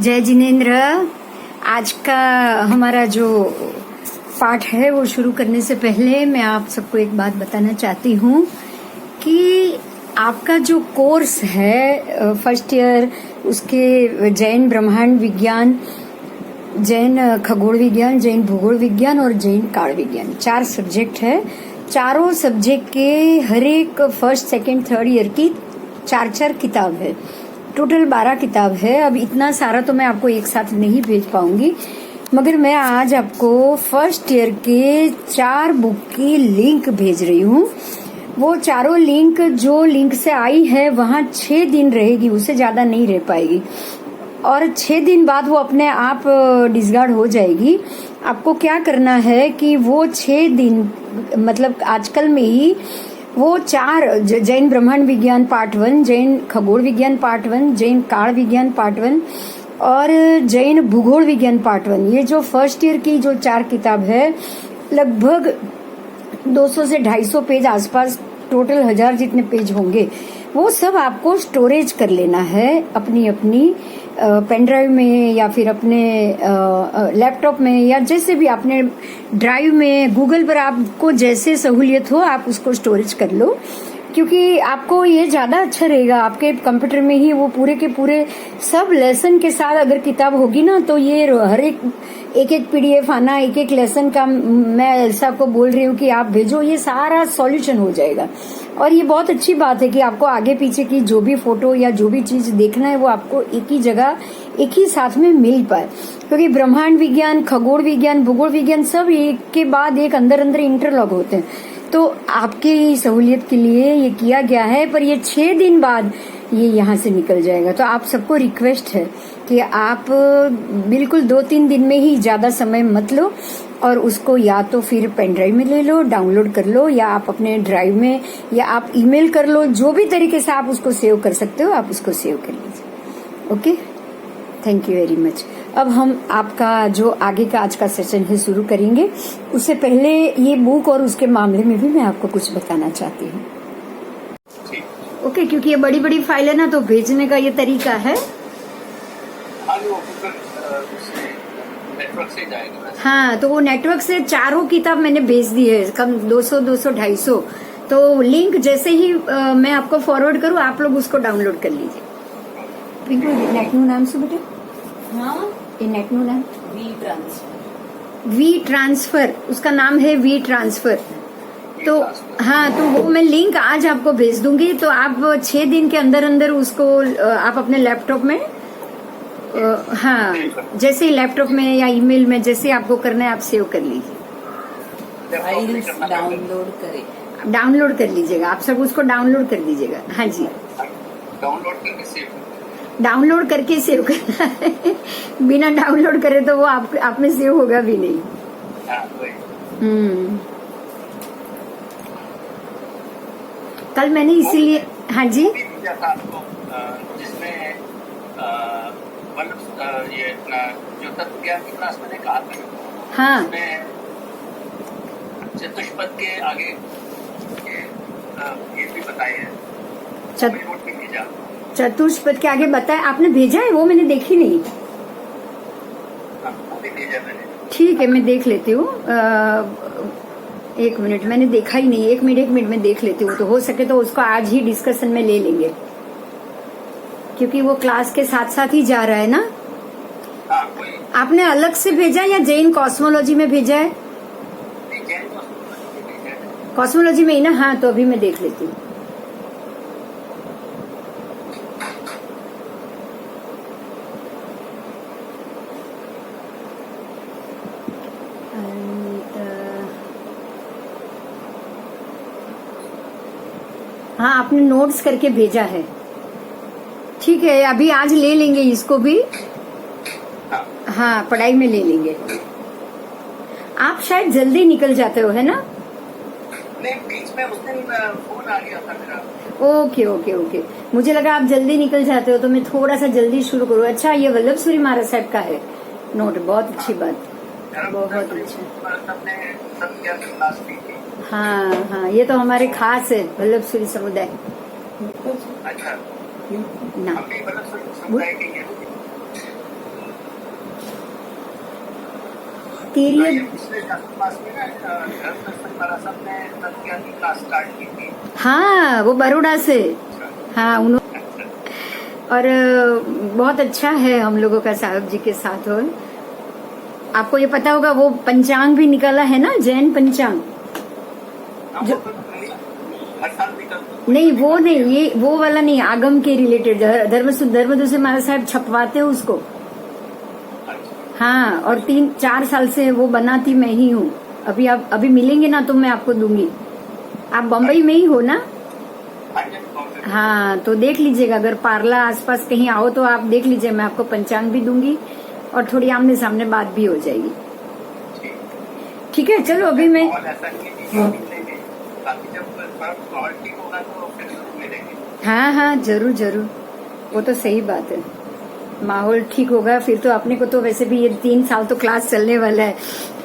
जय जिनेन्द्र। आज का हमारा जो पाठ है वो शुरू करने से पहले मैं आप सबको एक बात बताना चाहती हूँ कि आपका जो कोर्स है फर्स्ट ईयर, उसके जैन ब्रह्मांड विज्ञान, जैन खगोल विज्ञान, जैन भूगोल विज्ञान और जैन काल विज्ञान, 4 सब्जेक्ट है। चारों सब्जेक्ट के हर एक फर्स्ट सेकंड थर्ड ईयर की 4-4 किताब है। टोटल 12 किताब है। अब इतना सारा तो मैं आपको एक साथ नहीं भेज पाऊंगी, मगर मैं आज आपको फर्स्ट ईयर के 4 बुक की लिंक भेज रही हूँ। वो चारों लिंक जो लिंक से आई है वहाँ 6 दिन रहेगी, उससे ज्यादा नहीं रह पाएगी और 6 दिन बाद वो अपने आप डिसगार्ड हो जाएगी। आपको क्या करना है कि वो 6 दिन मतलब आजकल में ही वो 4 जैन ब्रह्मांड विज्ञान पार्ट 1, जैन खगोल विज्ञान पार्ट 1, जैन काल विज्ञान पार्ट 1 और जैन भूगोल विज्ञान पार्ट 1, ये जो फर्स्ट ईयर की जो 4 किताब है, लगभग 200 से 250 पेज आसपास, टोटल 1000 जितने पेज होंगे। वो सब आपको स्टोरेज कर लेना है अपनी अपनी पेन ड्राइव में या फिर अपने लैपटॉप में या जैसे भी अपने ड्राइव में, गूगल पर आपको जैसे सहूलियत हो आप उसको स्टोरेज कर लो, क्योंकि आपको ये ज्यादा अच्छा रहेगा। आपके कंप्यूटर में ही वो पूरे के पूरे सब लेसन के साथ अगर किताब होगी ना, तो ये हर एक पीडीएफ आना, एक लेसन का मैं ऐसा को बोल रही हूँ कि आप भेजो, ये सारा सॉल्यूशन हो जाएगा। और ये बहुत अच्छी बात है कि आपको आगे पीछे की जो भी फोटो या जो भी चीज देखना है वो आपको एक ही जगह एक ही साथ में मिल पाए, क्योंकि ब्रह्मांड विज्ञान, खगोल विज्ञान, भूगोल विज्ञान सब एक के बाद एक अंदर अंदर इंटरलॉक होते हैं। तो आपकी सहूलियत के लिए ये किया गया है, पर ये 6 दिन बाद ये यहाँ से निकल जाएगा। तो आप सबको रिक्वेस्ट है कि आप बिल्कुल 2-3 दिन में ही ज्यादा समय मत लो और उसको या तो फिर पेन ड्राइव में ले लो, डाउनलोड कर लो, या आप अपने ड्राइव में, या आप ईमेल कर लो, जो भी तरीके से आप उसको सेव कर सकते हो आप उसको सेव कर लीजिए। Okay, thank you very much. अब हम आपका जो आगे का आज का सेशन है शुरू करेंगे। उससे पहले ये बुक और उसके मामले में भी मैं आपको कुछ बताना चाहती हूँ। ओके, क्योंकि ये बड़ी बड़ी फाइल है ना, तो भेजने का ये तरीका है। नेटवर्क से जाएगा। हाँ, तो वो नेटवर्क से चारों किताब मैंने भेज दी है, कम 200, 250। तो लिंक जैसे ही मैं आपको फॉरवर्ड करूँ, आप लोग उसको डाउनलोड कर लीजिए। नेट નું નામ શું બેટા? हाँ, ये नेट નું नाम वी ट्रांसफर। वी ट्रांसफर, उसका नाम है वी ट्रांसफर। तो हाँ, तो वो मैं लिंक आज आपको भेज दूंगी। तो आप 6 दिन के अंदर अंदर उसको आप अपने लैपटॉप में, हाँ, जैसे ही लैपटॉप में या ईमेल में जैसे आपको करना है आप सेव कर लीजिए, फाइल्स डाउनलोड करें। डाउनलोड कर लीजिएगा। आप सब उसको डाउनलोड कर दीजिएगा। हाँ जी, डाउनलोड करके सेव करना है। बिना डाउनलोड करे तो वो आप में सेव होगा भी नहीं। कल मैंने इसीलिए, हाँ जी, जिसमें ये अपना जो तत्व ज्ञान की क्लास मैंने कहा था, हाँ, चतुष्पद के आगे ये भी बताए हैं। चतुष्पद के आगे बताया आपने, भेजा है वो मैंने देखी नहीं। वो भी भेजा मैंने। ठीक है, मैं देख लेती हूँ। 1 मिनट, मैंने देखा ही नहीं। 1 मिनट में देख लेती हूँ। तो हो सके तो उसको आज ही डिस्कशन में ले लेंगे, क्योंकि वो क्लास के साथ साथ ही जा रहा है ना। आपने अलग से भेजा या जैन कॉस्मोलॉजी में भेजा है? कॉस्मोलॉजी में ही ना। हाँ, तो अभी मैं देख लेती हूँ। हाँ, आपने नोट्स करके भेजा है। ठीक है, अभी आज ले लेंगे इसको भी। हाँ, पढ़ाई में ले लेंगे। आप शायद जल्दी निकल जाते हो, है ना? नहीं, बीच में उस दिन फोन आ गया था मेरा। ओके ओके ओके, मुझे लगा आप जल्दी निकल जाते हो, तो मैं थोड़ा सा जल्दी शुरू करूँ। अच्छा, ये वल्लभ सूरी महाराज साहब का है नोट, बहुत अच्छी बात, बहुत अच्छा। हाँ हाँ, ये तो हमारे खास है वल्लभ सूरी समुदाय। अच्छा ना तेरी पिछले पास में ना धर्म दर्शन वाला सब ने तत्व की क्लास स्टार्ट की थी। हाँ, वो बड़ौदा से। हाँ, उन्होंने और बहुत अच्छा है हम लोगों का साहब जी के साथ। हो आपको ये पता होगा वो पंचांग भी निकाला है ना, जैन पंचांग। जो हर साल निकलता नहीं वो नहीं, ये वो वाला नहीं, आगम के रिलेटेड धर्मदूत से महाराज साहब छपवाते हो उसको। हाँ, और 3-4 साल से वो बनाती मैं ही हूँ। अभी मिलेंगे ना तो मैं आपको दूंगी। आप बम्बई में ही हो ना? हाँ, तो देख लीजिएगा, अगर पार्ला आसपास कहीं आओ तो आप देख लीजिए, मैं आपको पंचांग भी दूंगी और थोड़ी आमने सामने बात भी हो जाएगी। ठीक है, चलो अभी मैं हाँ हाँ, जरूर जरूर, वो तो सही बात है। माहौल ठीक होगा फिर तो। अपने को तो वैसे भी ये 3 साल तो क्लास चलने वाला है।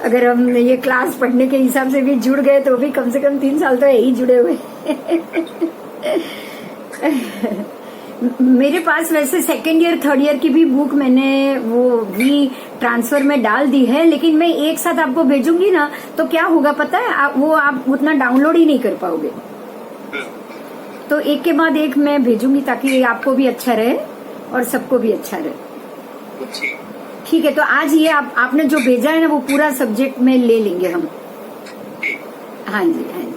अगर हम ये क्लास पढ़ने के हिसाब से भी जुड़ गए तो भी कम से कम 3 साल तो यही जुड़े हुए। मेरे पास वैसे 2nd ईयर 3rd ईयर की भी बुक मैंने वो भी ट्रांसफर में डाल दी है, लेकिन मैं एक साथ आपको भेजूंगी ना तो क्या होगा पता है, आप उतना डाउनलोड ही नहीं कर पाओगे। तो एक के बाद एक मैं भेजूंगी ताकि आपको भी अच्छा रहे और सबको भी अच्छा रहे। ठीक है, तो आज ये आपने जो भेजा है ना वो पूरा सब्जेक्ट में ले लेंगे हम। हाँ जी, हाँ जी,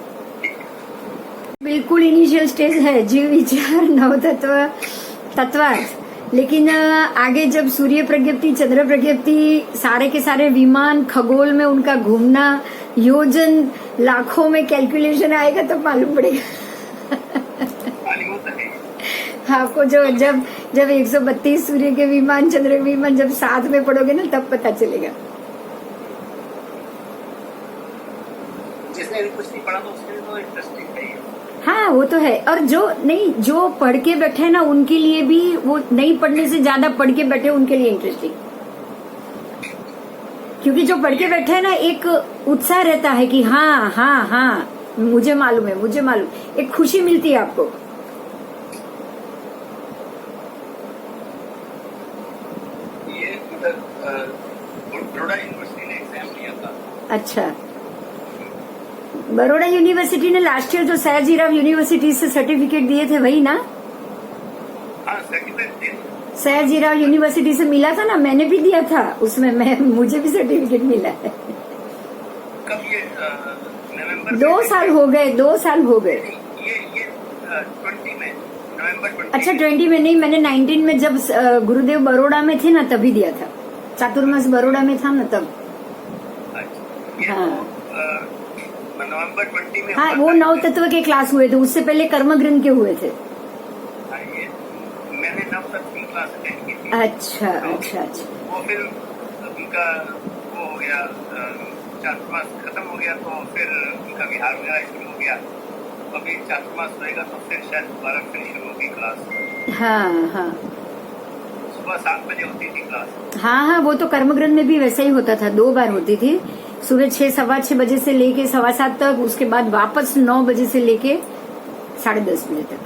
बिल्कुल इनिशियल स्टेज है, जीव विचार नवतत्व तत्वार्थ। लेकिन आगे जब सूर्य प्रज्ञप्ति, चंद्र प्रज्ञप्ति, सारे के सारे विमान, खगोल में उनका घूमना, योजन लाखों में कैलकुलेशन आएगा तब मालूम पड़ेगा। आपको जब 132 सूर्य के विमान, चंद्र के विमान जब साथ में पढ़ोगे ना तब पता चलेगा। जिसने कुछ नहीं पढ़ा तो उसके लिए तो इंटरेस्टिंग है। हाँ, वो तो है। और जो पढ़ के बैठे ना उनके लिए भी, वो नहीं पढ़ने से ज्यादा पढ़ के बैठे उनके लिए इंटरेस्टिंग। क्योंकि जो पढ़ के बैठे है ना एक उत्साह रहता है कि हाँ हाँ हाँ मुझे मालूम है, मुझे मालूम, एक खुशी मिलती है आपको। बड़ौदा यूनिवर्सिटी ने एग्जाम लिया था। अच्छा, बड़ौदा यूनिवर्सिटी ने लास्ट ईयर जो सयाजीराव यूनिवर्सिटी से सर्टिफिकेट दिए थे वही ना? हाँ, सर्टिफिकेट सयाजीराव यूनिवर्सिटी से मिला था ना, मैंने भी दिया था उसमें, मुझे भी सर्टिफिकेट मिला है। कब ये नवंबर? 2 साल हो गए, 2 साल हो गए। ये 20 में, नवंबर 20। अच्छा, 20 में नहीं, मैंने 19 में जब गुरुदेव बड़ौदा में थे ना तभी दिया था। चातुर्मास बड़ौदा में था ना तब। हाँ, नवंबर 20 में। हाँ, वो 9 तत्व के क्लास हुए थे, उससे पहले कर्म ग्रंथ के हुए थे। मैंने 9 तत्व की क्लास अटेंड की थी। अच्छा अच्छा अच्छा। वो फिर उनका वो हो गया, चातुर्मास खत्म हो गया तो फिर उनका विहार वगैरह शुरू हो गया। अभी चातुर्मास रहेगा तो फिर शायद दोबारा फिर शुरू होगी क्लास। हाँ हाँ, सुबह 7 बजे होती थी क्लास। हाँ हाँ, वो तो कर्म ग्रंथ में भी वैसा ही होता था, 2 बार होती थी। सुबह 6, 6:15 बजे से लेके 7:15 तक, उसके बाद वापस 9 बजे से लेके 10:30 बजे तक।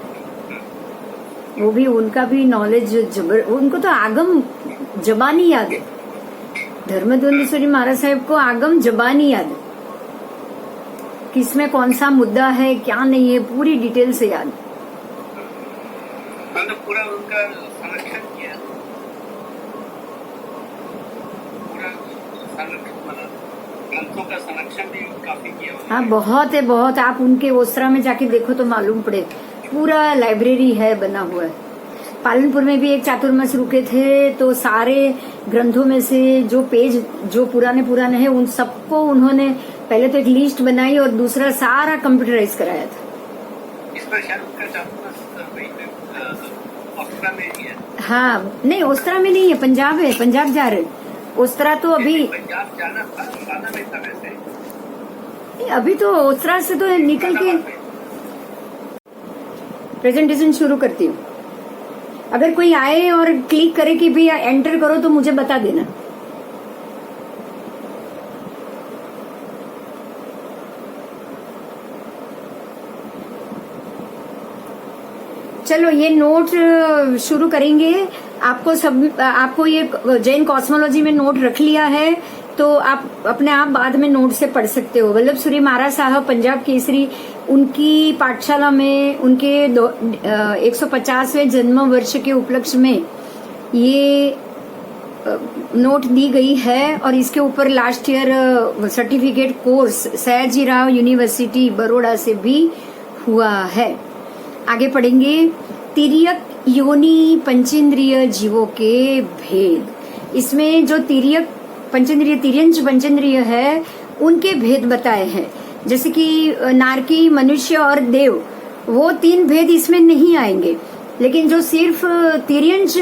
वो भी उनका भी नॉलेज उनको तो आगम जबानी याद है। धर्मद्वंदेश्वरी महाराज साहब को आगम जबानी याद है, किसमें कौन सा मुद्दा है क्या नहीं है, पूरी डिटेल से याद। तो पूरा उनका संरक्षण किया, पूरा ग्रंथों का संरक्षण भी काफी किया। हाँ, बहुत है, बहुत। आप उनके ओसरा में जाके देखो तो मालूम पड़े, पूरा लाइब्रेरी है बना हुआ है। पालनपुर में भी एक चातुर्मास रुके थे तो सारे ग्रंथों में से जो पेज जो पुराने हैं उन सबको उन्होंने पहले तो एक लिस्ट बनाई और दूसरा सारा कंप्यूटराइज कराया था। इस पर शायद उनका चातुर्मास ओस्त्रा में ही है। हाँ, नहीं ओस्त्रा में नहीं है, पंजाब है, पंजाब जा रहे। ओस्त्रा तो अभी पंजाब जाना था, अंबाला में था वैसे। अभी तो ओस्त्रा से तो निकल के प्रेजेंटेशन शुरू करती हूँ। अगर कोई आए और क्लिक करे कि भैया एंटर करो तो मुझे बता देना। चलो ये नोट शुरू करेंगे। आपको ये जैन कॉस्मोलॉजी में नोट रख लिया है तो आप अपने आप बाद में नोट से पढ़ सकते हो। वल्लभ सूरी महाराज साहब पंजाब केसरी, उनकी पाठशाला में उनके 150वें जन्म वर्ष के उपलक्ष्य में ये नोट दी गई है और इसके ऊपर last year certificate course Sayajirao university Baroda से भी हुआ है। आगे पढ़ेंगे तिर्यक योनि पंचेंद्रिय जीवों के भेद। इसमें जो तिर्यक पंचेंद्रिय तिर्यंच पंचेंद्रिय है उनके भेद बताए हैं। जैसे कि नारकी, मनुष्य और देव, वो 3 भेद इसमें नहीं आएंगे, लेकिन जो सिर्फ तिर्यंच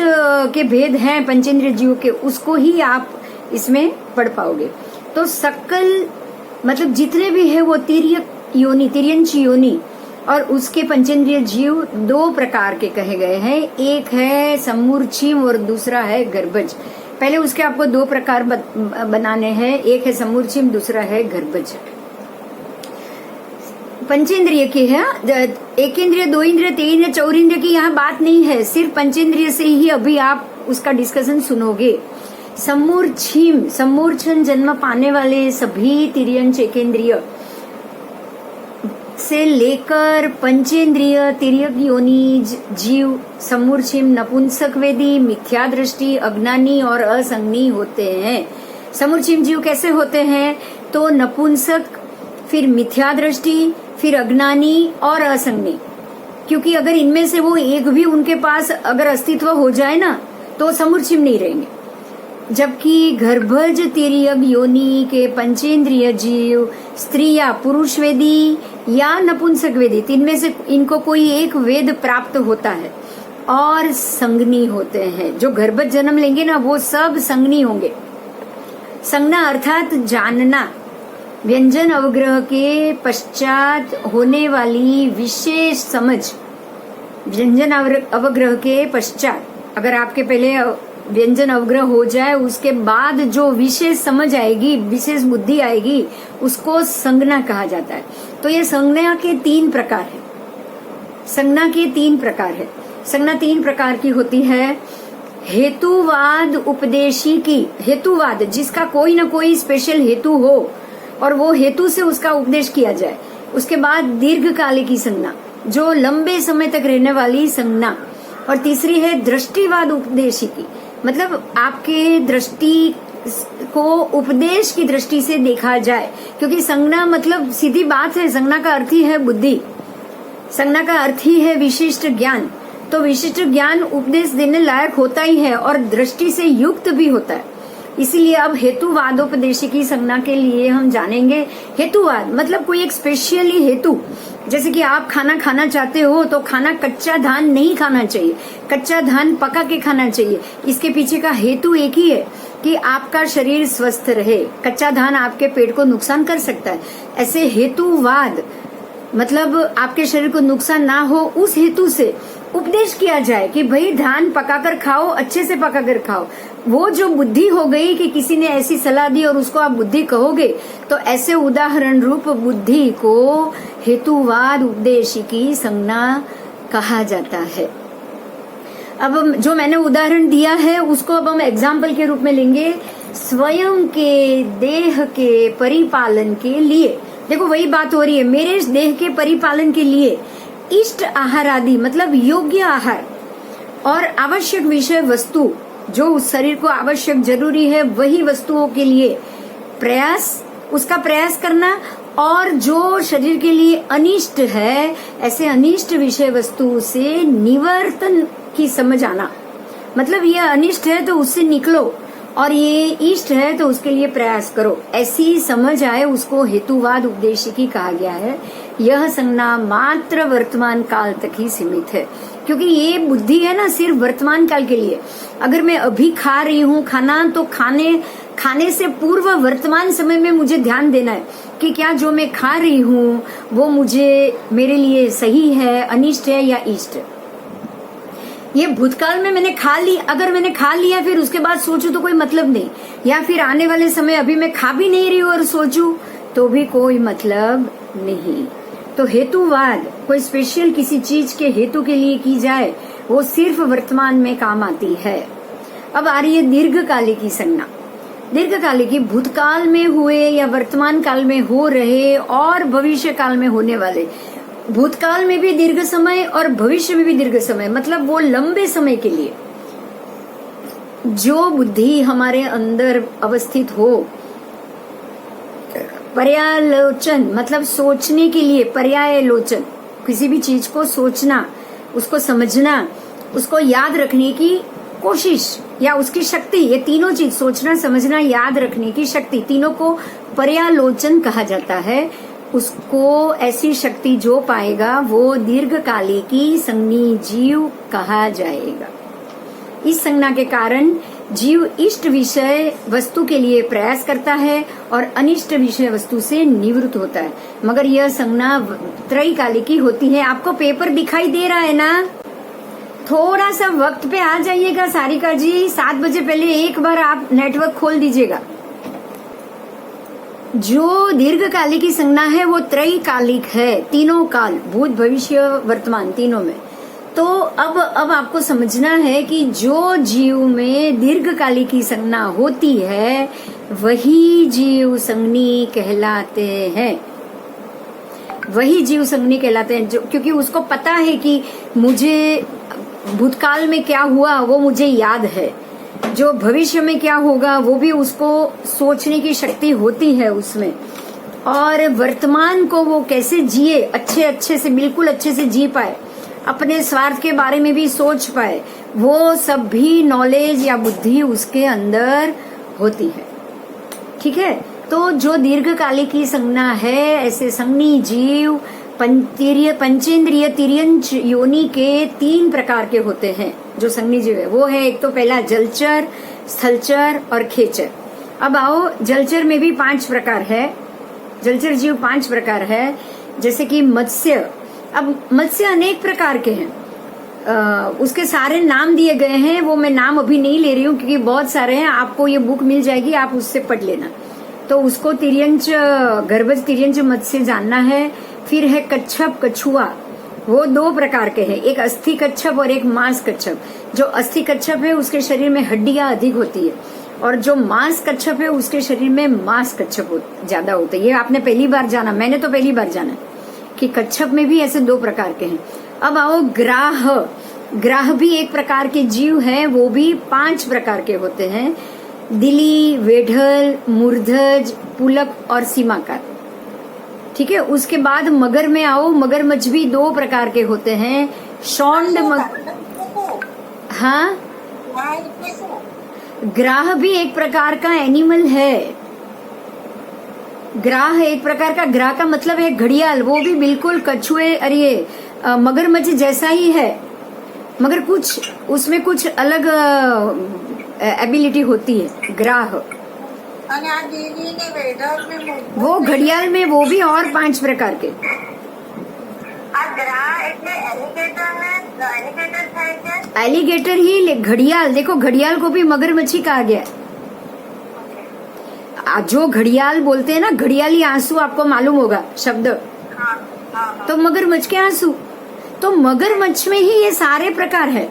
के भेद हैं पंचेंद्रिय जीव के, उसको ही आप इसमें पढ़ पाओगे। तो सकल मतलब जितने भी है वो तिर्यक योनि, तिर्यंच योनि और उसके पंचेंद्रिय जीव 2 प्रकार के कहे गए हैं। एक है सम्मूर्छिम और दूसरा है गर्भज। पहले उसके आपको 2 प्रकार बनाने हैं, एक है सम्मूर्छिम, दूसरा है गर्भज। पंचेंद्रिय की है, 1 इंद्रिय, 2 इंद्रिय, 3 इंद्रिय, 4 इंद्रिय की यहाँ बात नहीं है, सिर्फ पंचेंद्रिय से ही अभी आप उसका डिस्कशन सुनोगे। सम्मूर्छिम, सम्मूर्छन जन्म पाने वाले सभी तिर्यंच एकेंद्रिय से लेकर पंचेंद्रिय तिर्यक योनि जीव सम्मूर्छिम नपुंसक वेदी, मिथ्या दृष्टि, अज्ञानी और असंज्ञी होते हैं। सम्मूर्छिम जीव कैसे होते हैं? तो नपुंसक, फिर मिथ्या दृष्टि, फिर अज्ञानी और असंज्ञी। क्योंकि अगर इनमें से वो एक भी उनके पास अगर अस्तित्व हो जाए ना तो सम्मूर्छिम नहीं रहेंगे। जबकि गर्भज तिर्यक योनि के पंचेंद्रिय जीव स्त्री या पुरुष वेदी या नपुंसक वेदी, इनमें से इनको कोई एक वेद प्राप्त होता है और संज्ञी होते हैं। जो गर्भज जन्म लेंगे ना वो सब संज्ञी होंगे। संज्ञा अर्थात जानना, व्यंजन अवग्रह के पश्चात होने वाली विशेष समझ। व्यंजन अवग्रह के पश्चात अगर आपके पहले व्यंजन अवग्रह हो जाए, उसके बाद जो विशेष समझ आएगी, विशेष बुद्धि आएगी, उसको संज्ञा कहा जाता है। तो ये संज्ञा के 3 प्रकार है। संज्ञा के 3 प्रकार है। संज्ञा 3 प्रकार की होती है। हेतुवाद उपदेशी की, हेतुवाद जिसका कोई ना कोई स्पेशल हेतु हो और वो हेतु से उसका उपदेश किया जाए। उसके बाद दीर्घकालिक की संज्ञा, जो लंबे समय तक रहने वाली संज्ञा। और तीसरी है दृष्टिवाद उपदेशी की, मतलब आपके दृष्टि को उपदेश की दृष्टि से देखा जाए। क्योंकि संज्ञा मतलब सीधी बात है, संज्ञा का अर्थ ही है बुद्धि, संज्ञा का अर्थ ही है विशिष्ट ज्ञान। तो विशिष्ट ज्ञान उपदेश देने लायक होता ही है और दृष्टि से युक्त भी होता है। इसीलिए अब हेतुवादोपदेशी की संज्ञा के लिए हम जानेंगे। हेतुवाद मतलब कोई एक स्पेशली हेतु, जैसे कि आप खाना खाना चाहते हो तो खाना कच्चा धान नहीं खाना चाहिए, कच्चा धान पका के खाना चाहिए। इसके पीछे का हेतु एक ही है कि आपका शरीर स्वस्थ रहे। कच्चा धान आपके पेट को नुकसान कर सकता है। ऐसे हेतुवाद मतलब आपके शरीर को नुकसान ना हो, उस हेतु से उपदेश किया जाए कि भाई धान पकाकर खाओ, अच्छे से पकाकर खाओ। वो जो बुद्धि हो गई कि किसी ने ऐसी सलाह दी और उसको आप बुद्धि कहोगे, तो ऐसे उदाहरण रूप बुद्धि को हेतुवाद उपदेशी की संज्ञा कहा जाता है। अब जो मैंने उदाहरण दिया है उसको अब हम एग्जाम्पल के रूप में लेंगे। स्वयं के देह के परिपालन के लिए, देखो वही बात हो रही है, मेरे देह के परिपालन के लिए इष्ट आहार आदि मतलब योग्य आहार और आवश्यक विषय वस्तु, जो उस शरीर को आवश्यक जरूरी है वही वस्तुओं के लिए प्रयास, उसका प्रयास करना। और जो शरीर के लिए अनिष्ट है, ऐसे अनिष्ट विषय वस्तु से निवर्तन की समझ आना, मतलब ये अनिष्ट है तो उससे निकलो और ये इष्ट है तो उसके लिए प्रयास करो, ऐसी समझ आए, उसको हेतुवाद उपदेशिकी कहा गया है। यह संज्ञा मात्र वर्तमान काल तक ही सीमित है, क्योंकि ये बुद्धि है ना सिर्फ वर्तमान काल के लिए। अगर मैं अभी खा रही हूँ खाना, तो खाने से पूर्व वर्तमान समय में मुझे ध्यान देना है कि क्या जो मैं खा रही हूँ वो मुझे मेरे लिए सही है, अनिष्ट है या इष्ट। ये भूतकाल में मैंने खा ली, अगर मैंने खा लिया फिर उसके बाद सोचूं तो कोई मतलब नहीं, या फिर आने वाले समय अभी मैं खा भी नहीं रही हूँ और सोचूं तो भी कोई मतलब नहीं। तो हेतुवाद कोई स्पेशल किसी चीज के हेतु के लिए की जाए, वो सिर्फ वर्तमान में काम आती है। अब आ रही है दीर्घकालिक की संज्ञा। दीर्घकालिकी भूतकाल में हुए या वर्तमान काल में हो रहे और भविष्य काल में होने वाले। भूतकाल में भी दीर्घ समय और भविष्य में भी दीर्घ समय, मतलब वो लंबे समय के लिए जो बुद्धि हमारे अंदर अवस्थित हो। पर्यालोचन मतलब सोचने के लिए, पर्यालोचन किसी भी चीज को सोचना, उसको समझना, उसको याद रखने की कोशिश या उसकी शक्ति, ये तीनों चीज सोचना, समझना, याद रखने की शक्ति, तीनों को पर्यालोचन कहा जाता है। उसको ऐसी शक्ति जो पाएगा वो दीर्घकालिकी संज्ञी जीव कहा जाएगा। इस संज्ञा के कारण जीव इष्ट विषय वस्तु के लिए प्रयास करता है और अनिष्ट विषय वस्तु से निवृत्त होता है। मगर यह संज्ञा त्रैकालिकी होती है। आपको पेपर दिखाई दे रहा है ना? थोड़ा सा वक्त पे आ जाइएगा सारिका जी, 7 बजे पहले एक बार आप नेटवर्क खोल दीजिएगा। जो दीर्घकालिकी संज्ञा है वो त्रैकालिक है, तीनों काल, भूत भविष्य वर्तमान तीनों में। तो अब आपको समझना है कि जो जीव में दीर्घकालिकी संज्ञा होती है वही जीव संज्ञी कहलाते हैं, वही जीव संज्ञी कहलाते हैं। जो क्योंकि उसको पता है कि मुझे भूतकाल में क्या हुआ वो मुझे याद है, जो भविष्य में क्या होगा वो भी उसको सोचने की शक्ति होती है उसमें, और वर्तमान को वो कैसे जिए, अच्छे से, बिल्कुल अच्छे से जी पाए, अपने स्वार्थ के बारे में भी सोच पाए, वो सब भी नॉलेज या बुद्धि उसके अंदर होती है। ठीक है, तो जो दीर्घकालिकी संज्ञा है, ऐसे संज्ञी जीव पंचेंद्रिय तिर्यंच योनि के 3 प्रकार के होते हैं। जो संज्ञी जीव है वो है, एक तो पहला जलचर, स्थलचर और खेचर। अब आओ, जलचर में भी 5 प्रकार है, जलचर जीव 5 प्रकार है। जैसे कि मत्स्य। अब मत्स्य अनेक प्रकार के हैं, उसके सारे नाम दिए गए हैं, वो मैं नाम अभी नहीं ले रही हूँ क्योंकि बहुत सारे हैं। आपको ये बुक मिल जाएगी, आप उससे पढ़ लेना। तो उसको तिर्यंच, गर्भज तिर्यंच मत्स्य जानना है। फिर है कच्छप, कछुआ, वो 2 प्रकार के हैं, एक अस्थि कच्छप और एक मांस कच्छप। जो अस्थि कच्छप है उसके शरीर में हड्डियां अधिक होती है, और जो मांस कच्छप है उसके शरीर में मांस कच्छप ज्यादा होते हैं। ये आपने पहली बार जाना, मैंने तो पहली बार जाना कि कच्छप में भी ऐसे 2 प्रकार के हैं। अब आओ ग्राह। ग्राह भी एक प्रकार के जीव है, वो भी 5 प्रकार के होते हैं। दिली, वेढल, मूर्धज, पुलक और सीमाकार। ठीक है, उसके बाद मगर में आओ। मगरमच्छ भी 2 प्रकार के होते हैं, शॉन्ड हाँ, ग्राह भी एक प्रकार का एनिमल है। ग्राह एक प्रकार का, ग्राह का मतलब है घड़ियाल, वो भी बिल्कुल कछुए, अरे मगरमच्छ जैसा ही है, मगर कुछ उसमें कुछ अलग एबिलिटी होती है। ग्राह वो घड़ियाल में, वो भी और 5 प्रकार के। एलिगेटर ही घड़ियाल, देखो घड़ियाल को भी मगरमच्छी कहा गया है। जो घड़ियाल बोलते हैं ना, घड़ियाली आंसू, आपको मालूम होगा शब्द, तो मगरमच्छ के आंसू। तो मगरमच्छ में ही ये सारे प्रकार है।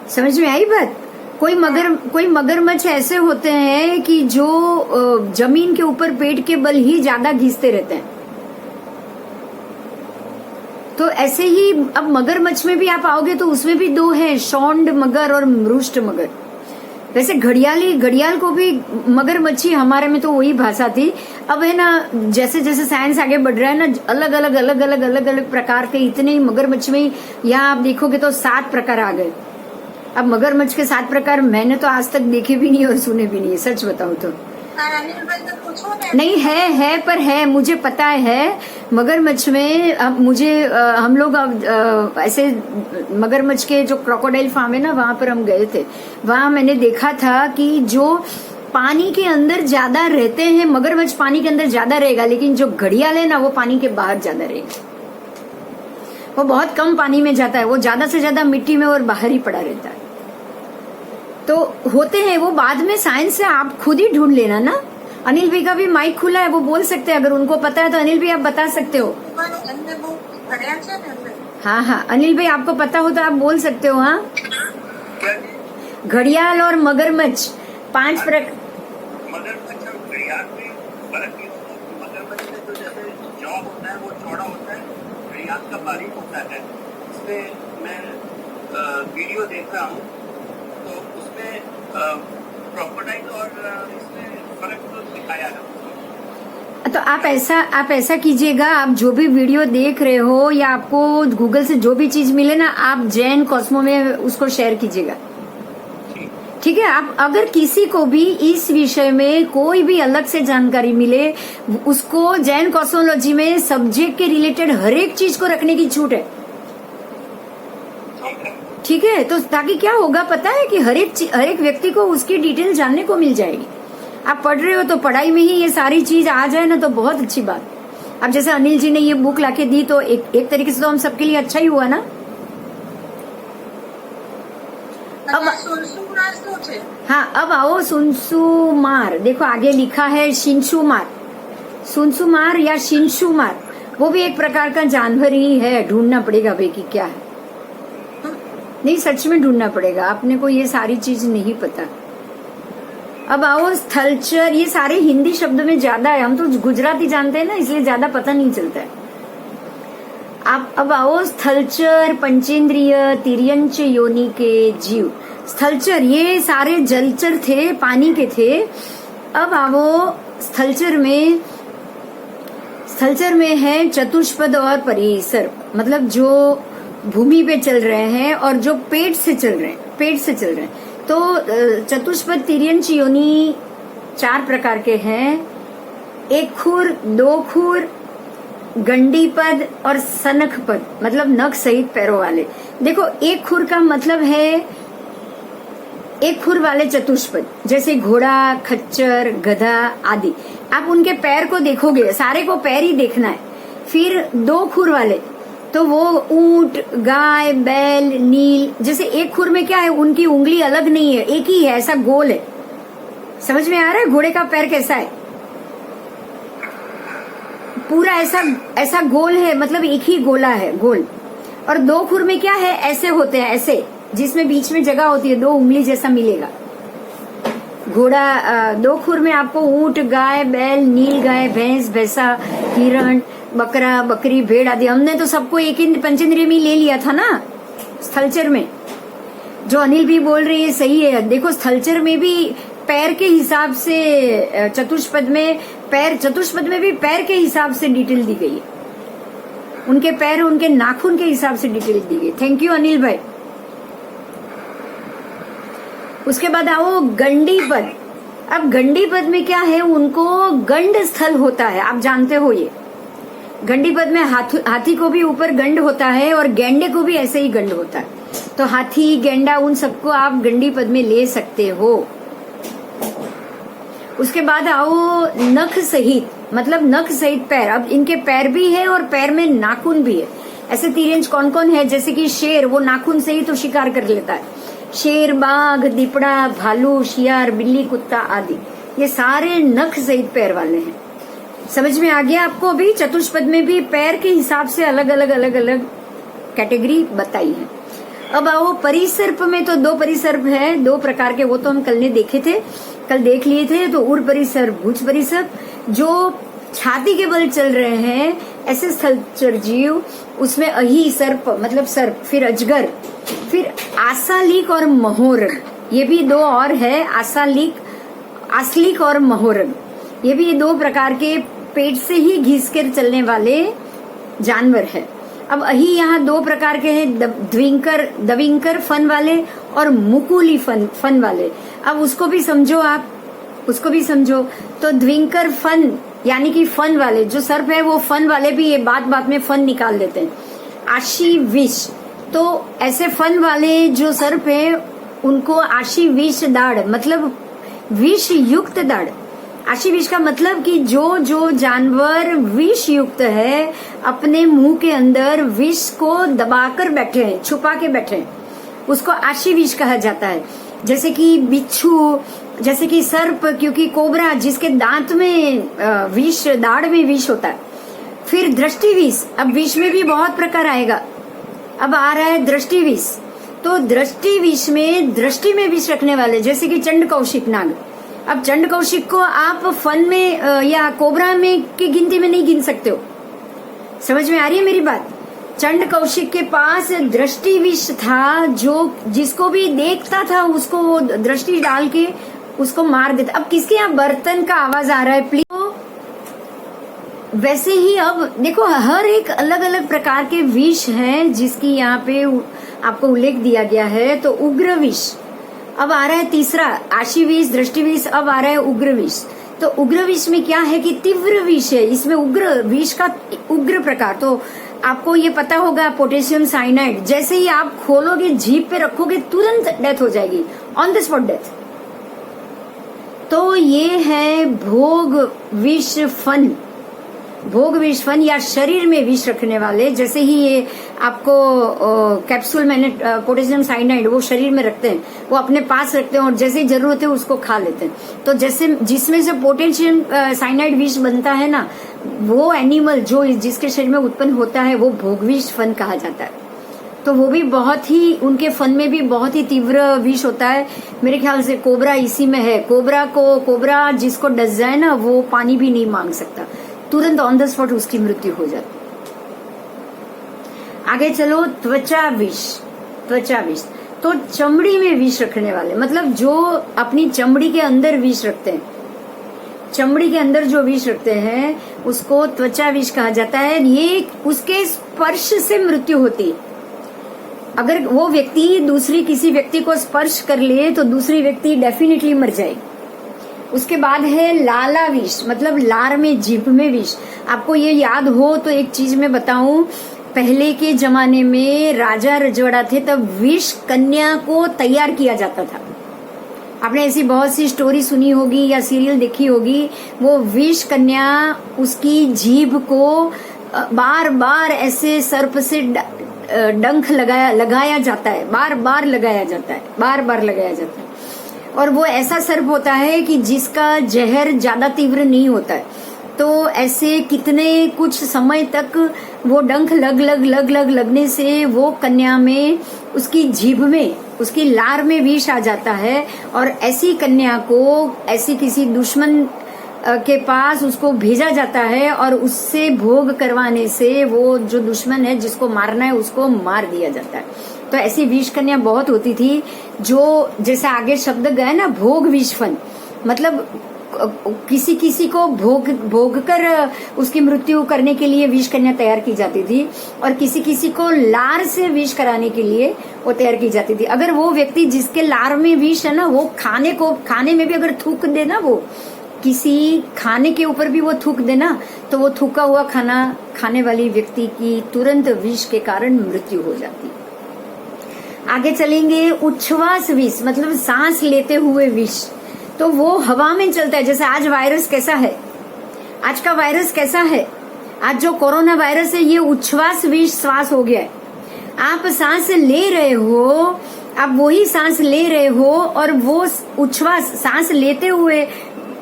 समझ में आई बात? कोई मगरमच्छ ऐसे होते हैं कि जो जमीन के ऊपर पेट के बल ही ज्यादा घिसते रहते हैं। तो ऐसे ही अब मगरमच्छ में भी आप आओगे तो उसमें भी 2 हैं, शॉन्ड मगर और मृष्ट मगर। वैसे घड़ियाल को भी मगरमच्छी, हमारे में तो वही भाषा थी। अब है ना, जैसे जैसे साइंस आगे बढ़ रहा है ना, अलग अलग प्रकार के इतने ही मगरमच्छ में, यहाँ आप देखोगे तो 7 प्रकार आ गए। अब मगरमच्छ के 7 प्रकार मैंने तो आज तक देखे भी नहीं और सुने भी नहीं, सच बताऊं तो। नहीं है पर है, मुझे पता है। मगरमच्छ में अब मुझे हम लोग ऐसे मगरमच्छ के जो क्रोकोडाइल फार्म है ना, वहां पर हम गए थे। वहां मैंने देखा था कि जो पानी के अंदर ज्यादा रहते हैं, मगरमच्छ पानी के अंदर ज्यादा रहेगा, लेकिन जो घड़ियाल है ना वो पानी के बाहर ज्यादा रहेगा। वो बहुत कम पानी में जाता है, वो ज्यादा से ज्यादा मिट्टी में और बाहर ही पड़ा रहता है। तो होते हैं वो, बाद में साइंस से आप खुद ही ढूंढ लेना ना। अनिल भाई का भी माइक खुला है, वो बोल सकते हैं, अगर उनको पता है तो। अनिल भाई आप बता सकते हो। हाँ, अनिल भाई आपको पता हो तो आप बोल सकते हो। हाँ, घड़ियाल और मगरमच्छ 5 प्रकार। मगरमच्छ और घड़ियाल में फर्क ये होता है कि मगरमच्छ में तो जैसे जॉ होता है वो चौड़ा होता है, घड़ियाल का बारीक होता है। इसमें मैं वीडियो देख रहा हूँ तो उसमें क्रोकोडाइल और इसमें फर्क तो दिखाया है। तो आप ऐसा कीजिएगा, आप जो भी वीडियो देख रहे हो या आपको गूगल से जो भी चीज मिले ना, आप जैन कॉस्मो में उसको शेयर कीजिएगा, ठीक है। आप अगर किसी को भी इस विषय में कोई भी अलग से जानकारी मिले, उसको जैन कॉस्मोलॉजी में सब्जेक्ट के रिलेटेड हर एक चीज को रखने की छूट है, ठीक है। तो ताकि क्या होगा पता है कि हर एक व्यक्ति को उसकी डिटेल जानने को मिल जाएगी। आप पढ़ रहे हो तो पढ़ाई में ही ये सारी चीज आ जाए ना तो बहुत अच्छी बात। अब जैसे अनिल जी ने ये बुक लाके दी तो एक तरीके से तो हम सबके लिए अच्छा ही हुआ ना। अब हाँ, अब आओ सुनसुमार, देखो आगे लिखा है शिनसुमार, सुनसुमार या शिनसुमार, वो भी एक प्रकार का जानवर ही है। ढूंढना पड़ेगा भाई कि क्या है, नहीं सच में ढूंढना पड़ेगा, अपने को ये सारी चीज नहीं पता। अब आओ स्थलचर, ये सारे हिंदी शब्द में ज्यादा है, हम तो गुजराती जानते हैं ना इसलिए ज्यादा पता नहीं चलता है। आप अब आओ स्थलचर, पंचेंद्रिय, तिर्यंच योनि के जीव। स्थलचर ये सारे जलचर थे, पानी के थे। अब आओ स्थलचर में है चतुष्पद और परिसर्प, मतलब जो भूमि पे चल रहे हैं और जो पेट से चल रहे हैं। तो चतुष्पद तिर्यंच योनि 4 प्रकार के हैं, 1 खुर, 2 खुर, गंडीपद और सनख पद, मतलब नख सहित पैरों वाले। देखो 1 खुर का मतलब है 1 खुर वाले चतुष्पद, जैसे घोड़ा, खच्चर, गधा आदि। आप उनके पैर को देखोगे, सारे को पैर ही देखना है। फिर 2 खुर वाले तो वो ऊंट, गाय, बैल, नील। जैसे 1 खुर में क्या है, उनकी उंगली अलग नहीं है, एक ही है, ऐसा गोल है। समझ में आ रहा है घोड़े का पैर कैसा है, पूरा ऐसा गोल है, मतलब एक ही गोला है, गोल। और 2 खुर में क्या है, ऐसे होते हैं, ऐसे, जिसमें बीच में जगह होती है, 2 उंगली जैसा मिलेगा घोड़ा। 2 खुर में आपको ऊंट, गाय, बैल, नील गाय, भैंस, भैंसा, हिरण, बकरा, बकरी, भेड़ आदि। हमने तो सबको एक ही पंचेंद्रिय में ले लिया था ना स्थलचर में। जो अनिल भी बोल रही है सही है। देखो स्थलचर में भी पैर के हिसाब से, चतुष्पद में भी पैर के हिसाब से डिटेल दी गई है, उनके पैर, उनके नाखून के हिसाब से डिटेल दी गई। थैंक यू अनिल भाई। उसके बाद आओ गंडीपद। अब गंडीपद में क्या है, उनको गंड स्थल होता है, आप जानते हो ये। गंडीपद में हाथी को भी ऊपर गंड होता है और गेंडे को भी ऐसे ही गंड होता है। तो हाथी, गेंडा, उन सबको आप गंडीपद में ले सकते हो। उसके बाद आओ नख सहित, मतलब नख सहित पैर। अब इनके पैर भी है और पैर में नाखून भी है। ऐसे तिर्यंच कौन कौन है, जैसे कि शेर, वो नाखून से ही तो शिकार कर लेता है। शेर, बाघ, दीपड़ा, भालू, शियार, बिल्ली, कुत्ता आदि, ये सारे नख सहित पैर वाले हैं। समझ में आ गया आपको। अभी चतुष्पद में भी पैर के हिसाब से अलग अलग कैटेगरी बताई है। अब आओ परिसर्प में, तो 2 परिसर्प है, 2 प्रकार के, वो तो हम कल देख लिए थे। तो उर परिसर्प, भुज परिसर्प, जो छाती के बल चल रहे हैं, ऐसे स्थलचर जीव। उसमें अही सर्प, मतलब सर्प, फिर अजगर, फिर आसालिक और महोरग, ये भी 2 और है, आसलिक और महोरग। ये भी 2 प्रकार के पेट से ही घिस कर चलने वाले जानवर है। अब अही यहाँ 2 प्रकार के हैं, दविंकर फन वाले और मुकुली फन वाले। अब उसको भी समझो आप, उसको भी समझो। तो द्विंकर फन यानी कि फन वाले जो सर्प है, वो फन वाले भी ये बात में फन निकाल देते हैं। आशी विष, तो ऐसे फन वाले जो सर्प है उनको आशी विष दाढ़, मतलब विष युक्त दाढ़। आशी विष का मतलब कि जो जानवर विष युक्त है, अपने मुंह के अंदर विष को दबाकर बैठे हैं, छुपा के बैठे हैं, उसको आशी विष कहा जाता है। जैसे कि बिच्छू, जैसे कि सर्प, क्योंकि कोबरा जिसके दांत में विष, दाढ़ में विष होता है। फिर दृष्टि विष, अब विष में भी बहुत प्रकार आएगा। अब आ रहा है दृष्टि विष। तो दृष्टि विष में, दृष्टि में विष रखने वाले, जैसे कि चंड कौशिक नाग। अब चंड कौशिक को आप फन में या कोबरा में की गिनती में नहीं गिन सकते हो। समझ में आ रही है मेरी बात? चंड कौशिक के पास दृष्टि विष था, जो जिसको भी देखता था उसको वो दृष्टि डाल के उसको मार देता। अब किसके यहाँ बर्तन का आवाज आ रहा है प्लीज? वैसे ही अब देखो, हर एक अलग अलग प्रकार के विष हैं जिसकी यहाँ पे आपको उल्लेख दिया गया है। तो उग्र विष अब आ रहा है तीसरा, आशी विष, दृष्टि विष, अब आ रहा है उग्र विष। तो उग्र विष में क्या है कि तीव्र विष है, इसमें उग्र विष का उग्र प्रकार। तो आपको ये पता होगा पोटेशियम साइनाइड, जैसे ही आप खोलोगे जीभ पे रखोगे तुरंत डेथ हो जाएगी, ऑन द स्पॉट डेथ। तो ये है भोग विष फन, भोग विष फन या शरीर में विष रखने वाले। जैसे ही ये आपको कैप्सूल मैंने पोटेशियम साइनाइड वो शरीर में रखते हैं, वो अपने पास रखते हैं और जैसे ही जरूरत है उसको खा लेते हैं। तो जैसे जिसमें से पोटेशियम साइनाइड विष बनता है ना, वो एनिमल जो जिसके शरीर में उत्पन्न होता है वो भोग विष फन कहा जाता है। तो वो भी बहुत ही, उनके फन में भी बहुत ही तीव्र विष होता है। मेरे ख्याल से कोबरा इसी में है। कोबरा जिसको डस जाए ना, वो पानी भी नहीं मांग सकता, तुरंत ऑन द स्पॉट उसकी मृत्यु हो जाती। आगे चलो, त्वचा विष। त्वचा विष तो चमड़ी में विष रखने वाले, मतलब जो अपनी चमड़ी के अंदर विष रखते हैं, चमड़ी के अंदर जो विष रखते हैं उसको त्वचा विष कहा जाता है। ये उसके स्पर्श से मृत्यु होती है। अगर वो व्यक्ति दूसरी किसी व्यक्ति को स्पर्श कर ले तो दूसरी व्यक्ति डेफिनेटली मर जाएगी। उसके बाद है लाला विष, मतलब लार में, जीभ में विष। आपको ये याद हो तो एक चीज मैं बताऊं, पहले के जमाने में राजा रजवाड़ा थे तब विष कन्या को तैयार किया जाता था। आपने ऐसी बहुत सी स्टोरी सुनी होगी या सीरियल देखी होगी। वो विष कन्या उसकी जीभ को बार बार ऐसे सर्प से डंक लगाया जाता है, बार बार लगाया जाता है। और वो ऐसा सर्प होता है कि जिसका जहर ज्यादा तीव्र नहीं होता है। तो ऐसे कितने कुछ समय तक वो डंक लगने से वो कन्या में, उसकी जीभ में, उसकी लार में विष आ जाता है। और ऐसी कन्या को ऐसी किसी दुश्मन के पास उसको भेजा जाता है और उससे भोग करवाने से वो जो दुश्मन है जिसको मारना है उसको मार दिया जाता है। तो ऐसी विष कन्या बहुत होती थी, जो जैसे आगे शब्द गए ना, भोग विष फन, मतलब किसी को भोग कर उसकी मृत्यु करने के लिए विष कन्या तैयार की जाती थी, और किसी को लार से विष कराने के लिए वो तैयार की जाती थी। अगर वो व्यक्ति जिसके लार में विष है ना, वो खाने में भी अगर थूक दे ना, वो किसी खाने के ऊपर भी वो थूक देना, तो वो थूका हुआ खाना खाने वाली व्यक्ति की तुरंत विष के कारण मृत्यु हो जाती। आगे चलेंगे, उच्छ्वास विष, मतलब सांस लेते हुए विष। तो वो हवा में चलता है। जैसे आज वायरस कैसा है, आज का वायरस कैसा है, आज जो कोरोना वायरस है ये उच्छ्वास विष श्वास हो गया है। आप सांस ले रहे हो, आप वही सांस ले रहे हो, और वो उच्छ्वास सांस लेते हुए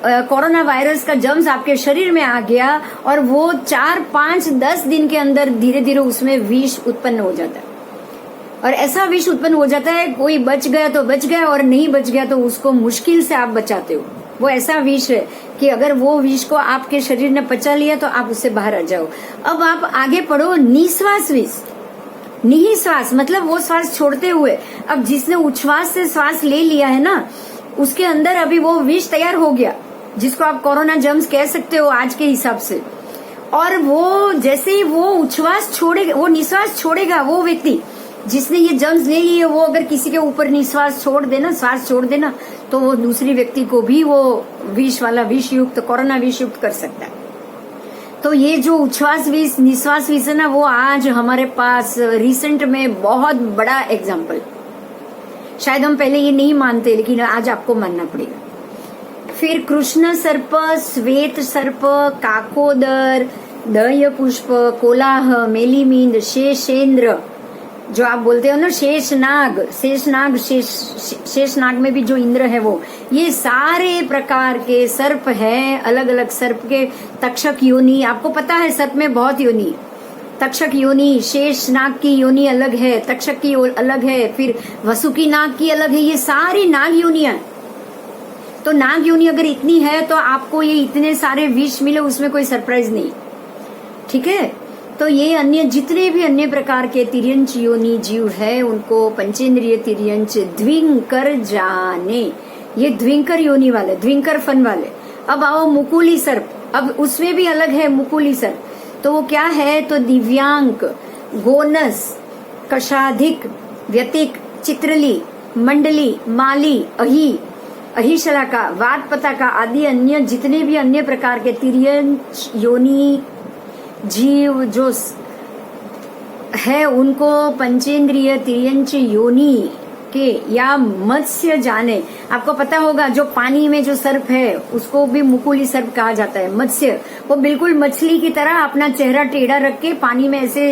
कोरोना वायरस का जर्म्स आपके शरीर में आ गया, और वो 4, 5, 10 दिन के अंदर धीरे धीरे उसमें विष उत्पन्न हो जाता है। और ऐसा विष उत्पन्न हो जाता है, कोई बच गया तो बच गया, और नहीं बच गया तो उसको मुश्किल से आप बचाते हो। वो ऐसा विष है कि अगर वो विष को आपके शरीर ने पचा लिया तो आप उससे बाहर आ जाओ। अब आप आगे पढ़ो, निश्वास विष। निःश्वास मतलब वो श्वास छोड़ते हुए। अब जिसने उच्छ्वास से श्वास ले लिया है ना, उसके अंदर अभी वो विष तैयार हो गया, जिसको आप कोरोना जर्म्स कह सकते हो आज के हिसाब से। और वो जैसे ही वो उच्छ्वास छोड़ेगा, वो निश्वास छोड़ेगा, वो व्यक्ति जिसने ये जर्म्स ले लिए, वो अगर किसी के ऊपर निश्वास छोड़ देना, श्वास छोड़ देना, तो वो दूसरी व्यक्ति को भी वो विष वाला, विष युक्त, कोरोना विष युक्त कर सकता है। तो ये जो उच्छ्वास विष, निश्वास विष है ना, वो आज हमारे पास रिसेंट में बहुत बड़ा एग्जाम्पल। शायद हम पहले ये नहीं मानते, लेकिन आज आपको मानना पड़ेगा। फिर कृष्ण सर्प, श्वेत सर्प, काकोदर, दह्य पुष्प, कोलाह, मेलीमींद, शेषेंद्र, जो आप बोलते हो ना शेषनाग, शेषनाग में भी जो इंद्र है वो, ये सारे प्रकार के सर्प हैं। अलग अलग सर्प के तक्षक योनि, आपको पता है सर्प में बहुत योनि, तक्षक योनि, शेष नाग की योनि अलग है, तक्षक की अलग है, फिर वसुकी नाग की अलग है, ये सारी नाग योनियां। तो नाग योनि अगर इतनी है तो आपको ये इतने सारे विष मिले, उसमें कोई सरप्राइज नहीं, ठीक है। तो ये अन्य जितने भी अन्य प्रकार के तिर्यंच योनि जीव है उनको पंचेंद्रिय तिर्यंच द्विंकर जाने, ये द्विंकर योनि वाले, द्विंकर फन वाले। अब आओ मुकुली सर्प, अब उसमें भी अलग है मुकुली सर्प। तो वो क्या है, तो दिव्यांक, गोनस, कशाधिक, व्यतिक, चित्रली, मंडली, माली, अहिशलाका, वातपताका आदि अन्य जितने भी अन्य प्रकार के तिर्यंच योनि जीव जो है उनको पंचेंद्रिय तिर्यंच योनि के या मत्स्य जाने। आपको पता होगा जो पानी में जो सर्प है उसको भी मुकुली सर्प कहा जाता है। मत्स्य, वो बिल्कुल मछली की तरह अपना चेहरा टेढ़ा रख के पानी में ऐसे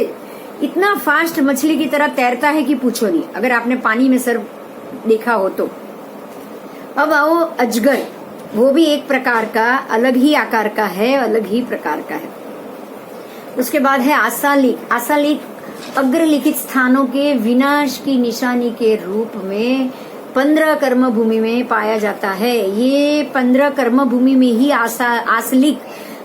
इतना फास्ट मछली की तरह तैरता है कि पूछो नहीं, अगर आपने पानी में सर्प देखा हो तो। अब आओ अजगर, वो भी एक प्रकार का अलग ही आकार का है, अलग ही प्रकार का है। उसके बाद है आसालिक। आसालिक अग्रलिखित स्थानों के विनाश की निशानी के रूप में 15 कर्म भूमि में पाया जाता है। ये 15 कर्म भूमि में ही आसलिक,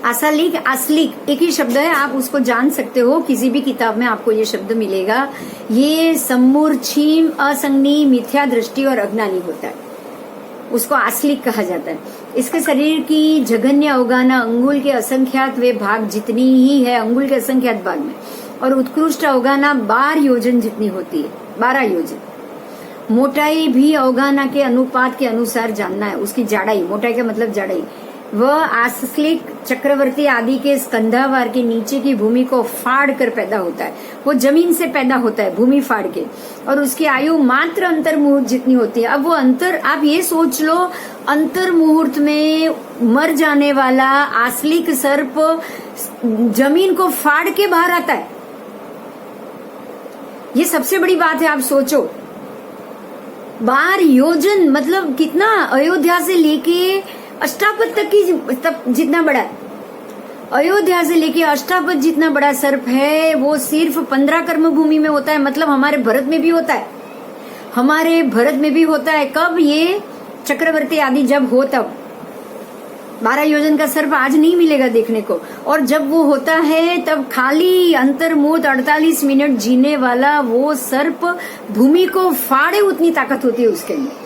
आसलिक एक ही शब्द है, आप उसको जान सकते हो, किसी भी किताब में आपको ये शब्द मिलेगा। ये सम्मूर्छिम, असंज्ञी, मिथ्या दृष्टि और अज्ञानी होता है, उसको आसलिक कहा जाता है। इसके शरीर की जघन्य अवगाना अंगुल के असंख्यात वे भाग जितनी ही है, अंगुल के असंख्यात भाग में, और उत्कृष्ट अवगाना 12 योजन जितनी होती है, 12 योजन। मोटाई भी अवगाना के अनुपात के अनुसार जानना है, उसकी जाड़ाई, मोटाई का मतलब जाड़ाई। वह आसलिक चक्रवर्ती आदि के स्कंधावार के नीचे की भूमि को फाड़ कर पैदा होता है, वो जमीन से पैदा होता है भूमि फाड़ के, और उसकी आयु मात्र अंतर मुहूर्त जितनी होती है। अब वो अंतर, आप ये सोच लो, अंतर मुहूर्त में मर जाने वाला आसलिक सर्प जमीन को फाड़ के बाहर आता है, ये सबसे बड़ी बात है। आप सोचो 12 योजन मतलब कितना, अयोध्या से लेके अष्टापद तक की जितना बड़ा है, अयोध्या से लेके अष्टापद जितना बड़ा सर्प है वो सिर्फ 15 कर्म भूमि में होता है। मतलब हमारे भारत में भी होता है, हमारे भारत में भी होता है। कब, ये चक्रवर्ती आदि जब हो तब। 12 योजन का सर्प आज नहीं मिलेगा देखने को, और जब वो होता है तब खाली अंतर्मुहूर्त 48 मिनट जीने वाला वो सर्प भूमि को फाड़े उतनी ताकत होती है उसके अंदर।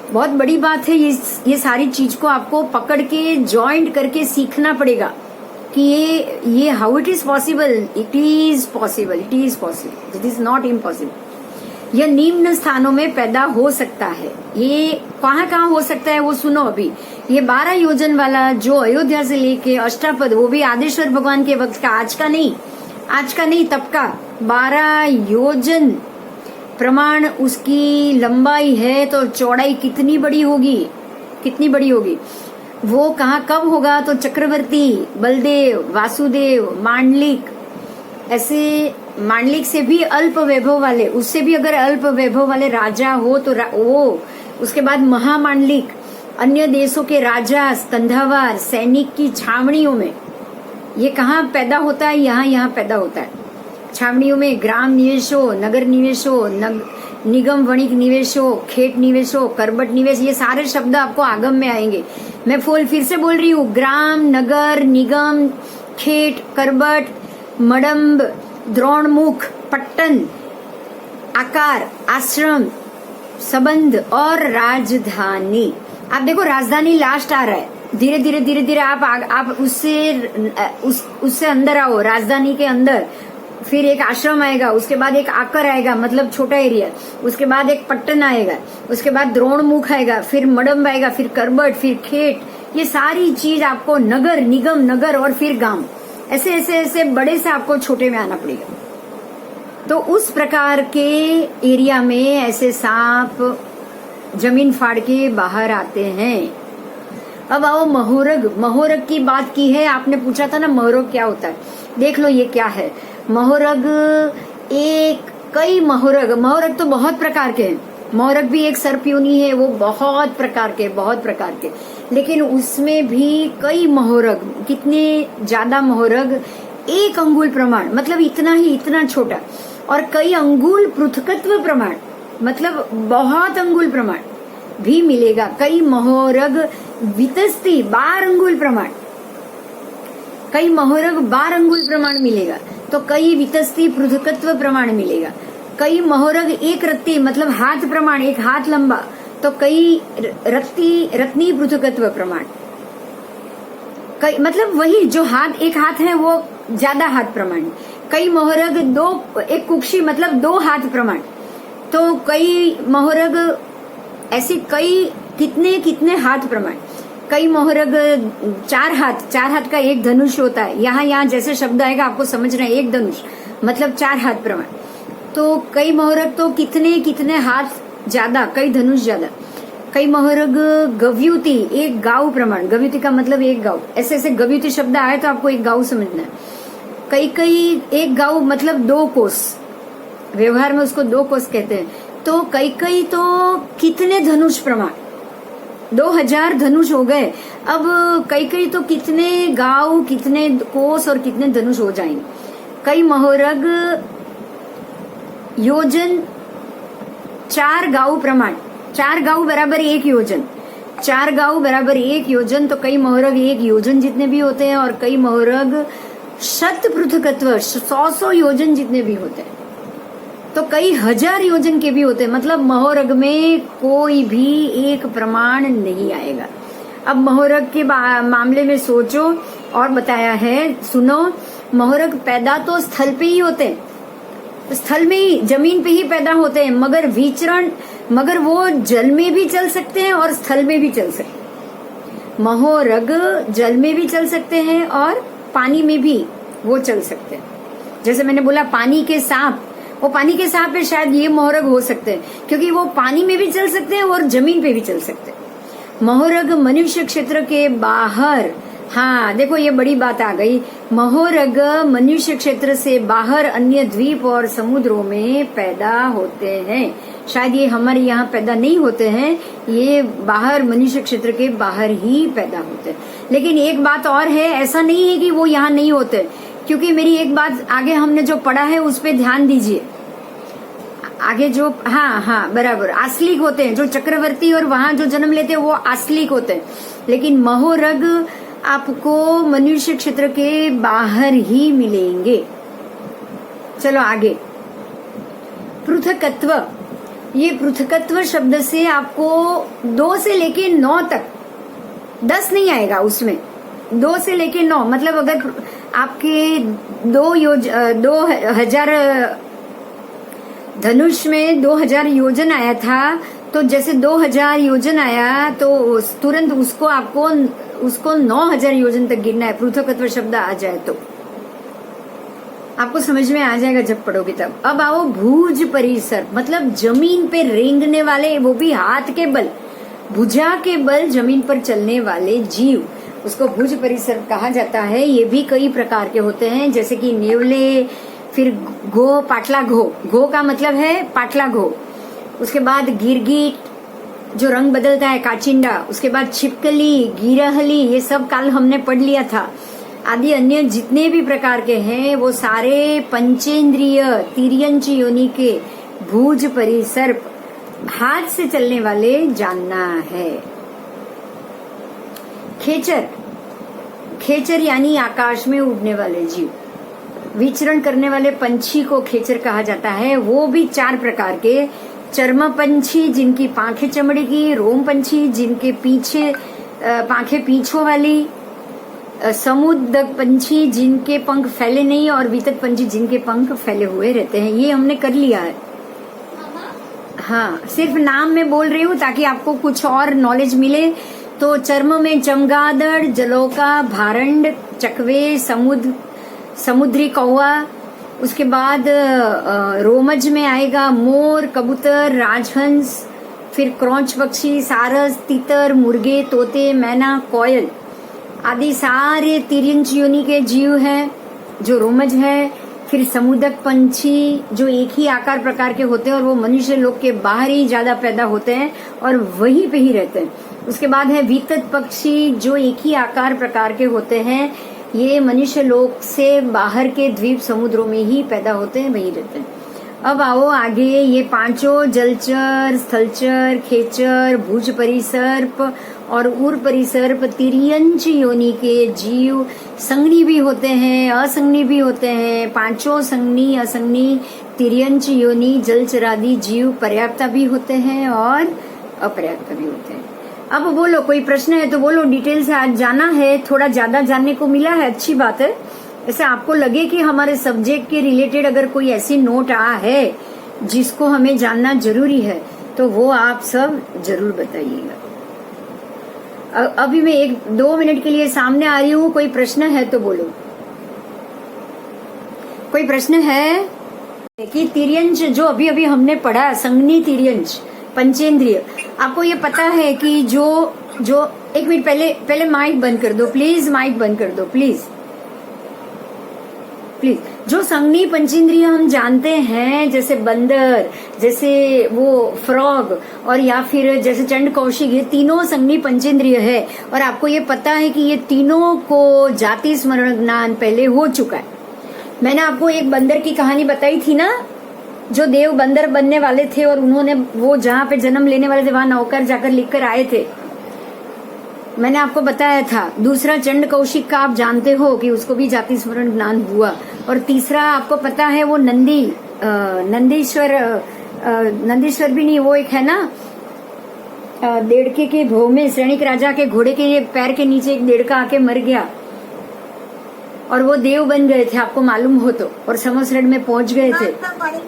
बहुत बड़ी बात है, ये सारी चीज को आपको पकड़ के जॉइंट करके सीखना पड़ेगा कि ये how it is possible. It is possible, it is possible, it is not impossible. यह निम्न स्थानों में पैदा हो सकता है। ये कहाँ हो सकता है वो सुनो अभी। ये 12 योजन वाला जो अयोध्या से लेके अष्टापद, वो भी आदेश्वर भगवान के वक्त का, आज का नहीं तब का 12 योजन प्रमाण उसकी लंबाई है, तो चौड़ाई कितनी बड़ी होगी। वो कहाँ कब होगा, तो चक्रवर्ती, बलदेव, वासुदेव, मांडलिक, ऐसे मांडलिक से भी अल्प वैभव वाले, उससे भी अगर अल्प वैभव वाले राजा हो तो वो, उसके बाद महामांडलिक, अन्य देशों के राजा, स्कंधावार, सैनिक की छावनियों में। ये कहाँ पैदा होता है, यहाँ पैदा होता है छावनियों में। ग्राम निवेशो, नगर निवेशो, निगम वणिक निवेशो, खेत निवेशो, करबट निवेश, ये सारे शब्द आपको आगम में आएंगे। मैं फिर से बोल रही हूँ, ग्राम, नगर, निगम, खेत, करबट, मडम्ब, द्रोणमुख, पट्टन, आकार, आश्रम, संबंध और राजधानी। आप देखो राजधानी लास्ट आ रहा है, धीरे धीरे आप उससे अंदर आओ, राजधानी के अंदर। फिर एक आश्रम आएगा, उसके बाद एक आकर आएगा, मतलब छोटा एरिया, उसके बाद एक पट्टन आएगा, उसके बाद द्रोणमुख आएगा, फिर मडम्ब आएगा, फिर करबट, फिर खेत। ये सारी चीज आपको नगर, निगम, नगर और फिर गांव, ऐसे बड़े से आपको छोटे में आना पड़ेगा। तो उस प्रकार के एरिया में ऐसे सांप जमीन फाड़ के बाहर आते हैं। अब आओ महोरग की बात की है, आपने पूछा था ना महोरग क्या होता है। देख लो ये क्या है महोरग। कई महोरग तो बहुत प्रकार के हैं। महोरग भी एक सर्प योनि है, वो बहुत प्रकार के, लेकिन उसमें भी कई महोरग, कितने ज्यादा महोरग। 1 अंगुल प्रमाण मतलब इतना ही, इतना छोटा, और कई अंगुल पृथकत्व प्रमाण मतलब बहुत अंगुल प्रमाण भी मिलेगा। कई महोरग वितस्ती 12 अंगुल प्रमाण, कई महोरग 12 अंगुल प्रमाण मिलेगा। तो कई वितस्ती पृथकत्व प्रमाण मिलेगा। कई महोरग 1 रत्ती मतलब हाथ प्रमाण, 1 हाथ लंबा, तो कई रत्नी पृथकत्व प्रमाण। कई मतलब वही जो हाथ 1 हाथ है वो ज्यादा हाथ प्रमाण। कई महोरग 1 कुक्षी मतलब 2 हाथ प्रमाण। तो कई महोरग ऐसे कई कितने हाथ प्रमाण। कई मोहरग 4 हाथ का 1 धनुष होता है। यहाँ जैसे शब्द आएगा आपको समझना है, 1 धनुष मतलब 4 हाथ प्रमाण। तो कई मोहरग तो कितने हाथ ज्यादा, कई धनुष ज्यादा। कई मोहरग गव्युति 1 गांव प्रमाण, गव्युति का मतलब 1 गांव। ऐसे ऐसे गव्युति शब्द आए तो आपको 1 गांव समझना है। कई 1 गांव मतलब 2 कोस, व्यवहार में उसको 2 कोस कहते हैं। तो कई तो कितने धनुष प्रमाण, 2000 धनुष हो गए। अब कई तो कितने गांव, कितने कोस और कितने धनुष हो जाएंगे। कई महोरग योजन 4 गांव प्रमाण, 4 गांव बराबर 1 योजन, 4 गांव बराबर 1 योजन। तो कई महोरग 1 योजन जितने भी होते हैं, और कई महोरग 100 पृथकत्व 100 योजन जितने भी होते हैं। तो कई 1000 योजन के भी होते हैं। मतलब महोरग में कोई भी एक प्रमाण नहीं आएगा। अब महोरग के मामले में सोचो और बताया है, सुनो। महोरग पैदा तो स्थल पे ही होते हैं, स्थल में ही, जमीन पे ही पैदा होते हैं, मगर वो जल में भी चल सकते हैं और स्थल में भी चल सकते हैं। महोरग जल में भी चल सकते हैं और पानी में भी वो चल सकते हैं। जैसे मैंने बोला पानी के सांप, वो पानी के सांप पे शायद ये महोरग हो सकते हैं, क्योंकि वो पानी में भी चल सकते हैं और जमीन पे भी चल सकते हैं। महोरग मनुष्य क्षेत्र के बाहर, हाँ देखो ये बड़ी बात आ गई। महोरग मनुष्य क्षेत्र से बाहर अन्य द्वीप और समुद्रों में पैदा होते हैं। शायद ये हमारे यहाँ पैदा नहीं होते हैं, ये बाहर मनुष्य क्षेत्र के बाहर ही पैदा होते हैं। लेकिन एक बात और है, ऐसा नहीं है कि वो यहाँ नहीं होते, क्योंकि मेरी एक बात आगे हमने जो पढ़ा है उस पे ध्यान दीजिए। आगे जो हाँ बराबर आस्लिक होते हैं, जो चक्रवर्ती और वहां जो जन्म लेते हैं वो आस्लिक होते हैं। लेकिन महोरग आपको मनुष्य क्षेत्र के बाहर ही मिलेंगे। चलो आगे, पृथकत्व। ये पृथकत्व शब्द से आपको 2 से लेके 9 तक, 10 नहीं आएगा उसमें, 2 से लेके 9 मतलब अगर आपके 2000 धनुष में 2000 योजन आया था, तो जैसे 2000 योजन आया तो तुरंत उसको 9000 योजन तक गिरना है। पृथकत्व शब्द आ जाए तो आपको समझ में आ जाएगा जब पढ़ोगे तब। अब आओ भुज परिसर, मतलब जमीन पे रेंगने वाले, वो भी हाथ के बल, भुजा के बल जमीन पर चलने वाले जीव, उसको भुज परिसर कहा जाता है। ये भी कई प्रकार के होते हैं, जैसे कि नेवले, फिर घो, पाटला घो, घो का मतलब है पाटला घो। उसके बाद गिरगिट जो रंग बदलता है, काचिंडा। उसके बाद छिपकली, गिरहली, ये सब कल हमने पढ़ लिया था। आदि अन्य जितने भी प्रकार के हैं वो सारे पंचेंद्रिय तिर्यंच योनि के भुज परिसर, हाथ से चलने वाले जानना है। खेचर यानी आकाश में उड़ने वाले जीव, विचरण करने वाले पंछी को खेचर कहा जाता है। वो भी 4 प्रकार के, चर्म पंछी जिनकी पांखें चमड़ी की, रोम पंछी जिनके पीछे पांखें पीछों वाली, समुद्र पंछी जिनके पंख फैले नहीं, और वितत पंछी जिनके पंख फैले हुए रहते हैं। ये हमने कर लिया है। हाँ, सिर्फ नाम में बोल रही हूँ ताकि आपको कुछ और नॉलेज मिले। तो चर्म में चमगादड़, जलौका, भारंड, चकवे, समुद्री कौवा। उसके बाद रोमज में आएगा मोर, कबूतर, राजहंस, फिर क्रौच पक्षी, सारस, तीतर, मुर्गे, तोते, मैना, कोयल आदि सारे तिर्यंच योनि के जीव हैं जो रोमज है। फिर समुद्रक पंछी जो एक ही आकार प्रकार के होते हैं और वो मनुष्य लोग के बाहर ही ज्यादा पैदा होते हैं और वहीं पे ही रहते हैं। उसके बाद है वितत पक्षी जो एक ही आकार प्रकार के होते हैं, ये मनुष्य लोक से बाहर के द्वीप समुद्रों में ही पैदा होते हैं, वही रहते हैं। अब आओ आगे, ये पांचों जलचर, स्थलचर, खेचर, भुज परिसर्प और उर परिसर्प तिर्यंच योनि के जीव संगनी भी होते हैं, असंगनी भी होते हैं। पांचों संगनी, असंगनी, तिर्यंच योनि जलचरादि जीव पर्याप्ता भी होते हैं और अपर्याप्ता भी होते हैं। अब बोलो, कोई प्रश्न है तो बोलो। डिटेल से आज जाना है, थोड़ा ज्यादा जानने को मिला है, अच्छी बात है। ऐसे आपको लगे कि हमारे सब्जेक्ट के रिलेटेड अगर कोई ऐसी नोट है जिसको हमें जानना जरूरी है तो वो आप सब जरूर बताइएगा। अभी मैं 1-2 मिनट के लिए सामने आ रही हूँ, कोई प्रश्न है तो बोलो। कोई प्रश्न है कि तिर्यंच जो अभी अभी हमने पढ़ा, संगनी तिर्यंच पंचेंद्रिय, आपको ये पता है कि जो 1 मिनट पहले माइक बंद कर दो प्लीज, माइक बंद कर दो प्लीज। जो संगनी पंचेंद्रिय हम जानते हैं, जैसे बंदर, जैसे वो फ्रॉग और या फिर जैसे चंड कौशिक, ये तीनों संगनी पंचेंद्रिय है। और आपको ये पता है कि ये तीनों को जाति स्मरण ज्ञान पहले हो चुका है। मैंने आपको एक बंदर की कहानी बताई थी ना, जो देव बंदर बनने वाले थे और उन्होंने वो जहाँ पे जन्म लेने वाले थे वहां नौकर जाकर लिखकर आए थे, मैंने आपको बताया था। दूसरा चंड कौशिक का आप जानते हो कि उसको भी जाति स्मरण ज्ञान हुआ। और तीसरा आपको पता है वो नंदीश्वर भी नहीं, वो एक है ना, देड़के के भोग में श्रेणिक राजा के घोड़े के पैर के नीचे एक देड़का आके मर गया और वो देव बन गए थे, आपको मालूम हो तो, और समसरण में पहुंच गए थे।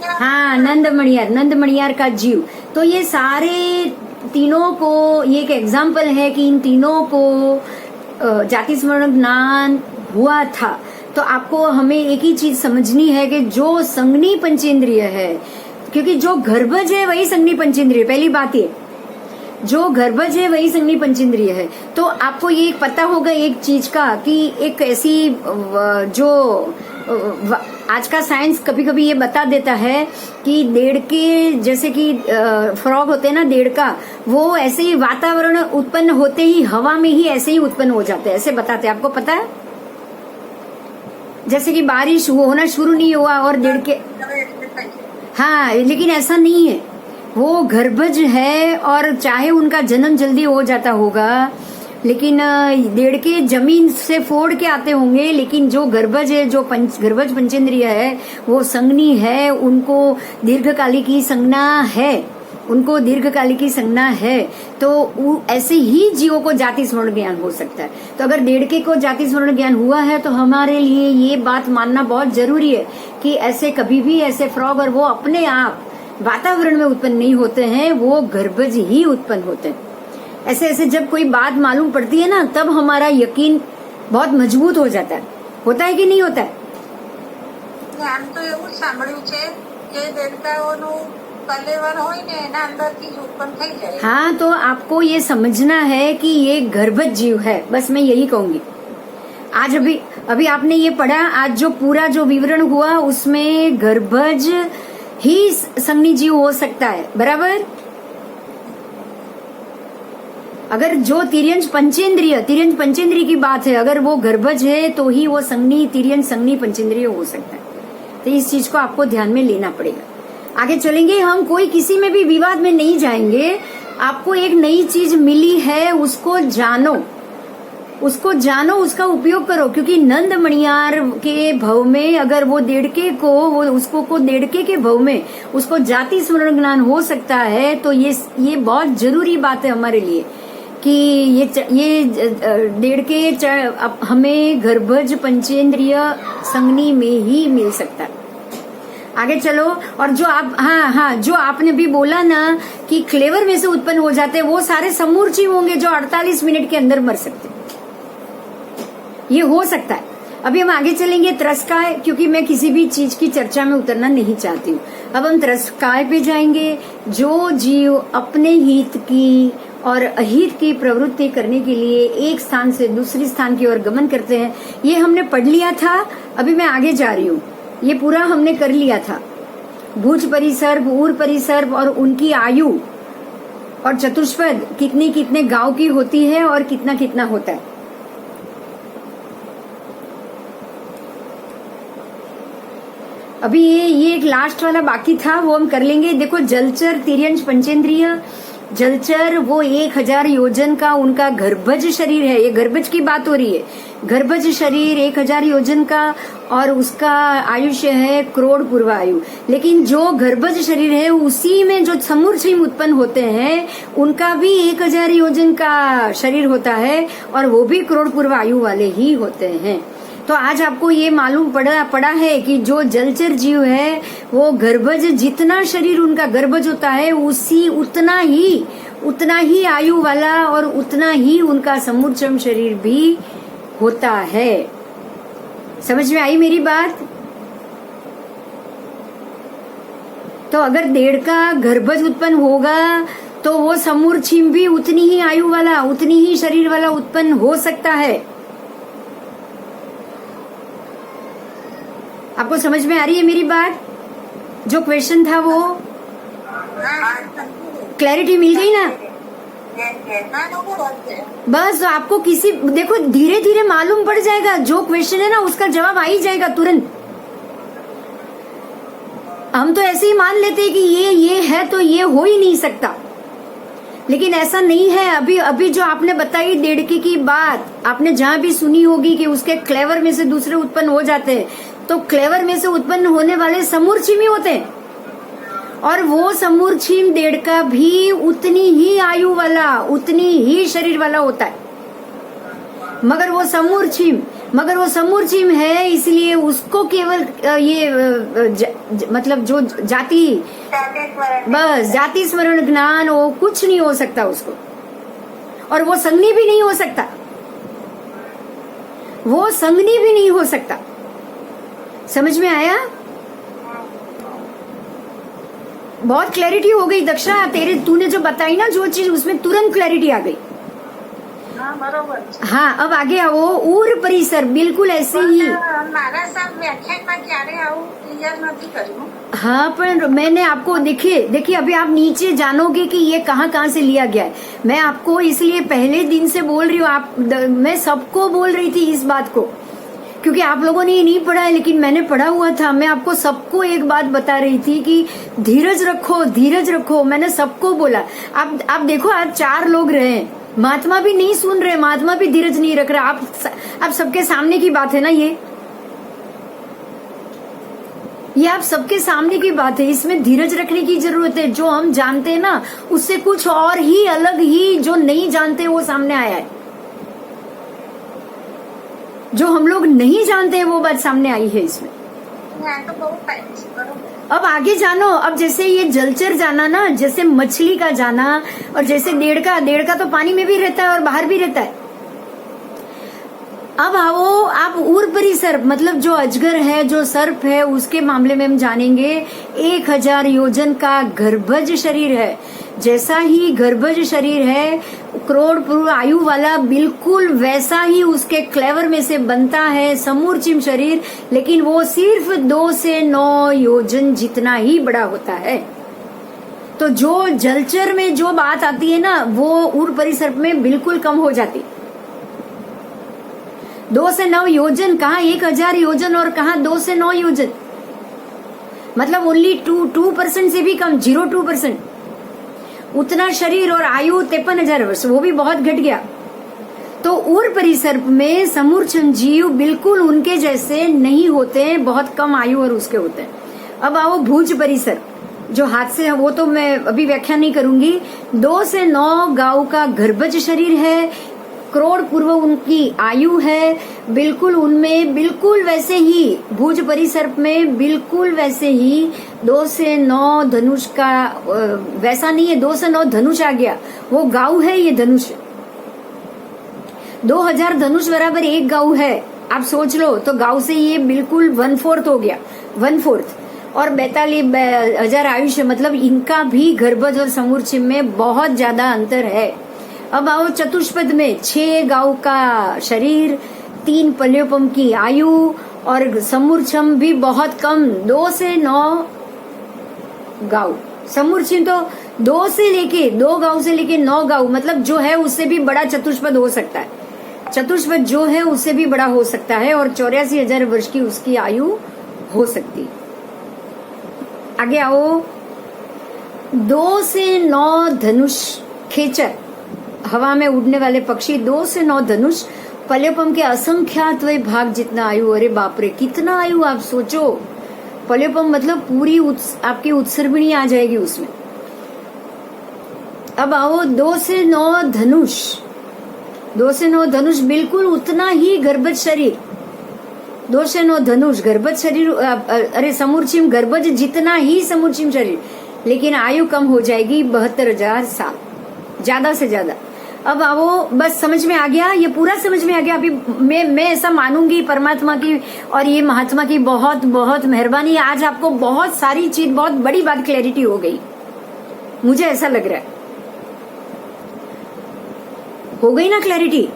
हाँ, नंद मणियार का जीव। तो ये सारे तीनों को, ये एक एग्जाम्पल है कि इन तीनों को जाति स्मरण ज्ञान हुआ था। तो आपको हमें एक ही चीज समझनी है कि जो संगनी पंचेंद्रिय है, क्योंकि जो गर्भज है वही संगनी पंचेंद्रिय, पहली बात ये, जो गर्भज है वही संगनी पंचेंद्रिय है। तो आपको ये पता होगा एक चीज का कि एक ऐसी जो आज का साइंस कभी कभी ये बता देता है कि देड़के, जैसे कि फ्रॉग होते हैं ना, देड़का, वो ऐसे ही वातावरण उत्पन्न होते ही हवा में ही ऐसे ही उत्पन्न हो जाते हैं, ऐसे बताते हैं। आपको पता है, जैसे कि बारिश होना शुरू नहीं हुआ और देड़के, हाँ, लेकिन ऐसा नहीं है, वो गर्भज है और चाहे उनका जन्म जल्दी हो जाता होगा, लेकिन देड़के जमीन से फोड़ के आते होंगे, लेकिन जो गर्भज है, जो गर्भज पंचेंद्रिय है, वो संगनी है, उनको दीर्घकालिकी संज्ञा है, उनको दीर्घकालिकी संज्ञा है। तो ऐसे ही जीवों को जाति स्मरण ज्ञान हो सकता है। तो अगर देड़के को जाति स्मरण ज्ञान हुआ है तो हमारे लिए ये बात मानना बहुत जरूरी है कि ऐसे कभी भी ऐसे फ्रॉग, और वो अपने आप वातावरण में उत्पन्न नहीं होते हैं, वो गर्भज ही उत्पन्न होते हैं। ऐसे ऐसे जब कोई बात मालूम पड़ती है ना, तब हमारा यकीन बहुत मजबूत हो जाता है। होता है कि नहीं होता है? આમ તો એવું સાંભળ્યું છે કે દેડકાઓનું કલેવર હોય ને એના અંદરથી જ ઉત્પન્ન થઈ જાય। हाँ, तो आपको ये समझना है कि ये गर्भज जीव है, बस मैं यही कहूंगी। आज अभी आपने ये पढ़ा, आज जो पूरा जो विवरण हुआ उसमें गर्भज ही संगनी जीव हो सकता है, बराबर। अगर जो तिर्यंच पंचेंद्रिय की बात है, अगर वो गर्भज है तो ही वो तिर्यंच संगनी पंचेंद्रिय हो सकता है। तो इस चीज को आपको ध्यान में लेना पड़ेगा। आगे चलेंगे हम, कोई किसी में भी विवाद में नहीं जाएंगे। आपको एक नई चीज मिली है, उसको जानो, उसका उपयोग करो। क्योंकि नंद मणियार के भव में अगर वो देड़के को, वो उसको देड़के के भव में उसको जाति स्मरण ज्ञान हो सकता है, तो ये बहुत जरूरी बात है हमारे लिए कि ये देड़के हमें गर्भज पंचेंद्रिय संगनी में ही मिल सकता है। आगे चलो। और जो आप जो आपने भी बोला ना कि क्लेवर में से उत्पन्न हो जाते हैं, वो सारे समूर्ची होंगे जो 48 मिनट के अंदर मर सकते, ये हो सकता है। अभी हम आगे चलेंगे त्रस्काय, क्योंकि मैं किसी भी चीज की चर्चा में उतरना नहीं चाहती हूँ। अब हम त्रस्काय पे जाएंगे। जो जीव अपने हित की और अहित की प्रवृत्ति करने के लिए एक स्थान से दूसरी स्थान की ओर गमन करते हैं, ये हमने पढ़ लिया था। अभी मैं आगे जा रही हूँ, ये पूरा हमने कर लिया था। भुज परिसर्प, ऊर परिसर्प और उनकी आयु और चतुष्पद कितने गांव की होती है और कितना होता है। अभी ये एक लास्ट वाला बाकी था, वो हम कर लेंगे। देखो जलचर, तिर्यंश, पंचेंद्रिय। जलचर वो 1000 योजन का उनका गर्भज शरीर है, ये गर्भज की बात हो रही है। गर्भज शरीर 1000 योजन का और उसका आयुष्य है करोड़ पूर्व आयु। लेकिन जो गर्भज शरीर है उसी में जो समूर्छिम उत्पन्न होते हैं उनका भी 1000 योजन का शरीर होता है और वो भी करोड़ पूर्व आयु वाले ही होते हैं। तो आज आपको ये मालूम पड़ा है कि जो जलचर जीव है वो गर्भज, जितना शरीर उनका गर्भज होता है उसी उतना ही आयु वाला और उतना ही उनका समूर्छम शरीर भी होता है। समझ में आई मेरी बात? तो अगर 1.5 का गर्भज उत्पन्न होगा तो वो समूर्छिम भी उतनी ही आयु वाला, उतनी ही शरीर वाला उत्पन्न हो सकता है। आपको समझ में आ रही है मेरी बात? जो क्वेश्चन था वो क्लैरिटी मिल गई ना? बस आपको देखो धीरे धीरे मालूम पड़ जाएगा, जो क्वेश्चन है ना उसका जवाब आ ही जाएगा तुरंत। हम तो ऐसे ही मान लेते हैं कि ये है तो ये हो ही नहीं सकता, लेकिन ऐसा नहीं है। अभी जो आपने बताई 1.5 की बात आपने जहां भी सुनी होगी कि उसके क्लेवर में से दूसरे उत्पन्न हो जाते हैं, तो क्लेवर में से उत्पन्न होने वाले समूर्छिम ही होते हैं और वो समूर्छिम 1.5 का भी उतनी ही आयु वाला, उतनी ही शरीर वाला होता है। मगर वो समूर्छिम है, इसलिए उसको केवल मतलब जो जाति स्मरण ज्ञान वो कुछ नहीं हो सकता उसको, और वो संगनी भी नहीं हो सकता। समझ में आया? बहुत क्लैरिटी हो गई दक्षा, तूने जो बताई ना जो चीज उसमें तुरंत क्लैरिटी आ गई। हाँ, अब आगे आओ। उर परिसर बिल्कुल ऐसे ही। हाँ, पर मैंने आपको देखिए अभी आप नीचे जानोगे कि ये कहाँ से लिया गया है। मैं आपको इसलिए पहले दिन से बोल रही हूँ, मैं सबको बोल रही थी इस बात को, क्योंकि आप लोगों ने ये नहीं पढ़ा है लेकिन मैंने पढ़ा हुआ था। मैं आपको सबको एक बात बता रही थी कि धीरज रखो। मैंने सबको बोला। आप देखो आज 4 लोग रहे, महात्मा भी नहीं सुन रहे, महात्मा भी धीरज नहीं रख रहा। आप सबके सामने की बात है ना, ये आप सबके सामने की बात है। इसमें धीरज रखने की जरूरत है। जो हम जानते हैं ना उससे कुछ और ही अलग ही जो नहीं जानते वो सामने आया है। जो हम लोग नहीं जानते हैं वो बात सामने आई है इसमें। अब आगे जानो। अब जैसे ये जलचर जाना ना, जैसे मछली का जाना, और जैसे 1.5 का तो पानी में भी रहता है और बाहर भी रहता है। अब आओ आप उर परिसर, मतलब जो अजगर है, जो सर्प है, उसके मामले में हम जानेंगे। 1000 योजन का गर्भज शरीर है। जैसा ही गर्भज शरीर है करोड़ पूर्व आयु वाला, बिल्कुल वैसा ही उसके क्लेवर में से बनता है समूर्छिम शरीर, लेकिन वो सिर्फ 2 से 9 योजन जितना ही बड़ा होता है। तो जो जलचर में जो बात आती है ना वो उर परिसर में बिल्कुल कम हो जाती। 2 से 9 योजन, कहाँ 1000 योजन और कहाँ 2 से 9 योजन, मतलब ओनली 2% से भी कम, 0.2%। उतना शरीर और आयु 53,000 वर्ष, वो भी बहुत घट गया। तो उर परिसर में समूर्छम जीव बिल्कुल उनके जैसे नहीं होते हैं, बहुत कम आयु और उसके होते हैं। अब आओ भुज परिसर, जो हाथ से है वो तो मैं अभी व्याख्या नहीं करूंगी। 2 से 9 गांव का गर्भज शरीर है, करोड़ पूर्व उनकी आयु है। बिल्कुल उनमें बिल्कुल वैसे ही भुज परिसर में बिल्कुल वैसे ही 2 से 9 धनुष का, वैसा नहीं है 2 से 9 धनुष आ गया, वो गाऊ है, ये धनुष 2000 धनुष बराबर 1 गाऊ है। आप सोच लो तो गाऊ से ये बिल्कुल 1/4 हो गया, 1/4, और 42,000 आयुष्य, मतलब इनका भी गर्भज और समूर्छिम में बहुत ज्यादा अंतर है। अब आओ चतुष्पद में 6 गांव का शरीर, 3 पल्योपम की आयु और समूर्छम भी बहुत कम, 2 से 9 गांव। समूर्छिम तो 2 गांव से लेके 9 गांव, मतलब जो है उससे भी बड़ा चतुष्पद हो सकता है। चतुष्पद जो है उससे भी बड़ा हो सकता है और 84,000 वर्ष की उसकी आयु हो सकती। आगे आओ। 2 से 9 धनुष खेचर, हवा में उड़ने वाले पक्षी, 2 से 9 धनुष, पल्योपम के असंख्यात वे भाग जितना आयु। अरे बाप रे, कितना आयु आप सोचो। पल्योपम मतलब पूरी आपकी उत्सर्गिणी आ जाएगी उसमें। अब आओ 2 से 9 धनुष, 2 से 9 धनुष बिल्कुल उतना ही गर्भज शरीर, 2 से 9 धनुष गर्भज शरीर, अरे समूर्चिम गर्भज जितना ही समूर्चिम शरीर, लेकिन आयु कम हो जाएगी 72,000 साल, ज्यादा से ज्यादा। अब आओ, बस समझ में आ गया, ये पूरा समझ में आ गया। अभी मैं ऐसा मानूंगी परमात्मा की और ये महात्मा की बहुत बहुत मेहरबानी। आज आपको बहुत सारी चीज, बहुत बड़ी बात क्लैरिटी हो गई, मुझे ऐसा लग रहा है। हो गई ना क्लैरिटी?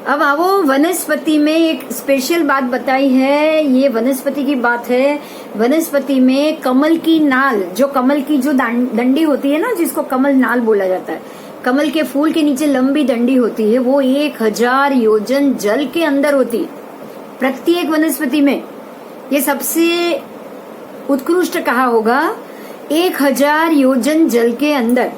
अब आओ, वनस्पति में एक स्पेशल बात बताई है, ये वनस्पति की बात है। वनस्पति में कमल की नाल, जो कमल की जो डंडी होती है ना, जिसको कमल नाल बोला जाता है, कमल के फूल के नीचे लंबी डंडी होती है, वो 1000 योजन जल के अंदर होती है प्रत्येक वनस्पति में। ये सबसे उत्कृष्ट कहा होगा, 1000 योजन जल के अंदर।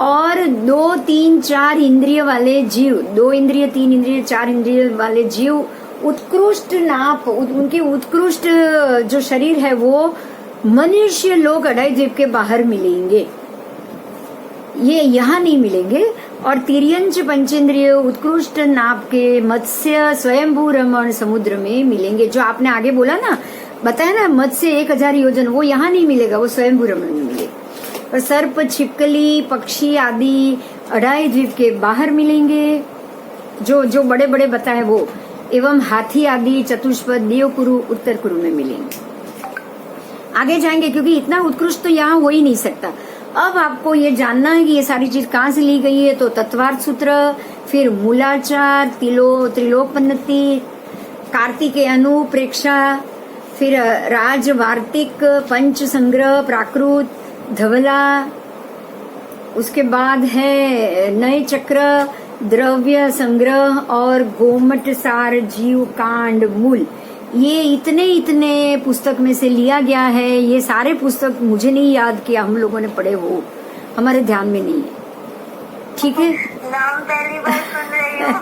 और 2, 3, 4 इंद्रिय वाले जीव, 2 इंद्रिय, 3 इंद्रिय, 4 इंद्रिय वाले जीव, उत्कृष्ट नाप, उनके उत्कृष्ट जो शरीर है वो मनुष्य लोग अडाई द्वीप के बाहर मिलेंगे, ये यहाँ नहीं मिलेंगे। और तिर्यंच पंचेंद्रिय उत्कृष्ट नाप के मत्स्य स्वयंभू रमण समुद्र में मिलेंगे। जो आपने आगे बोला ना, बताया ना, मत्स्य 1000 योजन, वो यहाँ नहीं मिलेगा, वो स्वयंभू रमण में मिलेगा। और सर्प, छिपकली, पक्षी आदि अढ़ाई द्वीप के बाहर मिलेंगे, जो बड़े बड़े बताए वो। एवं हाथी आदि चतुष्पद देवकुरु उत्तर कुरु में मिलेंगे। आगे जाएंगे क्योंकि इतना उत्कृष्ट तो यहाँ हो ही नहीं सकता। अब आपको ये जानना है कि ये सारी चीज कहाँ से ली गई है, तो तत्वार्थ सूत्र, फिर मूलाचार, त्रिलोकपन्नति, कार्तिकेयनु प्रेक्षा, फिर राज वार्तिक, पंच संग्रह, प्राकृत, धवला, उसके बाद है नए चक्र, द्रव्य संग्रह और गोमट सार, जीव कांड, मूल। ये इतने पुस्तक में से लिया गया है। ये सारे पुस्तक मुझे नहीं याद किया, हम लोगों ने पढ़े हो, हमारे ध्यान में नहीं है, ठीक है। नाम पहली बार सुन रही हूँ।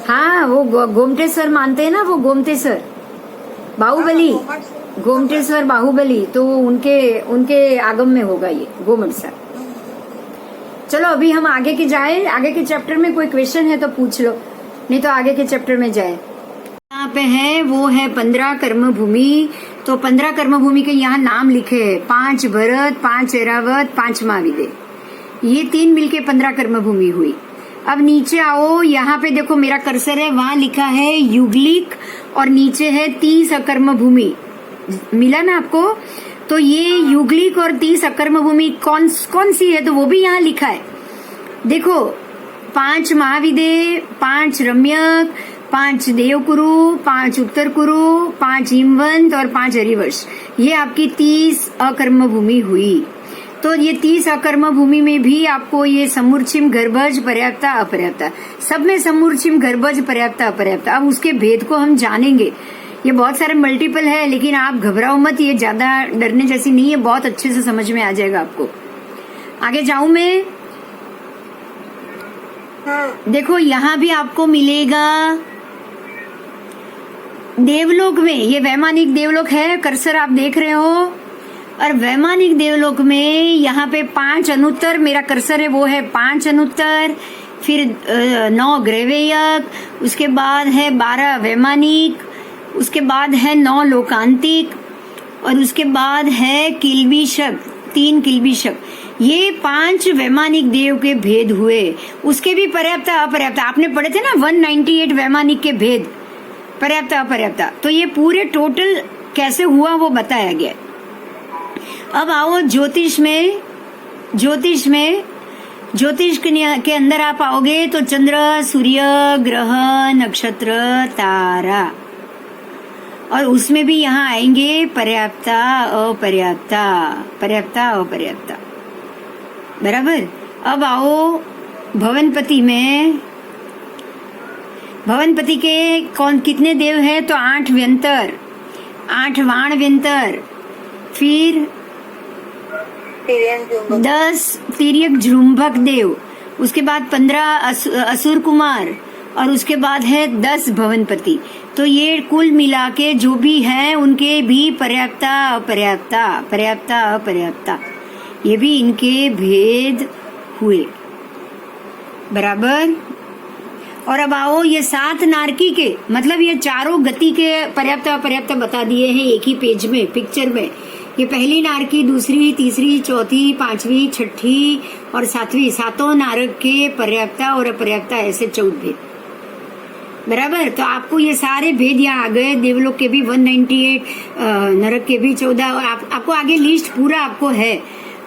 हाँ, वो गोमटेश्वर मानते हैं ना, वो गोमटेश्वर बाहुबली, गोमटेश्वर बाहुबली, तो उनके आगम में होगा ये गोमटेश्वर। चलो अभी हम आगे के जाए, आगे के चैप्टर में कोई क्वेश्चन है तो पूछ लो, नहीं तो आगे के चैप्टर में जाए। यहाँ पे है, वो है 15 कर्म भूमि। तो 15 कर्म भूमि के यहाँ नाम लिखे हैं, 5 भरत, 5 ऐरावत, 5 महाविदे, ये 3 मिलके 15 कर्म भूमि हुई। अब नीचे आओ, यहाँ पे देखो मेरा कर्सर है, वहां लिखा है युगलिक और नीचे है 30 अकर्म भूमि, मिला ना आपको? तो ये युगलिक और 30 अकर्म भूमि कौन सी है, तो वो भी यहाँ लिखा है। देखो 5 महाविदे, 5 रम्यक, 5 देवकुरु, 5 उत्तर कुरु, 5 हिमवंत और 5 हरिवंश, ये आपकी 30 अकर्म भूमि हुई। तो ये 30 अकर्म भूमि में भी आपको ये समूर्चिम, गर्भज, पर्याप्ता, अपर्याप्ता, सब में समूर्चिम, गर्भज, पर्याप्ता, अपर्याप्ता। अब उसके भेद को हम जानेंगे, ये बहुत सारे मल्टीपल है, लेकिन आप घबराओ मत, ये ज्यादा डरने जैसी नहीं है, बहुत अच्छे से समझ में आ जाएगा आपको। आगे जाऊं मैं? देखो यहाँ भी आपको मिलेगा देवलोक में, ये वैमानिक देवलोक है, कर्सर आप देख रहे हो, और वैमानिक देवलोक में यहाँ पे 5 अनुत्तर, मेरा कर्सर है वो है 5 अनुत्तर, फिर 9 ग्रेवेयक, उसके बाद है 12 वैमानिक, उसके बाद है 9 लोकांतिक, और उसके बाद है किल्बिषक, 3 किल्बिषक। ये 5 वैमानिक देव के भेद हुए। उसके भी पर्याप्ता, अपर्याप्ता, आपने पढ़े थे ना 198 वैमानिक के भेद, पर्याप्ता, अपर्याप्ता। तो ये पूरे टोटल कैसे हुआ वो बताया गया। अब आओ ज्योतिष में, ज्योतिष के अंदर आप आओगे तो चंद्र, सूर्य, ग्रह, नक्षत्र, तारा, और उसमें भी यहाँ आएंगे पर्याप्ता, अपर्याप्ता, पर्याप्ता, अपर्याप्ता, बराबर। अब आओ भवनपति में भवनपति के कितने देव है? तो 8 व्यंतर, 8 वाण व्यंतर, फिर 10 तिर्यक झुंबक देव, उसके बाद 15 असुर कुमार, और उसके बाद है 10 भवनपति। तो ये कुल मिला के जो भी है उनके भी पर्याप्ता अपर्याप्ता, पर्याप्ता अपर्याप्ता, ये भी इनके भेद हुए, बराबर। और अब आओ ये 7 नारकी के, मतलब ये चारों गति के पर्याप्त अपर्याप्त बता दिए हैं एक ही पेज में, पिक्चर में। ये पहली नारकी, दूसरी, तीसरी, चौथी, 5वीं, 6ठी और 7वीं, 7 नारक के पर्याप्ता और अपर्याप्ता, ऐसे 14 भेद, बराबर। तो आपको ये सारे भेद यहाँ आ गए, देवलोक के भी 198, नरक के भी 14, और आपको आगे लिस्ट पूरा आपको है।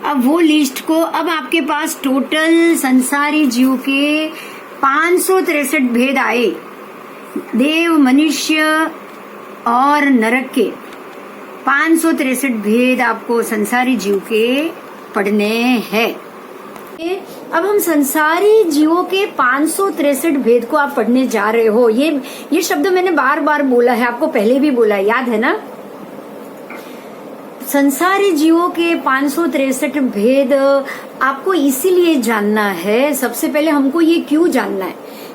अब वो लिस्ट को, अब आपके पास टोटल संसारी जीव के 563 भेद आए, देव, मनुष्य और नरक के 563 भेद आपको संसारी जीव के पढ़ने हैं। अब हम संसारी जीवों के 563 भेद को आप पढ़ने जा रहे हो। ये शब्द मैंने बार बार बोला है, आपको पहले भी बोला है, याद है ना? संसारी जीवों के 563 भेद आपको इसीलिए जानना है। सबसे पहले हमको ये क्यों जानना है?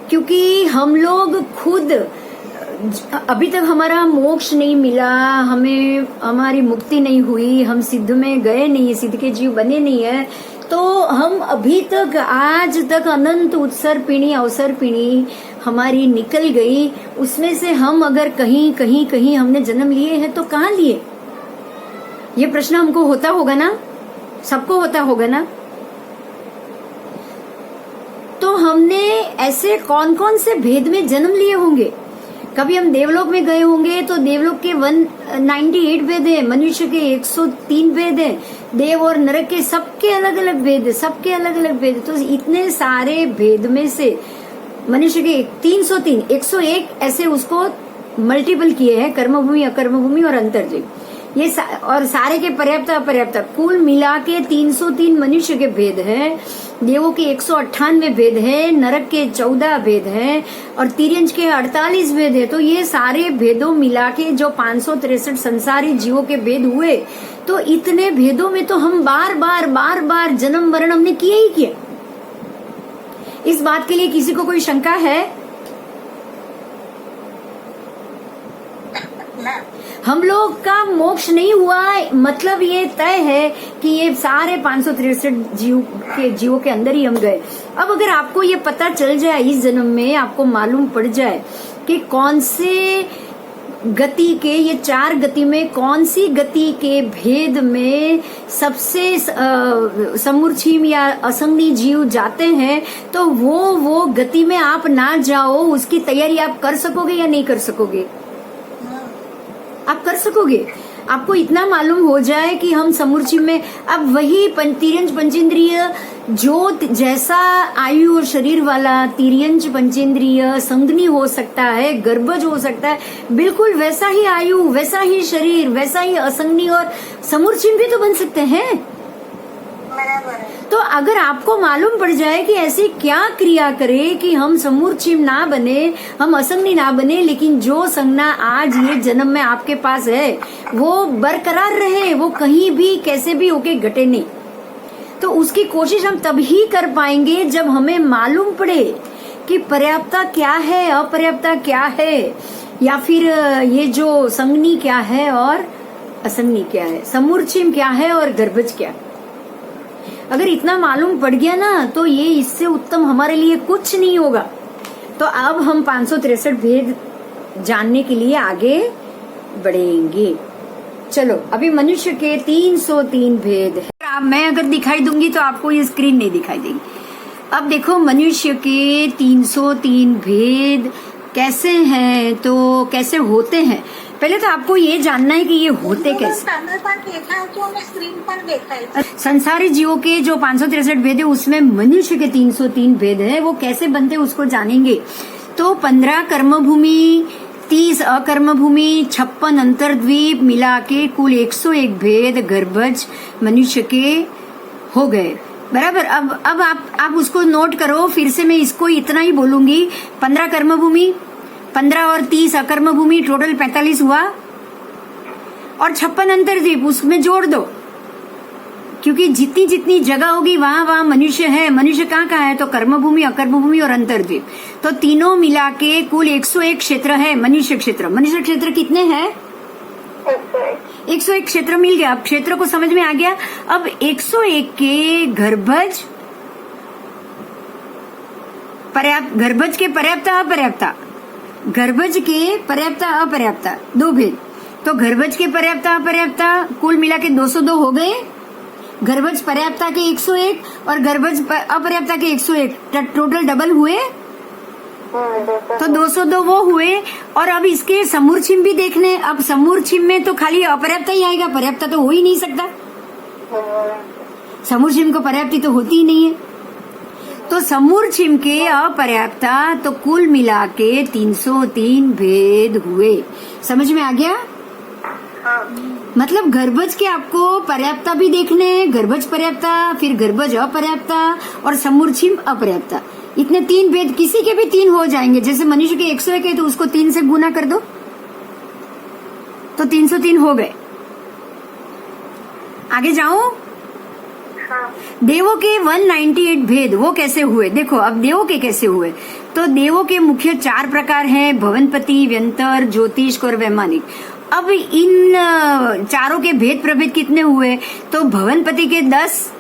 क्योंकि हम लोग खुद अभी तक हमारा मोक्ष नहीं मिला, हमें हमारी मुक्ति नहीं हुई, हम सिद्ध में गए नहीं, सिद्ध के जीव बने नहीं है, तो हम अभी तक आज तक अनंत उत्सर पीढ़ी अवसर पीढ़ी हमारी निकल गई। उसमें से हम अगर कहीं हमने जन्म लिए हैं तो कहाँ लिए? ये प्रश्न हमको होता होगा ना, सबको होता होगा ना। तो हमने ऐसे कौन कौन से भेद में जन्म लिए होंगे? कभी हम देवलोक में गए होंगे तो देवलोक के 198 भेद है, मनुष्य के 103 भेद है, देव और नरक के सबके अलग अलग भेद है, सबके अलग अलग भेद। तो इतने सारे भेद में से मनुष्य के 303, 101 ऐसे उसको मल्टीपल किए हैं, कर्मभूमि, अकर्मभूमि और अंतर्जीव, ये और सारे के पर्याप्त अपर्याप्त, कुल मिला के 303 मनुष्य के भेद हैं, देवों के 198 भेद है, नरक के 14 भेद हैं और तिर्यंच के 48 भेद है। तो ये सारे भेदों मिला के जो 563 संसारी जीवों के भेद हुए, तो इतने भेदों में तो हम बार बार जन्म मरण हमने किए ही किए। इस बात के लिए किसी को कोई शंका है? हम लोग का मोक्ष नहीं हुआ, मतलब ये तय है कि ये सारे 563 जीवों के अंदर ही हम गए। अब अगर आपको ये पता चल जाए, इस जन्म में आपको मालूम पड़ जाए कि कौन से गति के, ये 4 गति में कौन सी गति के भेद में सबसे समूर्छिम या असंगी जीव जाते हैं, तो वो गति में आप ना जाओ, उसकी तैयारी आप कर सकोगे या नहीं कर सकोगे? आप कर सकोगे। आपको इतना मालूम हो जाए कि हम समूर्छिम में, अब वही तिर्यंच पंचेंद्रिय जो जैसा आयु और शरीर वाला तिर्यंच पंचेंद्रिय संगनी हो सकता है, गर्भज हो सकता है, बिल्कुल वैसा ही आयु, वैसा ही शरीर, वैसा ही असंगनी और समूर्छिम भी तो बन सकते हैं। तो अगर आपको मालूम पड़ जाए कि ऐसी क्या क्रिया करे कि हम समूर्छिम ना बने, हम असंगनी ना बने, लेकिन जो संज्ञा आज ये जन्म में आपके पास है वो बरकरार रहे, वो कहीं भी कैसे भी होके घटे नहीं, तो उसकी कोशिश हम तभी कर पाएंगे जब हमें मालूम पड़े कि पर्याप्तता क्या है, अपर्याप्तता क्या है, या फिर ये जो संज्ञनी क्या है और असंगनी क्या है, समूर्छिम क्या है और गर्भज क्या है। अगर इतना मालूम पड़ गया ना, तो ये इससे उत्तम हमारे लिए कुछ नहीं होगा। तो अब हम 563 भेद जानने के लिए आगे बढ़ेंगे। चलो, अभी मनुष्य के 303 भेद है। मैं अगर दिखाई दूंगी तो आपको ये स्क्रीन नहीं दिखाई देगी। अब देखो मनुष्य के 303 भेद कैसे हैं, तो कैसे होते हैं। पहले तो आपको ये जानना है कि ये होते कैसे। संसारी जीवों के जो 563 भेद है उसमें मनुष्य के 303 भेद है, वो कैसे बनते उसको जानेंगे। तो 15 कर्मभूमि, 30 अकर्मभूमि, 56 अंतर्द्वीप मिला के कुल 101 भेद गर्भज मनुष्य के हो गए। बराबर। अब आप उसको नोट करो। फिर से मैं इसको इतना ही बोलूंगी। 15 कर्म भूमि, 15 और 30 अकर्म भूमि, टोटल 45 हुआ। और 56 अंतर्द्वीप उसमें जोड़ दो, क्योंकि जितनी जितनी जगह होगी वहां वहां मनुष्य है। मनुष्य कहाँ कहाँ है? तो कर्म भूमि, अकर्म भूमि और अंतर्द्वीप, तो तीनों मिला के कुल 101 क्षेत्र है मनुष्य क्षेत्र। मनुष्य क्षेत्र कितने हैं? 101 क्षेत्र मिल गया। अब क्षेत्र को समझ में आ गया। अब 101 के गर्भज पर्याप्त, गर्भज के पर्याप्ता अपर्याप्ता, गर्भज के पर्याप्ता अपर्याप्ता, दो भेद। तो गर्भज के पर्याप्ता अपर्याप्ता कुल मिला के 202 हो गए। गर्भज पर्याप्ता के 101 और गर्भज अपर्याप्ता के 101, टोटल डबल हुए, तो 202 वो हुए। और अब इसके समूर छिम भी देखने। अब समूर छिम में तो खाली अपर्याप्ता ही आएगा, पर्याप्ता तो हो ही नहीं सकता। समूर छिम को पर्याप्ति तो होती ही नहीं है। तो समूर छिम के अपर्याप्ता तो कुल मिला के 303 भेद हुए। समझ में आ गया? मतलब गर्भज के आपको पर्याप्ता भी देखने हैं, गर्भज पर्याप्ता, फिर गर्भज अपर्याप्ता और समूर छिम अपर्याप्ता, इतने 3 भेद। किसी के भी 3 हो जाएंगे। जैसे मनुष्य के 101 है तो उसको 3 से गुना कर दो तो 303 हो गए। आगे जाऊं? देवों के 198 भेद वो कैसे हुए? देखो अब देवों के कैसे हुए। तो देवों के मुख्य 4 प्रकार हैं, भवनपति, व्यंतर, ज्योतिष और वैमानिक। अब इन चारों के भेद प्रभेद कितने हुए? तो भवनपति के 10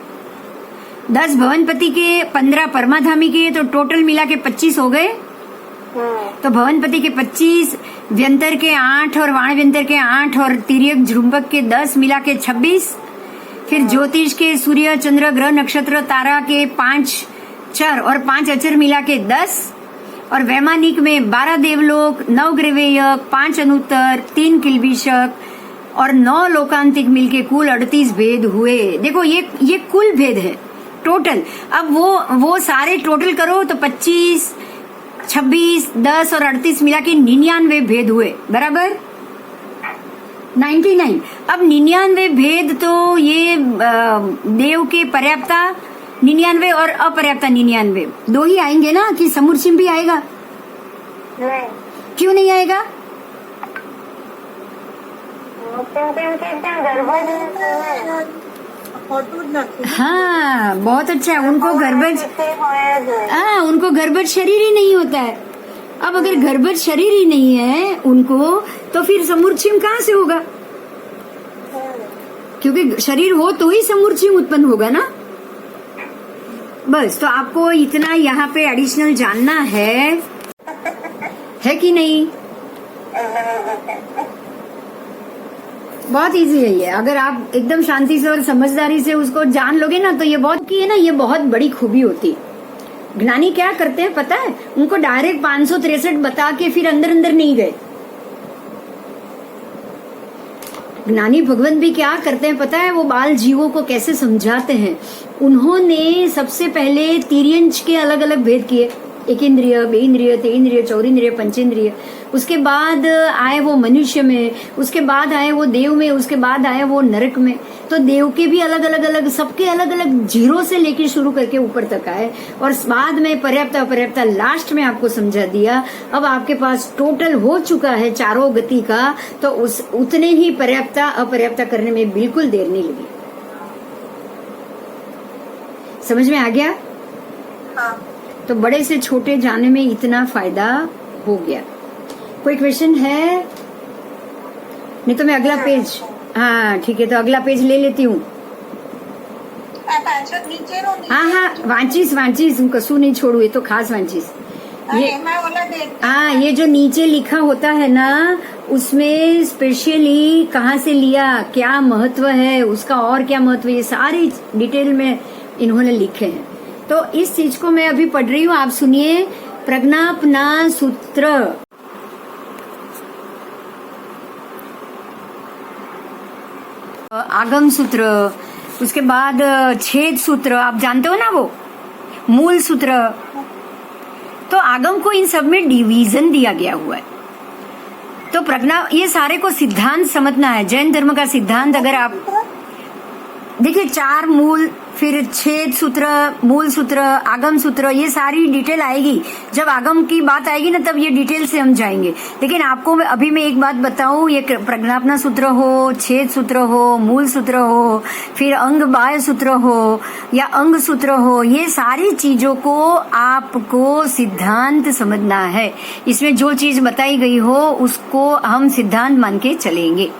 भवनपति के, 15 परमाधामी के, तो टोटल मिला के 25 हो गए। तो भवनपति के 25, व्यंतर के 8 और वाण व्यंतर के 8 और तिर्यक झुंबक के 10 मिला के 26। फिर ज्योतिष के सूर्य चंद्र ग्रह नक्षत्र तारा के 5 चर और 5 अचर मिला के 10। और वैमानिक में 12 देवलोक, 9 ग्रहवेयक, 5 अनुत्तर, 3 किल्बिषक और 9 लोकांतिक मिलके कुल 38 भेद हुए। देखो ये कुल भेद है टोटल। अब वो सारे टोटल करो तो 25, 26, 10 और 38 मिला के 99 भेद हुए। बराबर 99। अब 99 भेद तो ये देव के पर्याप्ता 99 और अपर्याप्ता 99 दो ही आएंगे ना, कि समूर छिम भी आएगा? नहीं, क्यों नहीं आएगा? हाँ बहुत अच्छा। उनको गर्भज शरीर ही नहीं होता है। अब अगर गर्भज शरीर ही नहीं है उनको, तो फिर समूर छिम कहाँ से होगा? क्योंकि शरीर हो तो ही समूर छिम उत्पन्न होगा ना। बस, तो आपको इतना यहाँ पे एडिशनल जानना है कि नहीं? बहुत इजी है ये। अगर आप एकदम शांति से और समझदारी से उसको जान लोगे ना, तो ये बहुत बड़ी खूबी होती है। ज्ञानी क्या करते हैं पता है? उनको डायरेक्ट 563 बता के फिर अंदर नहीं गए। ज्ञानी भगवान भी क्या करते हैं पता है? वो बाल जीवों को कैसे समझाते हैं। उन्होंने सबसे पहले तिर्यंच के अलग अलग भेद किए, 1 इंद्रिय, 2 इंद्रिय, 3 इंद्रिय, 4 इंद्रिय, 5 इंद्रिय। उसके बाद आए वो मनुष्य में, उसके बाद आए वो देव में, उसके बाद आए वो नरक में। तो देव के भी अलग सबके अलग अलग 0 से लेकर शुरू करके ऊपर तक आए। और बाद में पर्याप्त अपर्याप्त लास्ट में आपको समझा दिया। अब आपके पास टोटल हो चुका है चारों गति का, तो उतने ही पर्याप्त अपर्याप्त करने में बिल्कुल देर नहीं लगी। समझ में आ गया? हाँ। तो बड़े से छोटे जाने में इतना फायदा हो गया। कोई क्वेश्चन है? नहीं तो मैं अगला पेज, हाँ ठीक है, तो अगला पेज ले लेती हूँ। हाँ वांचिस हूँ, कसूर नहीं छोड़ू, ये तो खास वांचिस। ये जो नीचे लिखा होता है ना, उसमें स्पेशली कहाँ से लिया, क्या महत्व है उसका और क्या महत्व, ये सारी डिटेल में इन्होंने लिखे हैं। तो इस चीज को मैं अभी पढ़ रही हूँ, आप सुनिए। प्रज्ञापना सूत्र, आगम सूत्र, उसके बाद छेद सूत्र, आप जानते हो ना वो मूल सूत्र। तो आगम को इन सब में डिवीजन दिया गया हुआ है। तो प्रज्ञा, ये सारे को सिद्धांत समझना है। जैन धर्म का सिद्धांत अगर आप देखिए, 4 मूल फिर छेद सूत्र, मूल सूत्र, आगम सूत्र, ये सारी डिटेल आएगी। जब आगम की बात आएगी ना तब ये डिटेल से हम जाएंगे। लेकिन आपको अभी मैं एक बात बताऊं, ये प्रज्ञापना सूत्र हो, छेद सूत्र हो, मूल सूत्र हो, फिर अंग बाह्य सूत्र हो या अंग सूत्र हो, ये सारी चीजों को आपको सिद्धांत समझना है। इसमें जो चीज बताई गई हो उसको हम सिद्धांत मान के चलेंगे।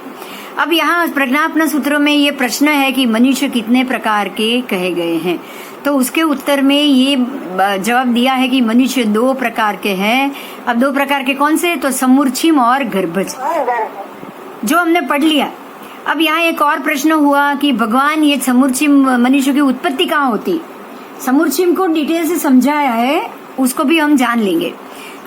अब यहाँ प्रज्ञापना सूत्र में ये प्रश्न है कि मनुष्य कितने प्रकार के कहे गए हैं, तो उसके उत्तर में ये जवाब दिया है कि मनुष्य 2 प्रकार के हैं। अब 2 प्रकार के कौन से? तो समूर्छिम और गर्भज, जो हमने पढ़ लिया। अब यहाँ एक और प्रश्न हुआ कि भगवान ये समूर्छिम मनुष्य की उत्पत्ति कहाँ होती? समूर्छिम को डिटेल से समझाया है, उसको भी हम जान लेंगे।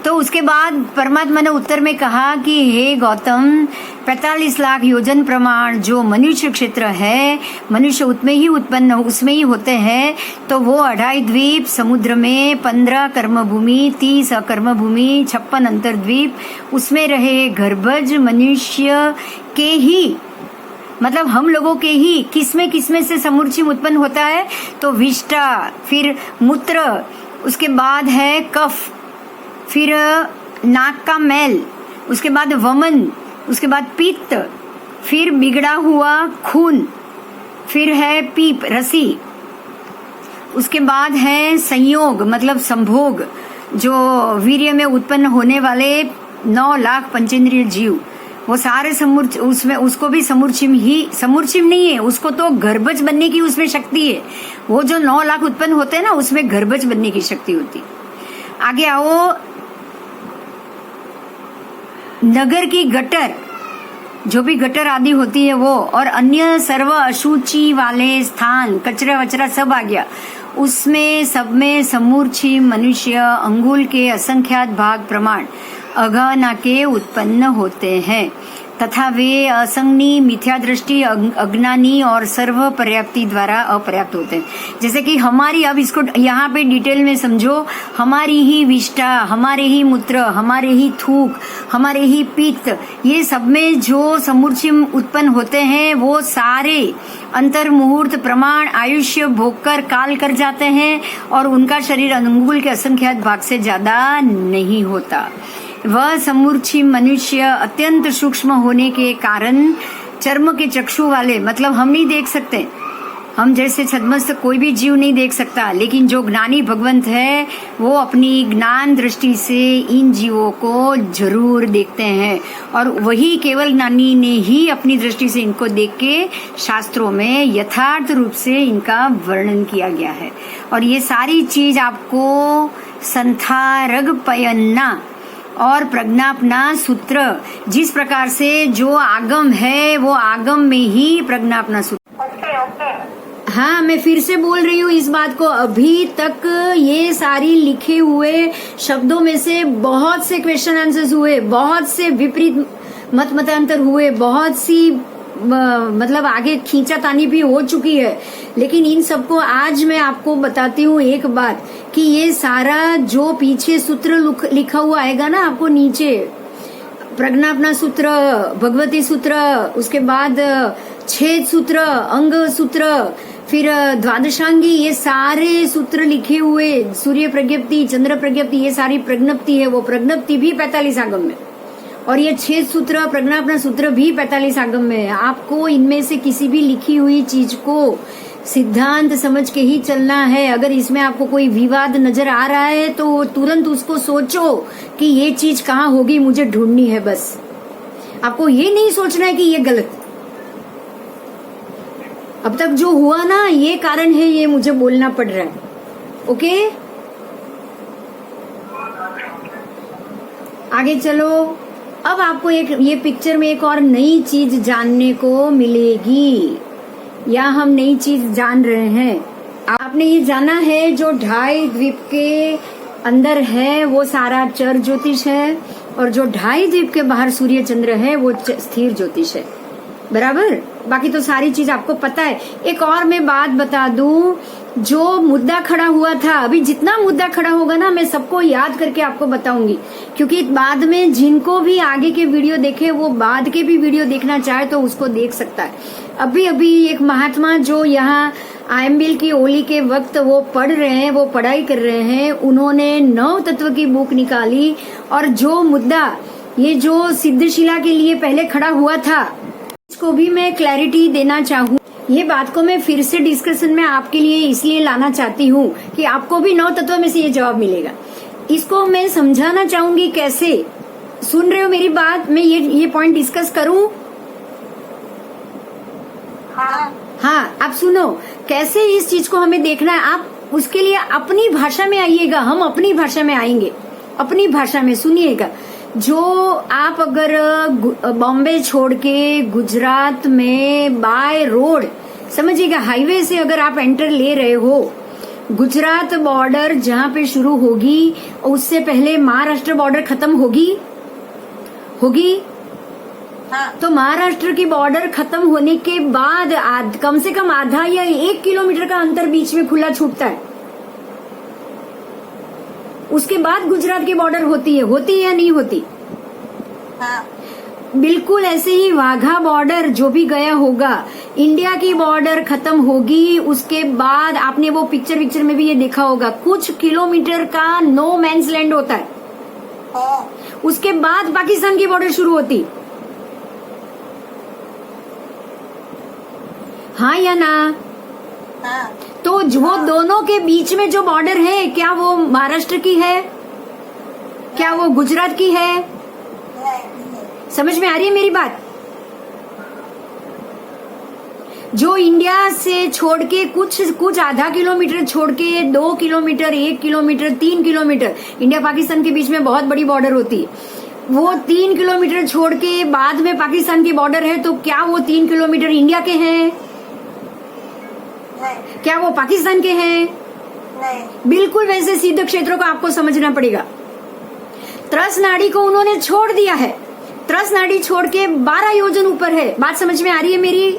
तो उसके बाद परमात्मा ने उत्तर में कहा कि हे गौतम, 45 लाख योजन प्रमाण जो मनुष्य क्षेत्र है, मनुष्य उसमें ही होते हैं। तो वो 2.5 द्वीप समुद्र में, 15 कर्म भूमि, 30 अकर्म भूमि, 56 अंतर्द्वीप, उसमें रहे गर्भज मनुष्य के ही, मतलब हम लोगों के ही किसमें से समूर्छिम उत्पन्न होता है? तो विष्टा, फिर मूत्र, उसके बाद है कफ, फिर नाक का मैल, उसके बाद वमन, उसके बाद पित्त, फिर बिगड़ा हुआ खून, फिर है पीप रसी, उसके बाद है संयोग मतलब संभोग, जो वीर्य में उत्पन्न होने वाले 9 लाख पंचेंद्रिय जीव, वो सारे उसमें उसको भी समूर्छिम नहीं है, उसको तो गर्भज बनने की उसमें शक्ति है। वो जो 9 लाख उत्पन्न होते हैं ना, उसमें गर्भज बनने की शक्ति होती। आगे आओ, नगर की गटर, जो भी गटर आदि होती है वो, और अन्य सर्व अशुचि वाले स्थान, कचरा वचरा सब आ गया। उसमें सब में समूर्छिम मनुष्य अंगुल के असंख्यात भाग प्रमाण अगहना के उत्पन्न होते हैं, तथा वे असंज्ञी, मिथ्या दृष्टि, अज्ञानी और सर्व पर्याप्ति द्वारा अपर्याप्त होते हैं। जैसे कि हमारी, अब इसको यहाँ पे डिटेल में समझो, हमारी ही विष्ठा, हमारे ही मूत्र, हमारे ही थूक, हमारे ही पित्त, ये सब में जो समूर्छिम उत्पन्न होते हैं वो सारे अंतर मुहूर्त प्रमाण आयुष्य भोग कर काल कर जाते हैं, और उनका शरीर अंगुल के असंख्यात भाग से ज्यादा नहीं होता। वह समूर्छिम मनुष्य अत्यंत सूक्ष्म होने के कारण चर्म के चक्षु वाले, मतलब हम नहीं देख सकते, हम जैसे छद्मस्त कोई भी जीव नहीं देख सकता, लेकिन जो ज्ञानी भगवंत है वो अपनी ज्ञान दृष्टि से इन जीवों को जरूर देखते हैं, और वही केवल ज्ञानी ने ही अपनी दृष्टि से इनको देख के शास्त्रों में यथार्थ रूप से इनका वर्णन किया गया है। और ये सारी चीज आपको संथारग पयन्ना और प्रज्ञापना सूत्र, जिस प्रकार से जो आगम है वो आगम में ही प्रज्ञापना सूत्र। हाँ, मैं फिर से बोल रही हूँ इस बात को, अभी तक ये सारी लिखे हुए शब्दों में से बहुत से क्वेश्चन आंसर्स हुए, बहुत से विपरीत मतांतर हुए, बहुत सी मतलब आगे खींचातानी भी हो चुकी है। लेकिन इन सबको आज मैं आपको बताती हूँ एक बात, कि ये सारा जो पीछे सूत्र लिखा हुआ आएगा ना आपको नीचे, प्रज्ञापना सूत्र, भगवती सूत्र, उसके बाद छेद सूत्र, अंग सूत्र, फिर द्वादशांगी, ये सारे सूत्र लिखे हुए, सूर्य प्रज्ञप्ति, चंद्र प्रज्ञप्ति, ये सारी प्रज्ञप्ति है, वो प्रज्ञप्ति भी 45 आगम में, और ये छेद सूत्र प्रज्ञापना सूत्र भी 45 आगम में है। आपको इनमें से किसी भी लिखी हुई चीज को सिद्धांत समझ के ही चलना है। अगर इसमें आपको कोई विवाद नजर आ रहा है तो तुरंत उसको सोचो कि ये चीज कहाँ होगी, मुझे ढूंढनी है। बस आपको ये नहीं सोचना है कि ये गलत, अब तक जो हुआ ना ये कारण है, ये मुझे बोलना पड़ रहा है। ओके, आगे चलो। अब आपको एक ये पिक्चर में एक और नई चीज जानने को मिलेगी, या हम नई चीज जान रहे हैं। आपने ये जाना है जो 2.5 द्वीप के अंदर है वो सारा चर ज्योतिष है, और जो 2.5 द्वीप के बाहर सूर्य चंद्र है वो स्थिर ज्योतिष है, बराबर। बाकी तो सारी चीज आपको पता है। एक और मैं बात बता दूं, जो मुद्दा खड़ा हुआ था, अभी जितना मुद्दा खड़ा होगा ना मैं सबको याद करके आपको बताऊंगी, क्योंकि बाद में जिनको भी आगे के वीडियो देखे वो बाद के भी वीडियो देखना चाहे तो उसको देख सकता है। अभी एक महात्मा जो यहाँ आयम्बिल की ओली के वक्त वो पढ़ रहे हैं, वो पढ़ाई कर रहे हैं, उन्होंने 9 तत्व की बुक निकाली और जो मुद्दा ये जो सिद्धशिला के लिए पहले खड़ा हुआ था, इसको भी मैं क्लैरिटी देना चाहूँ। ये बात को मैं फिर से डिस्कशन में आपके लिए इसलिए लाना चाहती हूँ कि आपको भी 9 तत्व में से ये जवाब मिलेगा। इसको मैं समझाना चाहूंगी कैसे। सुन रहे हो मेरी बात? मैं ये पॉइंट डिस्कस करूं? हाँ, आप सुनो कैसे इस चीज को हमें देखना है। आप उसके लिए अपनी भाषा में आइएगा, हम अपनी भाषा में आएंगे, अपनी भाषा में सुनिएगा। जो आप अगर बॉम्बे छोड़ के गुजरात में बाय रोड, समझिएगा हाईवे से अगर आप एंटर ले रहे हो, गुजरात बॉर्डर जहाँ पे शुरू होगी उससे पहले महाराष्ट्र बॉर्डर खत्म होगी। हाँ। तो महाराष्ट्र की बॉर्डर खत्म होने के बाद कम से कम आधा या 1 किलोमीटर का अंतर बीच में खुला छूटता है। उसके बाद गुजरात की बॉर्डर होती है या नहीं होती? हाँ। बिल्कुल ऐसे ही वाघा बॉर्डर जो भी गया होगा, इंडिया की बॉर्डर खत्म होगी। उसके बाद आपने वो पिक्चर में भी ये देखा होगा, कुछ किलोमीटर का नो मैंस लैंड होता है। हाँ। उसके बाद पाकिस्तान की बॉर्डर शुरू होती। हाँ या ना? हाँ। तो जो दोनों के बीच में जो बॉर्डर है, क्या वो महाराष्ट्र की है? क्या वो गुजरात की है? समझ में आ रही है मेरी बात? जो इंडिया से छोड़ के कुछ आधा किलोमीटर छोड़ के 2 kilometre, 1 kilometre, 3 kilometre, India Pakistan के बीच में बहुत बड़ी बॉर्डर होती है। वो 3 किलोमीटर छोड़ के बाद में पाकिस्तान की बॉर्डर है, तो क्या वो 3 किलोमीटर इंडिया के हैं? क्या वो पाकिस्तान के हैं? नहीं। बिल्कुल वैसे सिद्ध क्षेत्रों को आपको समझना पड़ेगा। त्रस नाड़ी को उन्होंने छोड़ दिया है, त्रस नाड़ी छोड़ के 12 योजन ऊपर है। बात समझ में आ रही है मेरी?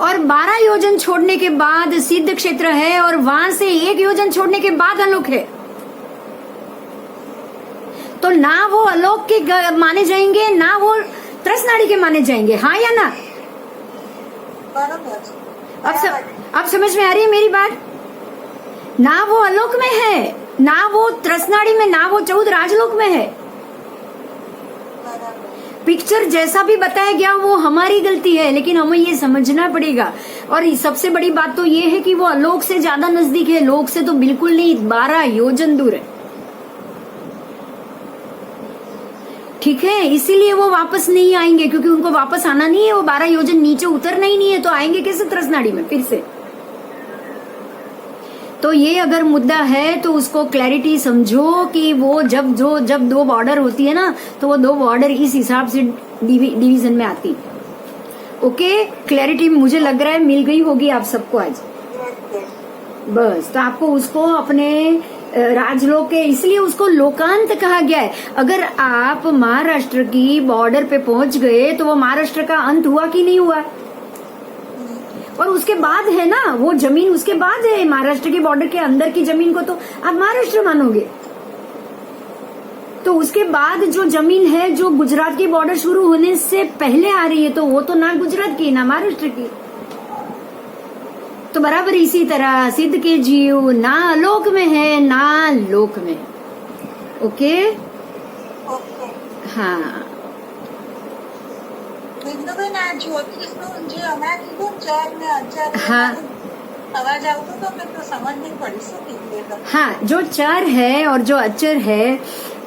और 12 योजन छोड़ने के बाद सिद्ध क्षेत्र है, और वहां से 1 योजन छोड़ने के बाद अलोक है। तो ना वो अलोक के माने जाएंगे, ना वो त्रस नाड़ी के माने जाएंगे। हाँ या ना? अब समझ में आ रही है मेरी बात? ना वो अलोक में है, ना वो त्रसनाड़ी में, ना वो 14 राजलोक में है। पिक्चर जैसा भी बताया गया वो हमारी गलती है, लेकिन हमें ये समझना पड़ेगा। और सबसे बड़ी बात तो ये है कि वो अलोक से ज्यादा नजदीक है, लोक से तो बिल्कुल नहीं, 12 योजन दूर है। ठीक है, इसीलिए वो वापस नहीं आएंगे, क्योंकि उनको वापस आना नहीं है। वो 12 योजन नीचे उतरना ही नहीं है, तो आएंगे कैसे त्रसनाड़ी में फिर से? तो ये अगर मुद्दा है तो उसको क्लैरिटी समझो कि वो जब 2 बॉर्डर होती है ना, तो वो 2 बॉर्डर इस हिसाब से डिवीजन में आती। ओके, क्लैरिटी मुझे लग रहा है मिल गई होगी आप सबको आज। बस, तो आपको उसको अपने राजलोक के, इसलिए उसको लोकांत कहा गया है। अगर आप महाराष्ट्र की बॉर्डर पे पहुंच गए तो वो महाराष्ट्र का अंत हुआ कि नहीं हुआ? और उसके बाद है ना वो जमीन, उसके बाद है महाराष्ट्र के बॉर्डर के अंदर की जमीन को तो आप महाराष्ट्र मानोगे। तो उसके बाद जो जमीन है जो गुजरात की बॉर्डर शुरू होने से पहले आ रही है, तो वो तो ना गुजरात की ना महाराष्ट्र की। तो बराबर इसी तरह सिद्ध के जीव ना अलोक में है ना लोक में। ओके, हाँ। हाँ, अवाज आवतो तो फिर तो समझ नहीं पड़ी सकी। हाँ, जो चर है और जो अचर है,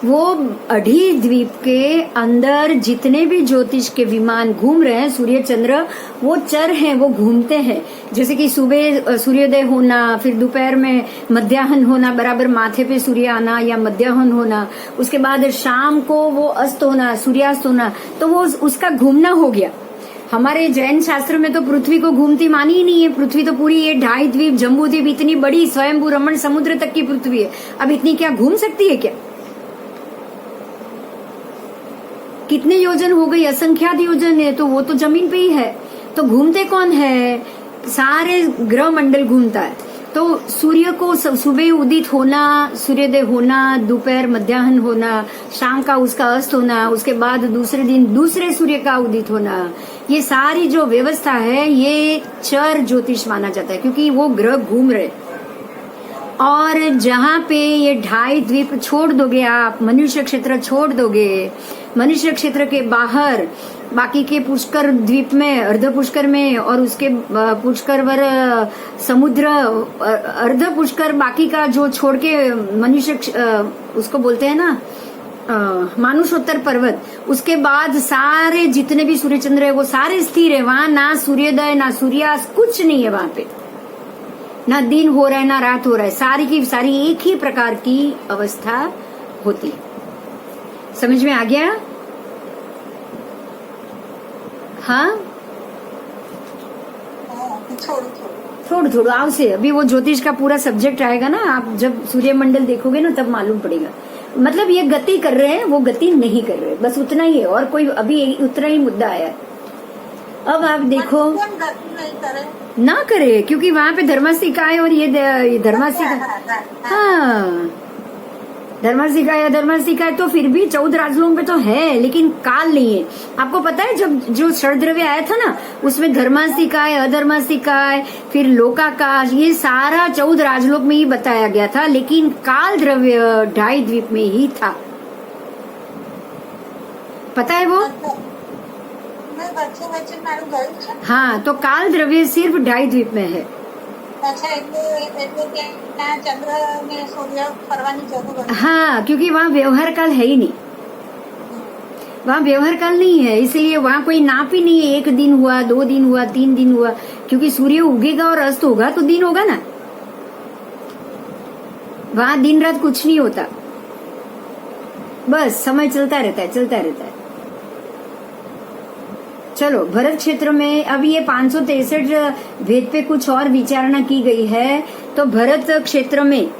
वो अढ़ी द्वीप के अंदर जितने भी ज्योतिष के विमान घूम रहे हैं, सूर्य चंद्र, वो चर हैं, वो घूमते हैं। जैसे कि सुबह सूर्योदय होना, फिर दोपहर में मध्याह्न होना, बराबर माथे पे सूर्य आना या मध्याह्न होना, उसके बाद शाम को वो अस्त होना, सूर्यास्त होना, तो वो उसका घूमना हो गया। हमारे जैन शास्त्र में तो पृथ्वी को घूमती मानी ही नहीं है। पृथ्वी तो पूरी ये 2.5 द्वीप, जम्बू द्वीप, इतनी बड़ी स्वयंभू रमण समुद्र तक की पृथ्वी है। अब इतनी क्या घूम सकती है क्या? कितने योजन हो गई? असंख्यात योजन है, तो वो तो जमीन पे ही है। तो घूमते कौन है? सारे ग्रह मंडल घूमता है। तो सूर्य को सुबह उदित होना, सूर्योदय होना, दोपहर मध्याह्न होना, शाम का उसका अस्त होना, उसके बाद दूसरे दिन दूसरे सूर्य का उदित होना, ये सारी जो व्यवस्था है ये चर ज्योतिष माना जाता है, क्योंकि वो ग्रह घूम रहे। और जहाँ पे ये 2.5 द्वीप छोड़ दोगे आप, मनुष्य क्षेत्र छोड़ दोगे, मनुष्य क्षेत्र के बाहर बाकी के पुष्कर द्वीप में, अर्ध पुष्कर में, और उसके पुष्कर वर समुद्र, अर्ध पुष्कर बाकी का जो छोड़ के मनुष्य उसको बोलते हैं ना मानुषोत्तर पर्वत, उसके बाद सारे जितने भी सूर्य चंद्र है वो सारे स्थिर है। वहां ना सूर्योदय ना सूर्यास्त कुछ नहीं है, वहां पे ना दिन हो रहा है ना रात हो रहा है, सारी की सारी एक ही प्रकार की अवस्था होती है। समझ में आ गया? हाँ, थोड़ा थोड़ा आवश्य। अभी वो ज्योतिष का पूरा सब्जेक्ट आएगा ना, आप जब सूर्यमंडल देखोगे ना तब मालूम पड़ेगा। मतलब ये गति कर रहे हैं, वो गति नहीं कर रहे, बस उतना ही है, और कोई अभी उतना ही मुद्दा आया है। अब आप देखो ना करे, क्योंकि वहां पे धर्मासिका है और ये धर्मासिका, हाँ धर्मासिका है, धर्मासिका है, तो फिर भी 14 राजलोक पे तो है, लेकिन काल नहीं है। आपको पता है जब जो षड्द्रव्य आया था ना, उसमें धर्मासिका है, अधर्मासिका है, फिर लोकाकाश, ये सारा 14 राजलोक में ही बताया गया था, लेकिन काल द्रव्य 2.5 द्वीप में ही था। पता है वो? हाँ, तो काल द्रव्य सिर्फ 2.5 द्वीप में है। हाँ, क्योंकि वहाँ व्यवहार काल है ही नहीं, वहाँ व्यवहार काल नहीं है, इसलिए वहाँ कोई नाप ही नहीं है। 1 दिन हुआ, 2 दिन हुआ, 3 दिन हुआ, क्योंकि सूर्य उगेगा और अस्त होगा तो दिन होगा ना। वहाँ दिन रात कुछ नहीं होता, बस समय चलता रहता है, चलता रहता है। चलो, भरत क्षेत्र में अब ये 563 भेद पे कुछ और विचारणा की गई है। तो भरत क्षेत्र में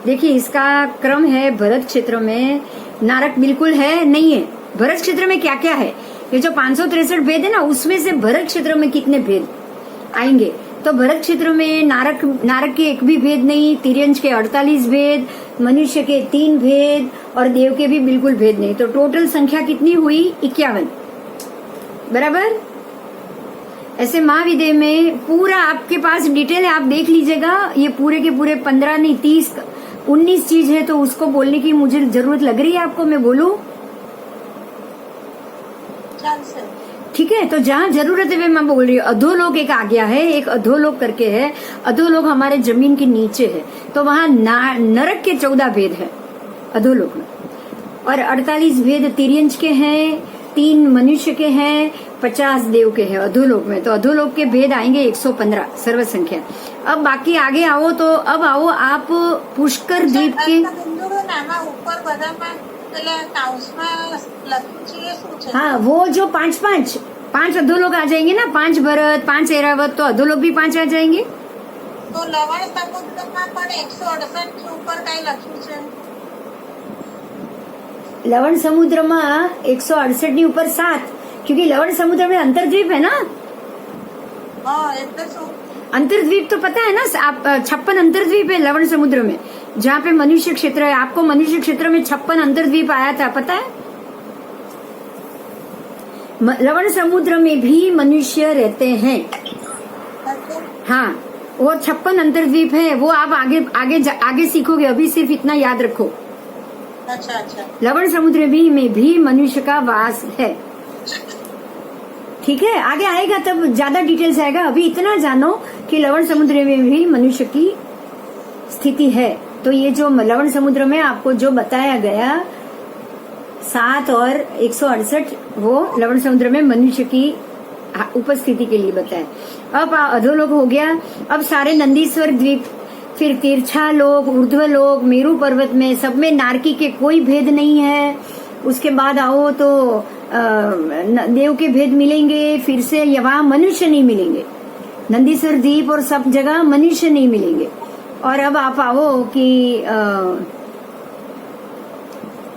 देखिए, इसका क्रम है। भरत क्षेत्र में नारक बिल्कुल है नहीं है। भरत क्षेत्र में क्या क्या है, ये जो 563 भेद है ना, उसमें से भरत क्षेत्र में कितने भेद आएंगे? तो भरत क्षेत्र में नारक के एक भी भेद नहीं, तिर्यंच के 48 भेद, मनुष्य के 3 भेद, और देव के भी बिल्कुल भेद नहीं। तो टोटल संख्या कितनी हुई? 51, बराबर। ऐसे महाविद्य में पूरा आपके पास डिटेल है, आप देख लीजिएगा। ये पूरे के पूरे 15 नहीं 30 19 चीज है, तो उसको बोलने की मुझे जरूरत लग रही है आपको, मैं बोलूं? ठीक है, तो जहाँ जरूरत है मैं बोल रही हूँ। अधोलोक एक आ गया है, एक अधोलोक करके है। अधोलोक हमारे जमीन के नीचे है, तो वहाँ नरक के 14 भेद है अधोलोक में, और 48 भेद तिर्यंच के हैं, 3 मनुष्य के हैं, 50 देव के हैं अधोलोक में। तो अधोलोक के भेद आएंगे 115 सर्व संख्या। अब बाकी आगे आओ, तो अब आओ आप पुष्कर द्वीप के। हाँ, वो जो 5 अधोलोक आ जाएंगे ना, 5 भरत, 5 ऐरावत, तो अधोलोक भी 5 आ जाएंगे। तो लवण समुद्र में 168 के ऊपर कई लख्યું છે? लवण समुद्र में 168 ની ऊपर 7, क्योंकि लवण समुद्र में अंतर्द्वीप है ना। अंतर्द्वीप तो पता है ना, आप 56 अंतर्द्वीप है लवण समुद्र में, जहाँ पे मनुष्य क्षेत्र है। आपको मनुष्य क्षेत्र में 56 अंतर्द्वीप आया था, पता है? लवण समुद्र में भी मनुष्य रहते हैं। हाँ, वो 56 अंतर्द्वीप है, वो आप आगे सीखोगे, अभी सिर्फ इतना याद रखो। अच्छा। लवण समुद्र में भी मनुष्य का वास है। ठीक है, आगे आएगा तब ज्यादा डिटेल्स आएगा। अभी इतना जानो कि लवण समुद्र में भी मनुष्य की स्थिति है। तो ये जो लवण समुद्र में आपको जो बताया गया 7 और 168, वो लवण समुद्र में मनुष्य की उपस्थिति के लिए बताया। अब अधोलोक हो गया। अब सारे नंदीश्वर द्वीप, फिर तिरछा लोक, ऊर्ध्वलोक, मेरू पर्वत में, सब में नारकी के कोई भेद नहीं है। उसके बाद आओ तो देव के भेद मिलेंगे, फिर से वहां मनुष्य नहीं मिलेंगे। नंदीश्वर द्वीप और सब जगह मनुष्य नहीं मिलेंगे। और अब आप आओ कि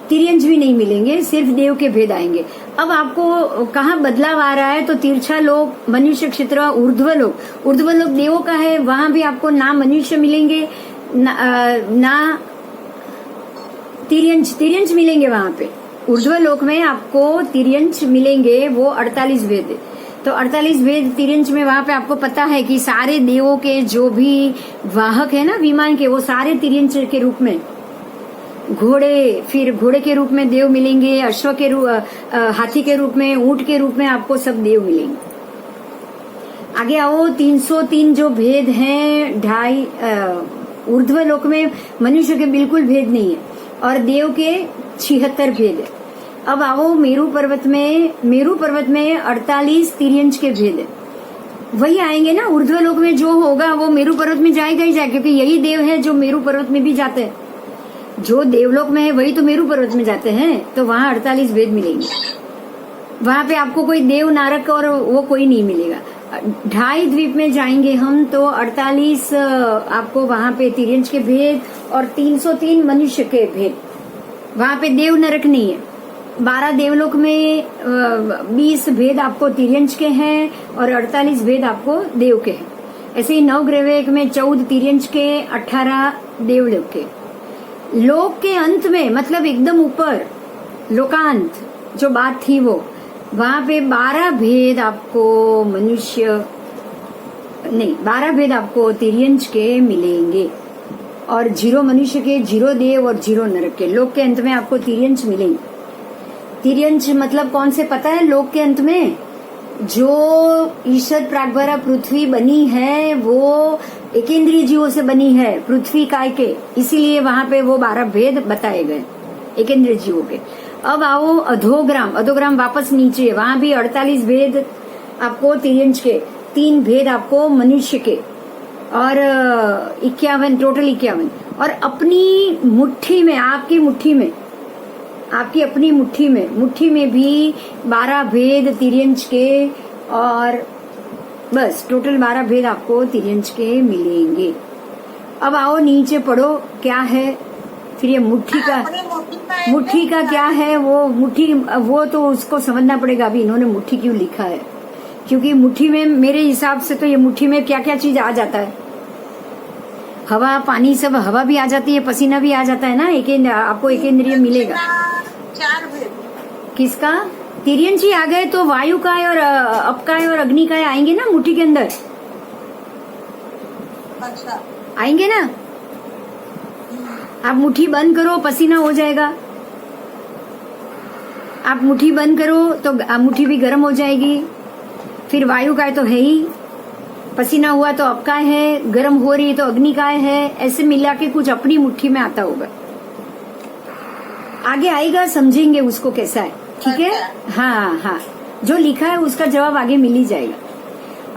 तिर्यंच भी नहीं मिलेंगे, सिर्फ देव के भेद आएंगे। अब आपको कहाँ बदलाव आ रहा है, तो तिरछा लोक, मनुष्य क्षेत्र, ऊर्ध्व लोक देवों का है, वहां भी आपको ना मनुष्य मिलेंगे ना तिर्यंच मिलेंगे। वहां पे ऊर्ध्व लोक में आपको तिर्यंच मिलेंगे, वो 48 भेद है। तो 48 भेद तिर्यंच में वहां पे आपको पता है कि सारे देवों के जो भी वाहक है ना विमान के, वो सारे तिर्यंच के रूप में, घोड़े, फिर घोड़े के रूप में देव मिलेंगे, अश्व के रूप, हाथी के रूप में, ऊंट के रूप में आपको सब देव मिलेंगे। आगे आओ, 303 जो भेद हैं, 2.5 ऊर्ध्व लोक में मनुष्य के बिल्कुल भेद नहीं है, और देव के 76 भेद है। अब आओ मेरू पर्वत में 48 तिर्यंच के भेद है। वही आएंगे ना, ऊर्ध्व लोक में जो होगा वो मेरू पर्वत में जाएगा ही जाएगा, क्योंकि यही देव है जो मेरू पर्वत में भी जाते हैं। जो देवलोक में है वही तो मेरू पर्वत में जाते हैं, तो वहां 48 भेद मिलेंगे। वहां पे आपको कोई देव नारक और वो कोई नहीं मिलेगा। 2.5 द्वीप में जाएंगे हम तो 48 आपको वहां पे तिर्यंच के भेद और 303 मनुष्य के भेद। वहां पे देव नरक नहीं है। 12 देवलोक में 20 भेद आपको तिर्यंच के हैं और 48 भेद आपको देव के हैं। ऐसे ही 9 ग्रह में 14 तिर्यंच के, 18 देवलोक के। लोक के अंत में, मतलब एकदम ऊपर लोकांत जो बात थी वो, वहां पे 12 भेद आपको मनुष्य नहीं, 12 भेद आपको तिर्यंच के मिलेंगे और 0 मनुष्य के, 0 देव और 0 नरक के। लोक के अंत में आपको तिर्यंच मिलेंगे। तिर्यंच मतलब कौन से पता है? लोक के अंत में जो ईश्वर प्रागभारा पृथ्वी बनी है वो एकेंद्रीय जीवों से बनी है, पृथ्वी काय के, इसीलिए वहां पे वो 12 भेद बताए गए एकेंद्रीय जीवों के। अब आओ अधोग्राम वापस नीचे, वहां भी 48 भेद आपको तिर्यंच के, 3 भेद आपको मनुष्य के और 51, टोटल 51। और अपनी मुट्ठी में, आपकी अपनी मुट्ठी में भी 12 भेद तिर्यंच के और बस टोटल 12 भेद आपको तिर्यंच के मिलेंगे। अब आओ नीचे पढ़ो क्या है फिर ये मुट्ठी का क्या है। वो तो उसको समझना पड़ेगा। अभी इन्होंने मुट्ठी क्यों लिखा है, क्योंकि मुट्ठी में मेरे हिसाब से तो ये मुट्ठी में क्या क्या चीज आ जाता है, हवा पानी सब, हवा भी आ जाती है, पसीना भी आ जाता है ना। आपको एकेंद्रिय मिलेगा। 4 भेद किसका? तिर्यंच ही आ गए तो वायु का और अपकाय और अग्नि का आएंगे ना मुट्ठी के अंदर। अच्छा आएंगे ना। आप मुट्ठी बंद करो, पसीना हो जाएगा। आप मुट्ठी बंद करो तो मुट्ठी भी गर्म हो जाएगी। फिर वायु काय तो है ही, पसीना हुआ तो अपकाय है, गर्म हो रही तो अग्निकाय है। ऐसे मिला के कुछ अपनी मुट्ठी में आता होगा। आगे आएगा, समझेंगे उसको कैसा है। ठीक है, हाँ, जो लिखा है उसका जवाब आगे मिल ही जाएगा।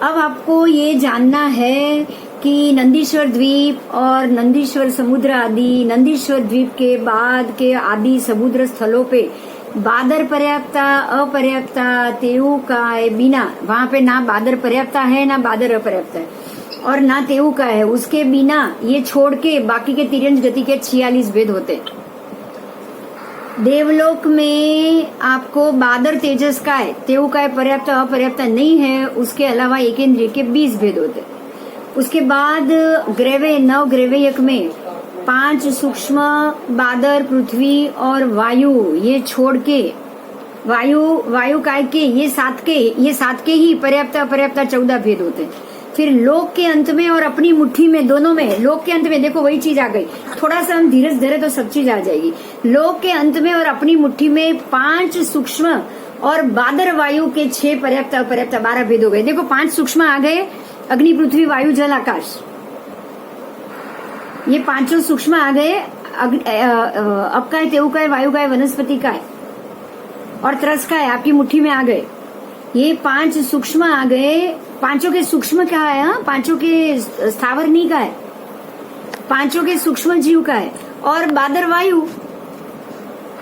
अब आपको ये जानना है कि नंदीश्वर द्वीप और नंदीश्वर समुद्र आदि, नंदीश्वर द्वीप के बाद के आदि समुद्र स्थलों पे बादर पर्याप्ता, अपर्याप्ता, तेऊ का बिना, वहां पे ना बादर पर्याप्ता है ना बादर अपर्याप्ता है और ना तेऊ का है। उसके बिना ये छोड़ के बाकी के तिर्यंच गति के 46 भेद होते। देवलोक में आपको बादर तेजस का है, तेऊ का पर्याप्त अपर्याप्त नहीं है। उसके अलावा एकेंद्रिय के 20 भेद होते। उसके बाद ग्रैवे 9 ग्रैवेयक में 5 सूक्ष्म बादर, पृथ्वी और वायु, ये छोड़ के वायु काय के ये सात के ही पर्याप्त अपर्याप्त 14 भेद होते। फिर लोक के अंत में और अपनी मुट्ठी में, दोनों में, लोक के अंत में देखो वही चीज आ गई। थोड़ा सा हम धीरज धरे तो सब चीज आ जाएगी। लोक के अंत में और अपनी मुट्ठी में 5 सूक्ष्म और बादर वायु के 6 पर्याप्त अपर्याप्त 12 भेद हो गए। देखो 5 सूक्ष्म आ गए, अग्नि, पृथ्वी, वायु, जल, आकाश, ये 5 सूक्ष्म आ गए। अपकाय, तेऊकाय, वायुकाय, वनस्पति का है और त्रस का है, आपकी मुट्ठी में आ गए। ये 5 सूक्ष्म आ गए। 5 के सूक्ष्म क्या है? 5 के स्थावर नहीं का है, 5 के सूक्ष्म जीव का है। और बादर वायु,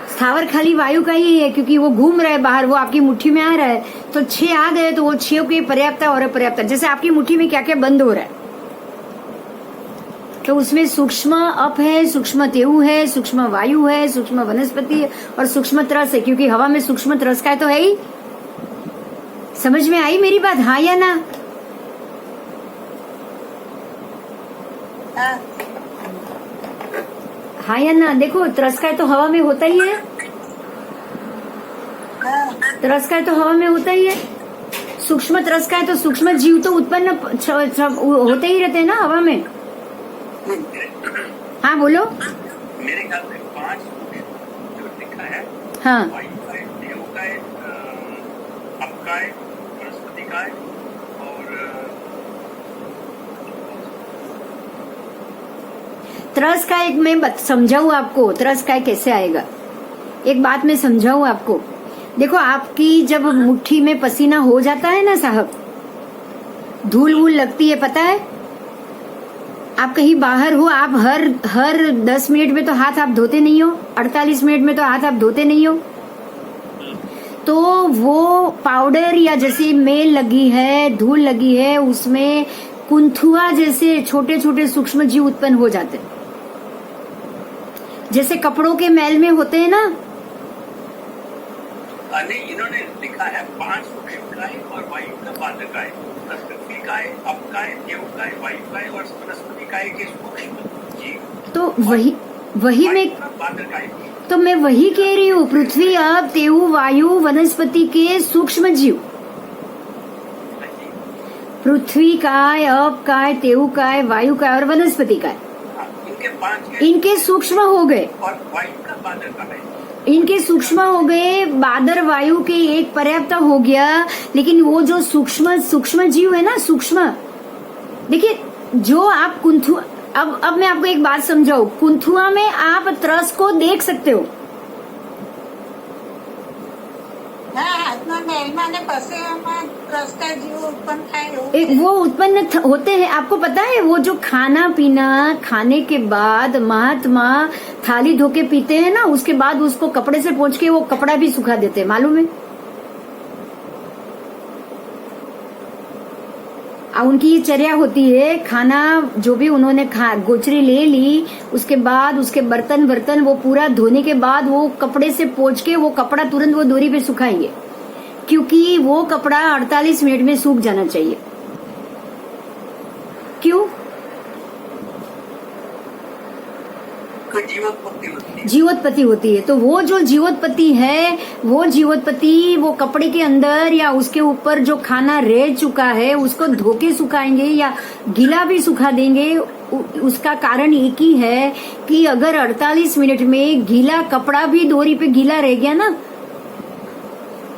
स्थावर खाली वायु का ही है क्योंकि वो घूम रहा है बाहर, वो आपकी मुट्ठी में आ रहा है। तो 6 आ गए तो वो 6 के पर्याप्त और अपर्याप्त। जैसे आपकी मुट्ठी में क्या क्या बंद हो रहा है, तो उसमें सूक्ष्म अप है, सूक्ष्म तेऊ है, सूक्ष्म वायु है, सूक्ष्म वनस्पति है और सूक्ष्म त्रस है, क्योंकि हवा में सूक्ष्म त्रस का तो है ही। समझ में आई मेरी बात, हाँ या ना? हाँ हाँ या ना? देखो त्रस का तो हवा में होता ही है, हाँ त्रस का तो हवा में होता ही है। सूक्ष्म त्रस का है तो सूक्ष्म जीव तो उत्पन्न होते ही रहते हैं ना हवा में। हाँ बोलो। मेरे ख्याल में 5 जो लिखा है, हाँ वायु का है, देव का है, अप का है, वनस्पति का है और त्रस का एक मैं समझाऊं आपको, त्रस का कैसे आएगा। एक बात मैं समझाऊं आपको। देखो आपकी जब मुट्ठी में पसीना हो जाता है ना साहब, धूल वूल लगती है, पता है? आप कहीं बाहर हो, आप हर 10 मिनट में तो हाथ आप धोते नहीं हो, 48 मिनट में तो हाथ आप धोते नहीं हो। तो वो पाउडर या जैसे मेल लगी है, धूल लगी है, उसमें कुंथुआ जैसे छोटे छोटे सूक्ष्म जीव उत्पन्न हो जाते हैं, जैसे कपड़ों के मैल में होते हैं ना। नहीं, इन्होंने लिखा है 5 सूक्ष्म का है और वायु का बादल का है, पृथ्वी का है, अप का है, देव का है, वायु का है और वनस्पति का है के सूक्ष्म जीव। तो वही मैं बादल का है। तो मैं वही कह रही हूँ, पृथ्वी, अप, तेऊ, वायु, वनस्पति के सूक्ष्म जीव। पृथ्वी का है, अप का है, तेऊ का है, वायु का है और वनस्पति का है। इनके 5 इनके सूक्ष्म हो गए और वायु का बादल का है। इनके सूक्ष्म हो गए, बादर वायु के एक पर्याप्त हो गया, लेकिन वो जो सूक्ष्म जीव है ना, सूक्ष्म, देखिए जो आप कुंथुआ, अब मैं आपको एक बात समझाऊं, कुंथुआ में आप त्रस को देख सकते हो। હા હાથના મેલમાં ને પસેવામાં રસ્તા જીવો ઉત્પન્ન થાય એવું एक वो उत्पन्न होते हैं। आपको पता है वो जो खाना पीना खाने के बाद महात्मा थाली धो के पीते हैं ना, उसके बाद उसको कपड़े से पोंछ के वो कपड़ा भी सुखा देते हैं, मालूम है? उनकी ये चर्या होती है, खाना जो भी उन्होंने गोचरी ले ली, उसके बाद उसके बर्तन वो पूरा धोने के बाद वो कपड़े से पोंछ के वो कपड़ा तुरंत वो डोरी पे सुखाएंगे, क्योंकि वो कपड़ा 48 मिनट में सूख जाना चाहिए। क्यों? जीवोत्पत्ति होती है। तो वो जो जीवोत्पत्ति है, वो जीवोत्पत्ति वो कपड़े के अंदर या उसके ऊपर जो खाना रह चुका है उसको धो के सुखाएंगे या गीला भी सुखा देंगे। उसका कारण एक ही है कि अगर 48 मिनट में गीला कपड़ा भी डोरी पे गीला रह गया ना,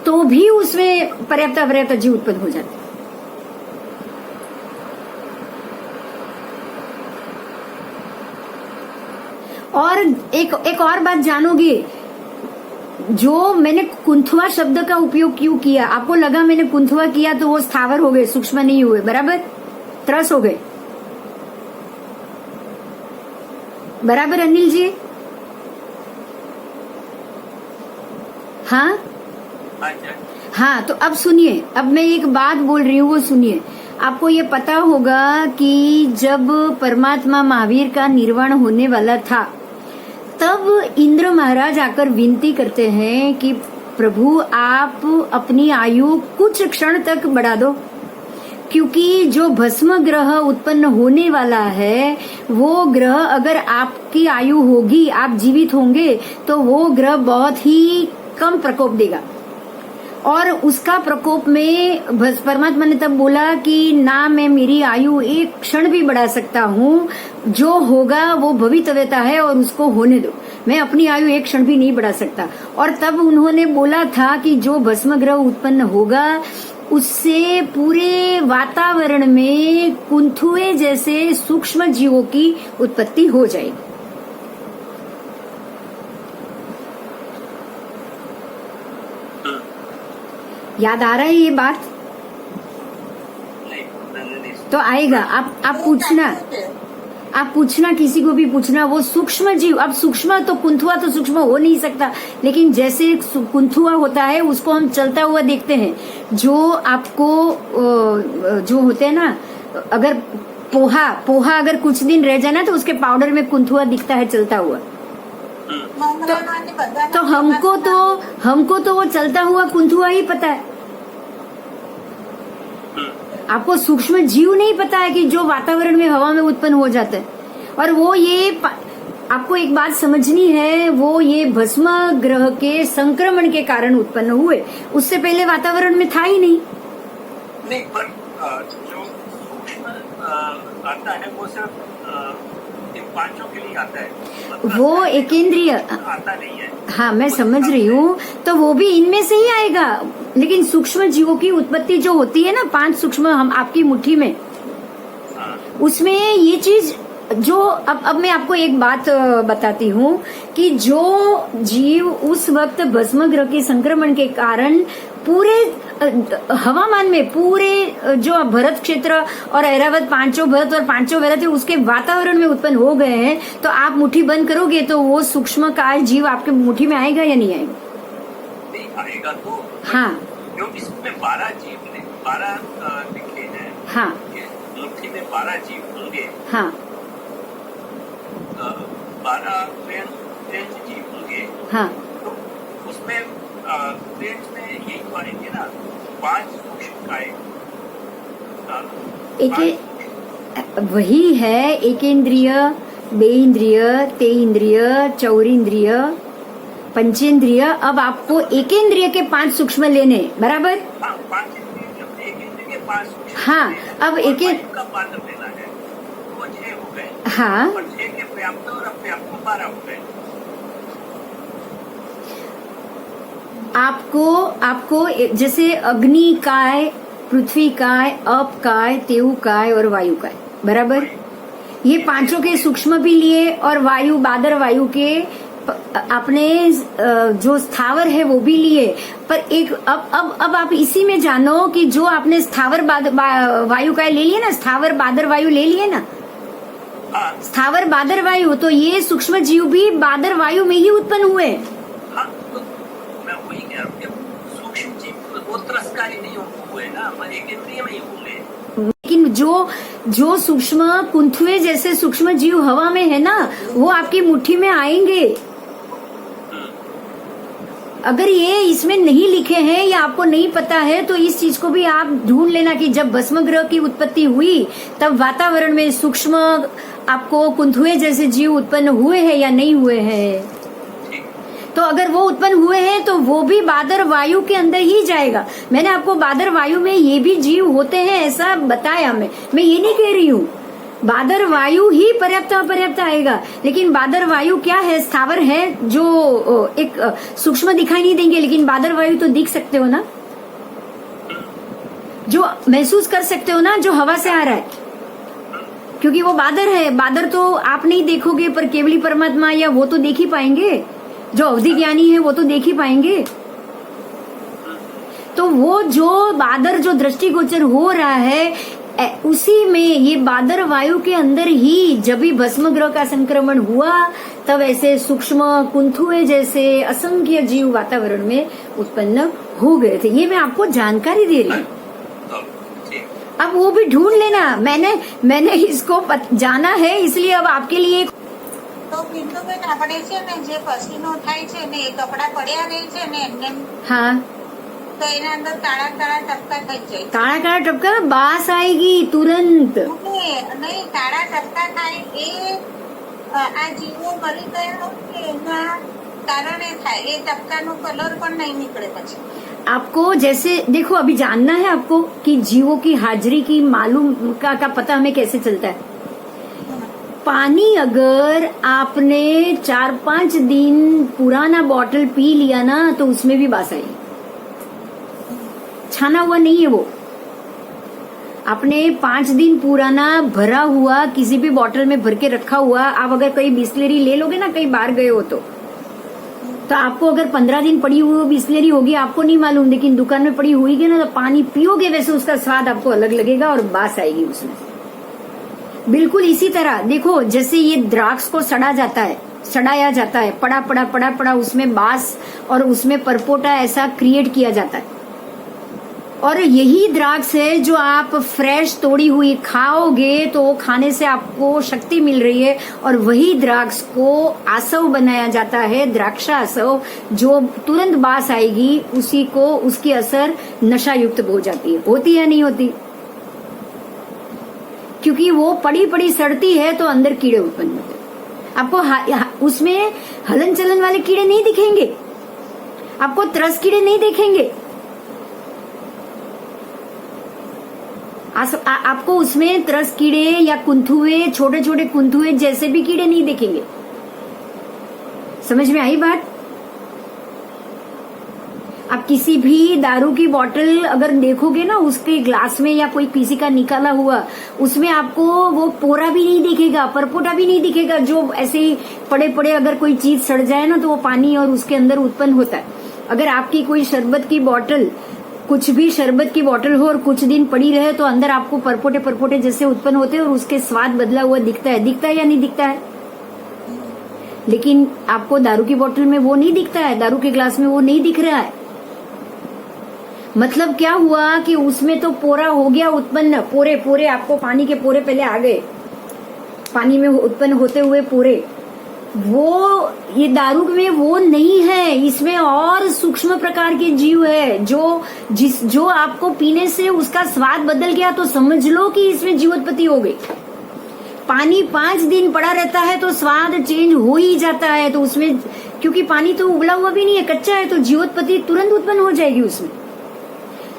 तो भी उसमें पर्याप्त जीव उत्पन्न हो जाते। और एक और बात जानोगे, जो मैंने कुंथुआ शब्द का उपयोग क्यों किया? आपको लगा मैंने कुंथुआ किया तो वो स्थावर हो गए, सूक्ष्म नहीं हुए, बराबर? त्रस हो गए, बराबर अनिल जी? हाँ हाँ। तो अब सुनिए, अब मैं एक बात बोल रही हूँ, वो सुनिए। आपको ये पता होगा कि जब परमात्मा महावीर का निर्वाण होने वाला था, तब इंद्र महाराज आकर विनती करते हैं कि प्रभु आप अपनी आयु कुछ क्षण तक बढ़ा दो, क्योंकि जो भस्म ग्रह उत्पन्न होने वाला है, वो ग्रह अगर आपकी आयु होगी, आप जीवित होंगे, तो वो ग्रह बहुत ही कम प्रकोप देगा। और उसका प्रकोप में परमात्मा ने तब बोला कि ना मैं मेरी आयु एक क्षण भी बढ़ा सकता हूँ, जो होगा वो भवितव्यता है और उसको होने दो, मैं अपनी आयु एक क्षण भी नहीं बढ़ा सकता। और तब उन्होंने बोला था कि जो भस्म ग्रह उत्पन्न होगा उससे पूरे वातावरण में कुंथुए जैसे सूक्ष्म जीवों की उत्पत्ति हो जाएगी। याद आ रहा है ये बात? तो आएगा। आप पूछना किसी को भी पूछना, वो सूक्ष्म जीव, अब सूक्ष्म तो कुंथुआ तो सूक्ष्म हो नहीं सकता, लेकिन जैसे कुंथुआ होता है उसको हम चलता हुआ देखते हैं। जो आपको जो होते हैं ना, अगर पोहा अगर कुछ दिन रह जाए ना तो उसके पाउडर में कुंथुआ दिखता है चलता हुआ। तो हमको तो वो चलता हुआ कुंथुआ ही पता है। आपको सूक्ष्म जीव नहीं पता है कि जो वातावरण में हवा में उत्पन्न हो जाता है। और वो ये आपको एक बात समझनी है, वो ये भस्म ग्रह के संक्रमण के कारण उत्पन्न हुए, उससे पहले वातावरण में था ही नहीं। नहीं, पर जो सूक्ष्म आता है वो सिर्फ इन पांचों के लिए आता है, मतलब वो एकेंद्रिय आता नहीं है। हाँ, मैं समझ रही हूँ, तो वो भी इनमें से ही आएगा। लेकिन सूक्ष्म जीवों की उत्पत्ति जो होती है ना, 5 सूक्ष्म हम आपकी मुट्ठी में, उसमें ये चीज जो अब मैं आपको एक बात बताती हूँ कि जो जीव उस वक्त भस्म ग्रह के संक्रमण के कारण पूरे हवामान में, पूरे जो भरत क्षेत्र और ऐरावत, पांचों भरत और पांचों भरत है, उसके वातावरण में उत्पन्न हो गए हैं, तो आप मुट्ठी बंद करोगे तो वो सूक्ष्म काय जीव आपके मुट्ठी में आएगा या नहीं आएगा? नहीं आएगा तो। हाँ, जो इसमें 12 जीव ने 12 लिखे हैं। हाँ, मुट्ठी में 12 जीव होंगे। हाँ, 12 रेंज जीव होंगे। हाँ, तो उसमें रेंज में यही तो आएंगे ना, 5 सूक्ष्म काय। वही है एकेंद्रिय, बेइंद्रिय, तेइंद्रिय, चौरिंद्रिय, पंचेंद्रिय। अब आपको एकेंद्रिय के 5 सूक्ष्म लेने, बराबर? हाँ, 5 इंद्रिय, एक इंद्रिय के 5 सूक्ष्म। हाँ, अब वायु का पात्र लेना है तो वो 6 हो गए। हाँ, और 6 के पर्याप्त और अपर्याप्त 12 हो गए। आपको जैसे अग्नि काय, पृथ्वी काय, अप काय, तेउ काय और वायु काय, बराबर? ये पांचों के सूक्ष्म भी लिए और वायु, बादर वायु के अपने जो स्थावर है वो भी लिए। पर एक अब आप इसी में जानो कि जो आपने स्थावर वायु काय ले लिए ना, स्थावर बादर वायु ले लिए ना, स्थावर बादर वायु, तो ये सूक्ष्म जीव भी बादर वायु में ही उत्पन्न हुए। हाँ, तो मैं वही कह रहा हूँ कि सूक्ष्म जीव वो त्रस्कारी नहीं हुए ना, एक इंद्रिय में ही हुए। लेकिन जो सूक्ष्म कुंथुए जैसे सूक्ष्म जीव हवा में है ना, वो आपकी मुट्ठी में आएंगे। अगर ये इसमें नहीं लिखे हैं या आपको नहीं पता है तो इस चीज को भी आप ढूंढ लेना कि जब भस्म ग्रह की उत्पत्ति हुई तब वातावरण में सूक्ष्म आपको कुंथुए जैसे जीव उत्पन्न हुए हैं या नहीं हुए हैं। तो अगर वो उत्पन्न हुए हैं तो वो भी बादर वायु के अंदर ही जाएगा। मैंने आपको बादर वायु में ये भी जीव होते हैं ऐसा बताया। मैं ये नहीं कह रही हूँ बादर वायु ही पर्याप्त अपर्याप्त आएगा, लेकिन बादर वायु क्या है, स्थावर है जो एक सूक्ष्म दिखाई नहीं देंगे, लेकिन बादर वायु तो दिख सकते हो ना, जो महसूस कर सकते हो ना, जो हवा से आ रहा है, क्योंकि वो बादर है। बादर तो आप नहीं देखोगे पर केवली परमात्मा या वो तो देख ही पाएंगे, जो अवधि ज्ञानी है वो तो देख ही पाएंगे। तो वो जो बादर जो दृष्टिगोचर हो रहा है उसी में ये बादर वायु के अंदर ही जब भी भस्म ग्रह का संक्रमण हुआ तब ऐसे सूक्ष्म कुंथुए जैसे असंख्य जीव वातावरण में उत्पन्न हो गए थे। ये मैं आपको जानकारी दे रही हूँ। अब वो भी ढूंढ लेना, मैंने इसको जाना है इसलिए अब आपके लिए। તો બિંદુબેન આપણે છે ને જે પસીનો થાય છે ને એ કપડા પડ્યા રહે છે ને એમને, हाँ, તો એના અંદર કાળા કાળા ટપકા થઈ જાય। काला काला टपका बास आएगी तुरंत। નહીં કાળા ટપકા થાય એ આ જીવો મરી ગયા હોય કે એના કારણે થાય। એ ટપકાનો કલર પણ નહીં નીકળે પછી। आपको जैसे देखो अभी जानना है आपको कि जीवों की हाजिरी की मालूम का पता हमें कैसे चलता है। पानी अगर आपने 4-5 दिन पुराना बॉटल पी लिया ना तो उसमें भी बास आई, छाना हुआ नहीं है वो। आपने 5 दिन पुराना भरा हुआ किसी भी बॉटल में भर के रखा हुआ, आप अगर कहीं बिस्लेरी ले लोगे ना, कहीं बाहर गए हो तो आपको अगर 15 दिन पड़ी हुई बिस्लेरी होगी आपको नहीं मालूम, लेकिन दुकान में पड़ी हुई ना तो पानी पियोगे वैसे उसका स्वाद आपको अलग लगेगा और बास आएगी उसमें। बिल्कुल इसी तरह देखो जैसे ये द्राक्ष को सड़ाया जाता है, पड़ा उसमें बास और उसमें परपोटा ऐसा क्रिएट किया जाता है। और यही द्राक्ष है जो आप फ्रेश तोड़ी हुई खाओगे तो वो खाने से आपको शक्ति मिल रही है, और वही द्राक्ष को आसव बनाया जाता है, द्राक्षा आसव, जो तुरंत बास आएगी उसी को, उसकी असर नशा युक्त हो जाती है। होती है नहीं होती? क्योंकि वो पड़ी पड़ी सड़ती है तो अंदर कीड़े उत्पन्न होते हैं। आपको उसमें हलन चलन वाले कीड़े नहीं दिखेंगे, आपको त्रस कीड़े नहीं दिखेंगे, आपको उसमें त्रस कीड़े या कुंथुए, छोटे छोटे कुंथुए जैसे भी कीड़े नहीं दिखेंगे। समझ में आई बात? आप किसी भी दारू की बोतल अगर देखोगे ना, उसके ग्लास में या कोई किसी का निकाला हुआ, उसमें आपको वो पोरा भी नहीं दिखेगा, परपोटा भी नहीं दिखेगा। जो ऐसे ही पड़े पड़े अगर कोई चीज सड़ जाए ना तो वो पानी और उसके अंदर उत्पन्न होता है। अगर आपकी कोई शरबत की बोतल, कुछ भी शरबत की बोतल हो और कुछ दिन पड़ी रहे तो अंदर आपको परपोटे परपोटे जैसे उत्पन्न होते हैं और उसके स्वाद बदला हुआ दिखता है या नहीं दिखता है? लेकिन आपको दारू की बोतल में वो नहीं दिखता है, दारू के ग्लास में वो नहीं दिख रहा है। मतलब क्या हुआ कि उसमें तो पोरा हो गया उत्पन्न, पोरे पोरे, आपको पानी के पोरे पहले आ गए, पानी में उत्पन्न होते हुए पोरे। वो ये दारू में वो नहीं है, इसमें और सूक्ष्म प्रकार के जीव है जो आपको पीने से उसका स्वाद बदल गया तो समझ लो कि इसमें जीवोत्पत्ति हो गई। पानी 5 दिन पड़ा रहता है तो स्वाद चेंज हो ही जाता है, तो उसमें क्योंकि पानी तो उबला हुआ भी नहीं है, कच्चा है, तो जीवोत्पत्ति तुरंत उत्पन्न हो जाएगी उसमें।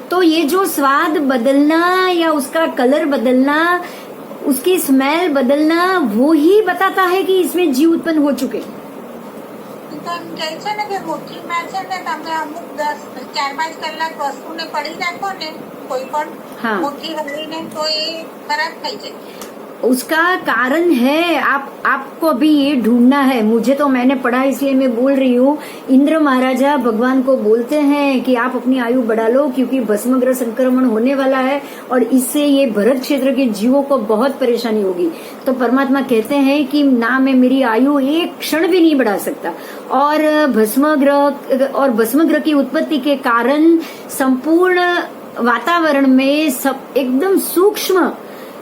तो ये जो स्वाद बदलना या उसका कलर बदलना, उसकी स्मेल बदलना, वो ही बताता है कि इसमें जीव उत्पन्न हो चुके। કહે છે ને કે મુઠ્ઠીમાં છે ને તમે અમુક 4-5 કલાક વસ્તુને પડી રાખો ને, કોઈ પણ મુઠ્ઠી હલીને તો એ ખરાબ થઈ જાય। उसका कारण है, आपको अभी ये ढूंढना है। मुझे तो मैंने पढ़ा इसलिए मैं बोल रही हूँ। इंद्र महाराजा भगवान को बोलते हैं कि आप अपनी आयु बढ़ा लो क्योंकि भस्मग्रह संक्रमण होने वाला है और इससे ये भरत क्षेत्र के जीवों को बहुत परेशानी होगी। तो परमात्मा कहते हैं कि ना मैं मेरी आयु एक क्षण भी नहीं बढ़ा सकता, और भस्मग्रह की उत्पत्ति के कारण संपूर्ण वातावरण में सब एकदम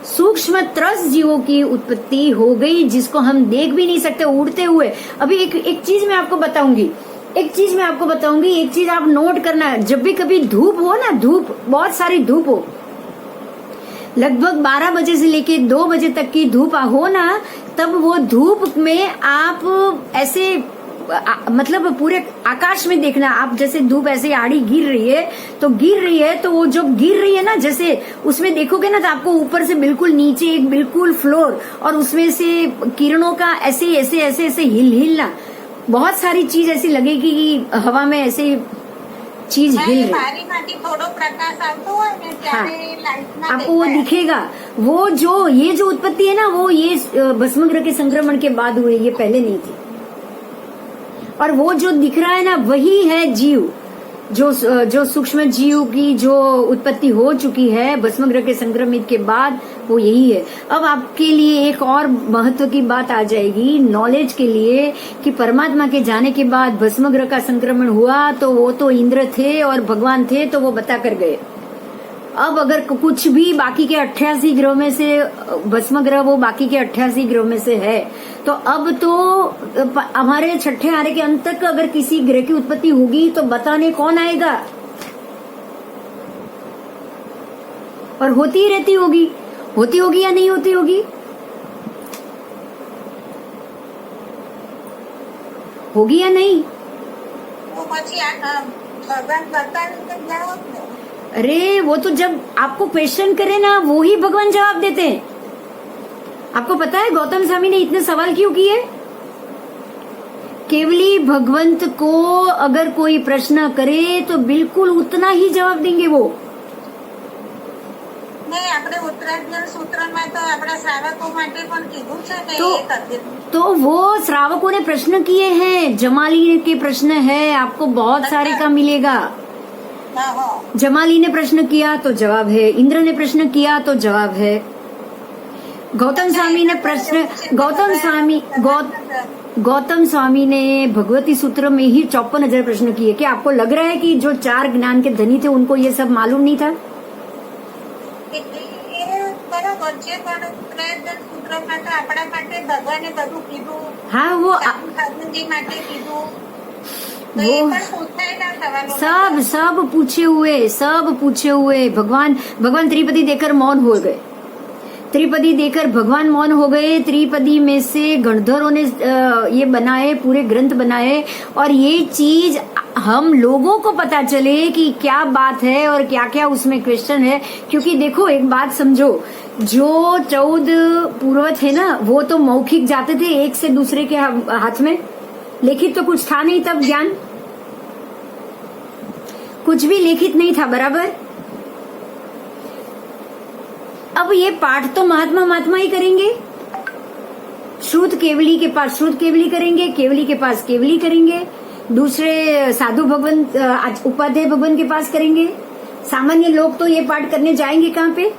सूक्ष्म त्रस जीवों की उत्पत्ति हो गई, जिसको हम देख भी नहीं सकते उड़ते हुए। अभी एक चीज मैं आपको बताऊंगी, एक चीज आप नोट करना। जब भी कभी धूप हो ना, धूप बहुत सारी धूप हो, लगभग 12 बजे से लेके 2 बजे तक की धूप हो ना, तब वो धूप में आप ऐसे मतलब पूरे आकाश में देखना। आप जैसे धूप ऐसे आड़ी गिर रही है तो वो जो गिर रही है ना, जैसे उसमें देखोगे ना तो आपको ऊपर से बिल्कुल नीचे एक बिल्कुल फ्लोर, और उसमें से किरणों का ऐसे हिलना, बहुत सारी चीज ऐसी लगेगी कि हवा में ऐसे चीज हिल रही है। थोड़ो प्रकाश આવતો હોય ને ત્યારે લાઈટમાં आपको वो दिखेगा। वो जो ये जो उत्पत्ति है ना, वो ये भस्मग्रह के संक्रमण के बाद हुई, ये पहले नहीं थी। और वो जो दिख रहा है ना, वही है जीव, जो सूक्ष्म जीव की जो उत्पत्ति हो चुकी है भस्मग्रह के संक्रमित के बाद, वो यही है। अब आपके लिए एक और महत्व की बात आ जाएगी नॉलेज के लिए, कि परमात्मा के जाने के बाद भस्मग्रह का संक्रमण हुआ तो वो तो इंद्र थे और भगवान थे, तो वो बता कर गए। अब अगर कुछ भी बाकी के 88 ग्रह में से भस्मग्रह वो बाकी के 88 ग्रह में से है, तो अब तो हमारे छठे आरे के अंत तक अगर किसी ग्रह की उत्पत्ति होगी तो बताने कौन आएगा? और होती ही रहती होगी या नहीं होती होगी? होगी या नहीं? वो પછી ભગવાન બતાવી જાઓ ને। अरे वो तो जब आपको क्वेश्चन करे ना, वो ही भगवान जवाब देते हैं। आपको पता है गौतम स्वामी ने इतने सवाल क्यों किए? केवली भगवंत को अगर कोई प्रश्न करे तो बिल्कुल उतना ही जवाब देंगे वो। नहीं, આપણે ઉત્તરાયણ સૂત્રમાં તો આપણા શ્રાવકો માટે પણ કીધું છે ને, तो, એ કરી દીધું। तो वो श्रावकों ने प्रश्न किए हैं, जमाली के प्रश्न है, आपको बहुत सारे का मिलेगा। जमाली ने प्रश्न किया तो जवाब है, इंद्र ने प्रश्न किया तो जवाब है, गौतम स्वामी ने प्रश्न गौतम स्वामी ने भगवती सूत्र में ही 54,000 प्रश्न किए। क्या आपको लग रहा है कि जो 4 ज्ञान के धनी थे उनको ये सब मालूम नहीं था? બરોબર છે, પણ પ્રયત્ન સૂત્રમાં તો આપણા માટે ભગવાને બધું કીધું. हाँ, वो સાધુજી માટે કીધું. તો એ वो પણ પૂછાયેલા સવાલો. सब पूछे हुए भगवान त्रिपदी देकर मौन हो गए। त्रिपदी देकर भगवान मौन हो गए। त्रिपदी में से गणधरों ने ये बनाए, पूरे ग्रंथ बनाए, और ये चीज हम लोगों को पता चले कि क्या बात है और क्या क्या उसमें क्वेश्चन है। क्योंकि देखो एक बात समझो, जो 14 पूर्व थे ना, वो तो मौखिक जाते थे एक से दूसरे के हाथ में, लिखित तो कुछ था नहीं तब, ज्ञान कुछ भी लिखित नहीं था, बराबर। अब ये पाठ तो महात्मा ही करेंगे। श्रुत केवली के पास श्रुत केवली करेंगे, केवली के पास केवली करेंगे, दूसरे साधु भगवान उपाध्याय भगवान के पास करेंगे। सामान्य लोग तो ये पाठ करने जाएंगे कहाँ पे?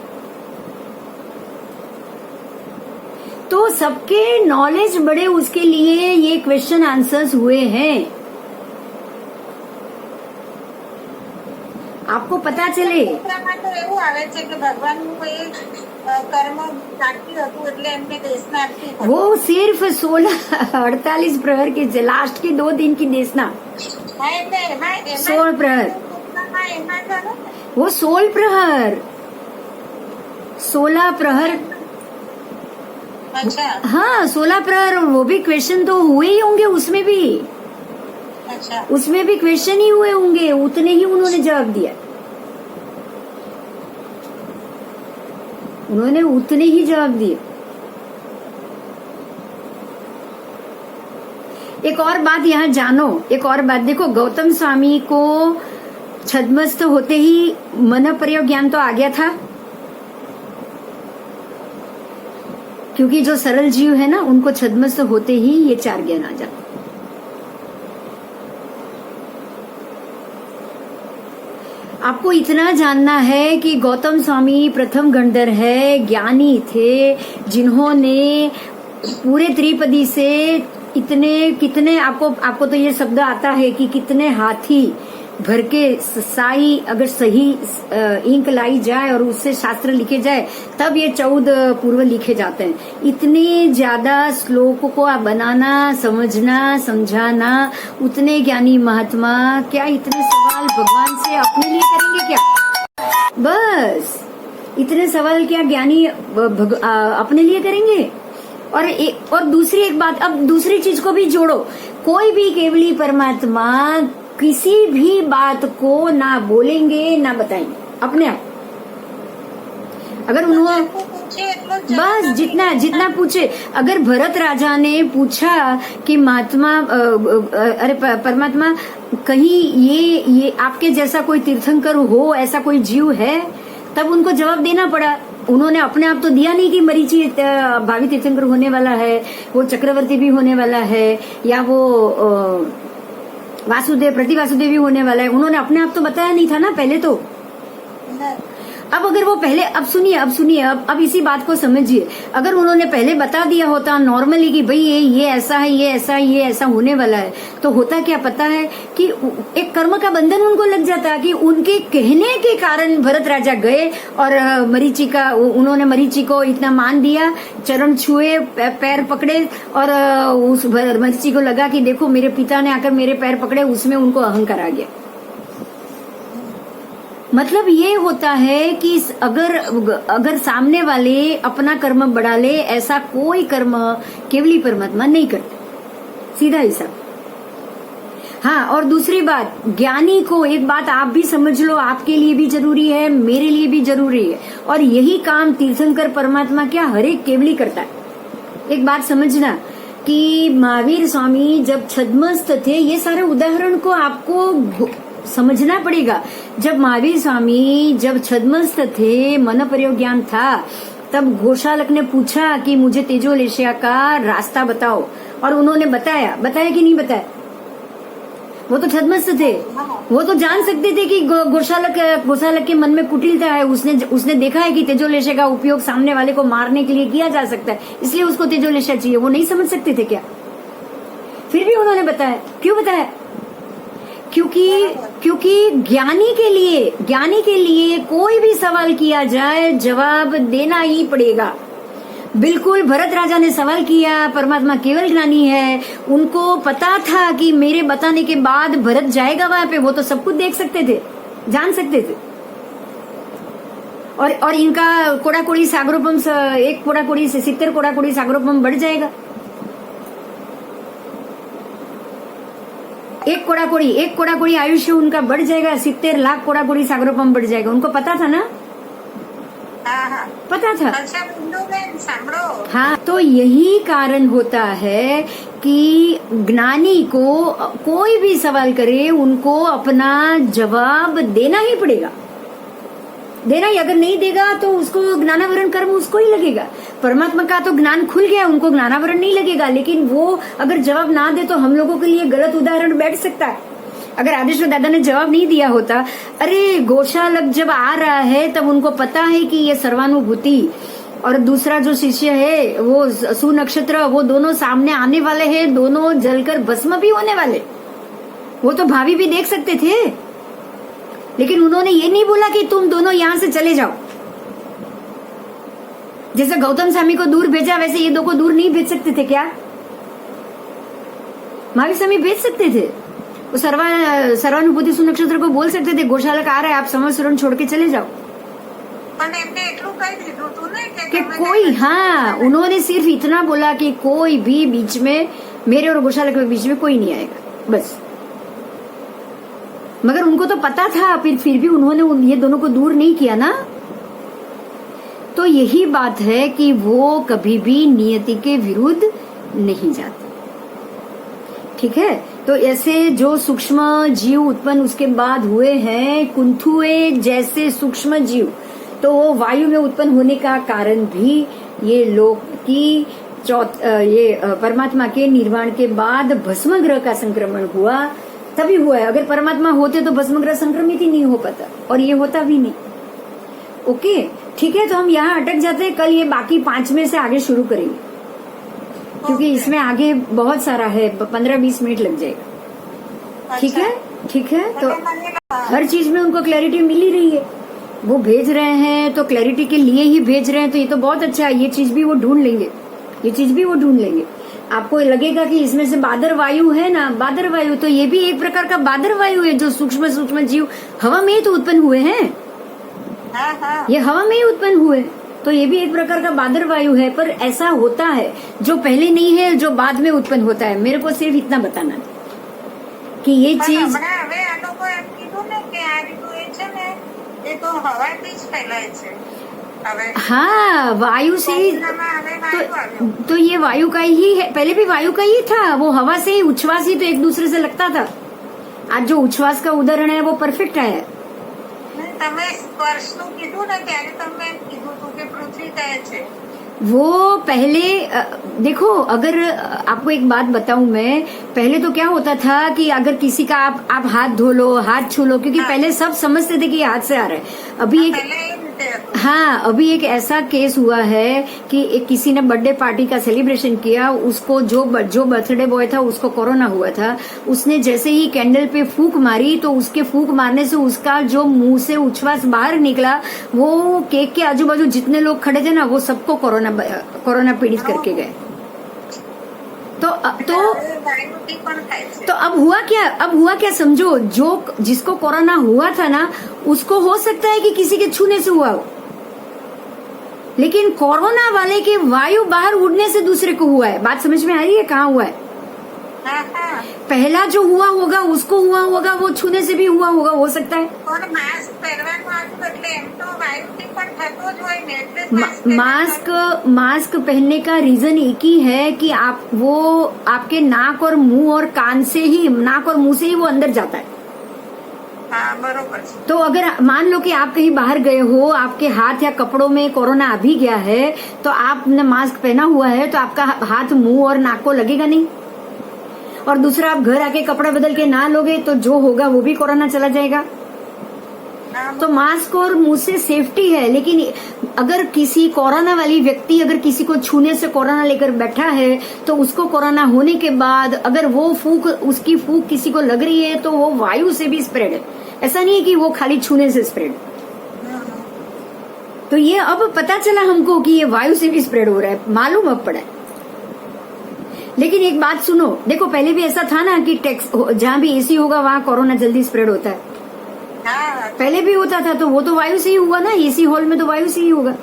तो सबके नॉलेज बढ़े, उसके लिए ये क्वेश्चन आंसर्स हुए हैं। आपको पता चले। સૂત્રમાં તો એવું આવે છે કે ભગવાનનું કોઈ કર્મ બાકી હતું એટલે એમને દેશના આપી હતી. वो सिर्फ 16-48 प्रहर के लास्ट के 2 दिन की देशना, હા, એટલે એમાં 16 प्रहर, સૂત્રમાં એમાં તો ને, वो 16 प्रहर, 16 प्रहर, અચ્છા हाँ 16 प्रहर। वो भी क्वेश्चन तो हुए ही होंगे उसमें भी, અચ્છા उसमें भी क्वेश्चन ही हुए होंगे, उतने ही उन्होंने जवाब दिया, उन्होंने उतने ही जवाब दिए। एक और बात यहाँ जानो, एक और बात देखो, गौतम स्वामी को छद्मस्त होते ही मन प्रयोग ज्ञान तो आ गया था, क्योंकि जो सरल जीव है ना, उनको छद्मस्त होते ही ये 4 ज्ञान आ जाते। आपको इतना जानना है कि गौतम स्वामी प्रथम गणधर है, ज्ञानी थे, जिन्होंने पूरे त्रिपदी से कितने आपको तो ये शब्द आता है कि कितने हाथी भर के साई अगर सही इंक लाई जाए और उससे शास्त्र लिखे जाए तब ये 14 पूर्व लिखे जाते हैं। इतने ज्यादा श्लोक को बनाना, समझना, समझाना, उतने ज्ञानी महात्मा क्या इतने सवाल भगवान से अपने लिए करेंगे क्या? बस इतने सवाल क्या ज्ञानी अपने लिए करेंगे? और दूसरी एक बात, अब दूसरी चीज को भी जोड़ो, कोई भी केवली परमात्मा किसी भी बात को ना बोलेंगे ना बताएंगे अपने आप। अगर उन्होंने પૂછે એટલો જ बस जितना पूछे, अगर भरत राजा ने पूछा कि महात्मा परमात्मा कहीं ये आपके जैसा कोई तीर्थंकर हो, ऐसा कोई जीव है, तब उनको जवाब देना पड़ा। उन्होंने अपने आप तो दिया नहीं कि मरीचि भावी तीर्थंकर होने वाला है, वो चक्रवर्ती भी होने वाला है, या वो प्रति वासुदेव भी होने वाला है। उन्होंने अपने आप तो बताया नहीं था ना पहले तो। अब अगर वो पहले, अब सुनिए, अब इसी बात को समझिए, अगर उन्होंने पहले बता दिया होता नॉर्मली कि भाई ये ऐसा है, ये ऐसा होने वाला है, तो होता क्या पता है कि एक कर्म का बंधन उनको लग जाता कि उनके कहने के कारण भरत राजा गए और उन्होंने मरीचि को इतना मान दिया, चरण छुए, पैर पकड़े, और उस मरीचि को लगा कि देखो मेरे पिता ने आकर मेरे पैर पकड़े, उसमें उनको अहंकार आ गया। मतलब ये होता है कि अगर सामने वाले अपना कर्म बढ़ा ले, ऐसा कोई कर्म केवली परमात्मा नहीं करते, सीधा हिसाब। हाँ, और दूसरी बात, ज्ञानी को एक बात आप भी समझ लो, आपके लिए भी जरूरी है, मेरे लिए भी जरूरी है, और यही काम तीर्थंकर परमात्मा क्या हर एक केवली करता है। एक बात समझना कि महावीर स्वामी जब छद्मस्त थे, ये सारे उदाहरण को आपको समझना पड़ेगा। जब महावीर स्वामी जब छद्मस्त थे, मन प्रयोग ज्ञान था, तब गोशालक ने पूछा कि मुझे तेजोलेशिया का रास्ता बताओ, और उन्होंने बताया कि नहीं बताया? वो तो छद्मस्त थे, वो तो जान सकते थे कि गोशालक के मन में कुटिलता है, उसने देखा है कि तेजोलेशिया का उपयोग सामने वाले को मारने के लिए किया जा सकता है, इसलिए उसको तेजोलेशिया चाहिए। वो नहीं समझ सकते थे क्या? फिर भी उन्होंने बताया। क्यों बताया? क्योंकि ज्ञानी के लिए कोई भी सवाल किया जाए जवाब देना ही पड़ेगा। बिल्कुल भरत राजा ने सवाल किया, परमात्मा केवल ज्ञानी है, उनको पता था कि मेरे बताने के बाद भरत जाएगा वहां पे, वो तो सब कुछ देख सकते थे, जान सकते थे। और इनका कोड़ाकोड़ी सागरोपम एक कोड़ाकोड़ी से 70 कोड़ाकोड़ी सागरोपम बढ़ जाएगा। एक कोड़ाकोड़ी आयुष्य उनका बढ़ जाएगा, 70 लाख कोड़ाकोड़ी सागरोपम बढ़ जाएगा। उनको पता था ना? हाँ, पता था। अच्छा बिंदुबेन सांभळो। हाँ, तो यही कारण होता है कि ज्ञानी को कोई भी सवाल करे उनको अपना जवाब देना ही पड़ेगा, देना ही। अगर नहीं देगा तो उसको ज्ञानावरण कर्म उसको ही लगेगा। परमात्मा का तो ज्ञान खुल गया, उनको ज्ञानावरण नहीं लगेगा, लेकिन वो अगर जवाब ना दे तो हम लोगों के लिए गलत उदाहरण बैठ सकता है। अगर आदेश्वर दादा ने जवाब नहीं दिया होता, अरे गौशालक जब आ रहा है तब उनको पता है कि ये सर्वानुभूति और दूसरा जो शिष्य है वो सुनक्षत्र, वो दोनों सामने आने वाले हैं, दोनों जलकर भस्म भी होने वाले, वो तो भावी भी देख सकते थे। लेकिन उन्होंने ये नहीं बोला कि तुम दोनों यहां से चले जाओ। जैसे गौतम स्वामी को दूर भेजा वैसे ये दो को दूर नहीं भेज सकते थे क्या? महावीर स्वामी भेज सकते थे। वो सर्वानुभूति सुनक्षत्र को बोल सकते थे गौशालक आ रहा है, आप समरसरण छोड़ के चले जाओ। कि कोई, हाँ, उन्होंने सिर्फ इतना बोला कि कोई भी बीच में, मेरे और गौशालक के बीच में कोई नहीं आएगा, बस। मगर उनको तो पता था, फिर भी उन्होंने ये दोनों को दूर नहीं किया ना। तो यही बात है कि वो कभी भी नियति के विरुद्ध नहीं जाते। ठीक है? तो ऐसे जो सूक्ष्म जीव उत्पन्न उसके बाद हुए हैं, कुंथुए जैसे सूक्ष्म जीव, तो वो वायु में उत्पन्न होने का कारण भी ये लोक की ये परमात्मा के निर्वाण के बाद भस्म ग्रह का संक्रमण हुआ, तभी हुआ है। अगर परमात्मा होते तो भस्म ग्रह संक्रमित ही नहीं हो पाता, और ये होता भी नहीं। ओके, ठीक है, तो हम यहाँ अटक जाते हैं। कल ये बाकी 5 में से आगे शुरू करेंगे, क्योंकि इसमें आगे बहुत सारा है, 15-20 मिनट लग जाएगा। ठीक है? ठीक है, तो हर चीज में उनको क्लैरिटी मिल ही रही है। वो भेज रहे हैं तो क्लैरिटी के लिए ही भेज रहे हैं, तो ये तो बहुत अच्छा है। ये चीज भी वो ढूंढ लेंगे। आपको लगेगा कि इसमें से बादर वायु है ना, बादर वायु, तो ये भी एक प्रकार का बादर वायु है, जो सूक्ष्म जीव हवा में ही तो उत्पन्न हुए हैं। ये हवा में ही उत्पन्न हुए, तो ये भी एक प्रकार का बादर वायु है। पर ऐसा होता है जो पहले नहीं है, जो बाद में उत्पन्न होता है। मेरे को सिर्फ इतना बताना कि ये चीज हाँ, वायु से ही तो ये वायु का ही है, पहले भी वायु का ही था। वो हवा से ही, उच्छ्वास ही तो एक दूसरे से लगता था। आज जो उच्छ्वास का उदाहरण है वो परफेक्ट है। वो पहले देखो, अगर आपको एक बात बताऊं मैं, पहले तो क्या होता था कि अगर किसी का आप हाथ धो लो, हाथ छू लो, क्योंकि पहले सब समझते थे कि हाथ से आ रहा है। अभी एक ऐसा केस हुआ है कि एक किसी ने बर्थडे पार्टी का सेलिब्रेशन किया, उसको जो बर्थडे बॉय था उसको कोरोना हुआ था। उसने जैसे ही कैंडल पे फूंक मारी तो उसके फूंक मारने से उसका जो मुंह से उच्छ्वास बाहर निकला, वो केक के आजू बाजू जितने लोग खड़े थे ना, वो सबको कोरोना पीड़ित करके गए। तो अब हुआ क्या समझो, जिसको कोरोना हुआ था ना, उसको हो सकता है कि किसी के छूने से हुआ हो, लेकिन कोरोना वाले के वायु बाहर उड़ने से दूसरे को हुआ है। बात समझ में आ रही है? कहाँ हुआ है? पहला जो हुआ होगा उसको हुआ होगा, वो छूने से भी हुआ होगा, हो सकता है। मास्क पहनने का रीजन एक ही है कि आपके नाक और मुंह और कान से ही, नाक और मुंह से ही वो अंदर जाता है। बरोबर। तो अगर मान लो कि आप कहीं बाहर गए हो, आपके हाथ या कपड़ों में कोरोना आ भी गया है, तो आपने मास्क पहना हुआ है, तो आपका हाथ मुंह और नाक को लगेगा नहीं। और दूसरा, आप घर आके कपड़ा बदल के ना लोगे तो जो होगा वो भी कोरोना चला जाएगा। हाँ, तो मास्क और मुंह से सेफ्टी है, लेकिन अगर किसी कोरोना वाली व्यक्ति अगर किसी को छूने से कोरोना लेकर बैठा है तो उसको कोरोना होने के बाद अगर वो उसकी फूंक किसी को लग रही है तो वो वायु से भी स्प्रेड है, ऐसा नहीं है कि वो खाली छूने से स्प्रेड। तो ये अब पता चला हमको कि ये वायु से भी स्प्रेड हो रहा है, मालूम अब पड़ा है। लेकिन एक बात सुनो, देखो पहले भी ऐसा था ना कि जहाँ भी एसी होगा वहाँ कोरोना जल्दी स्प्रेड होता है, हाँ, पहले भी होता था, तो वो तो वायु से ही हुआ ना, एसी हॉल में तो वायु से ही होगा।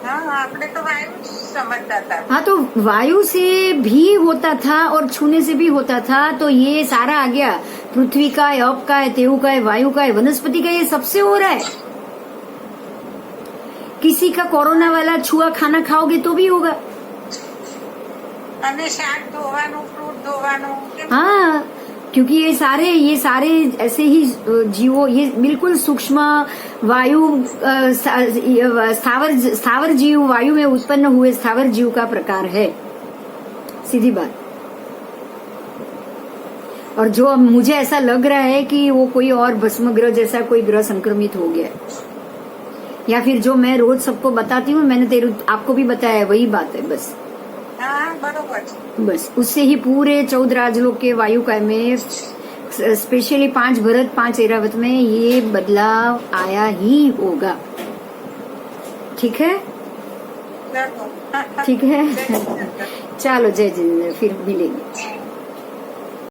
हाँ, आपने तो वायु समझता था। हाँ, तो वायु से भी होता था और छूने से भी होता था, तो ये सारा आ गया, पृथ्वी का है, अप का है, तेऊ का है, वायु का है, वनस्पति का, ये सबसे हो रहा है। किसी का कोरोना वाला छुआ खाना खाओगे तो भी होगा। અને શાક ધોવાનું, ફ્રૂટ ધોવાનું, કેમ? हाँ, क्योंकि ये सारे ऐसे ही जीवो, ये बिल्कुल सूक्ष्म वायु स्थावर जीव, वायु में उत्पन्न हुए स्थावर जीव का प्रकार है, सीधी बात। और जो अब मुझे ऐसा लग रहा है कि वो कोई और भस्म ग्रह जैसा कोई ग्रह संक्रमित हो गया है, या फिर जो मैं रोज सबको बताती हूँ, मैंने आपको भी बताया है, वही बात है बस। હા, બરોબર છે। बस उससे ही पूरे 14 राजलोक के वायुकाय में, स्पेशली 5 भरत 5 ऐरावत में ये बदलाव आया ही होगा। ठीक है, ચલો। ठीक है। चलो, जय जिनेन्द्र, फिर मिलेंगे।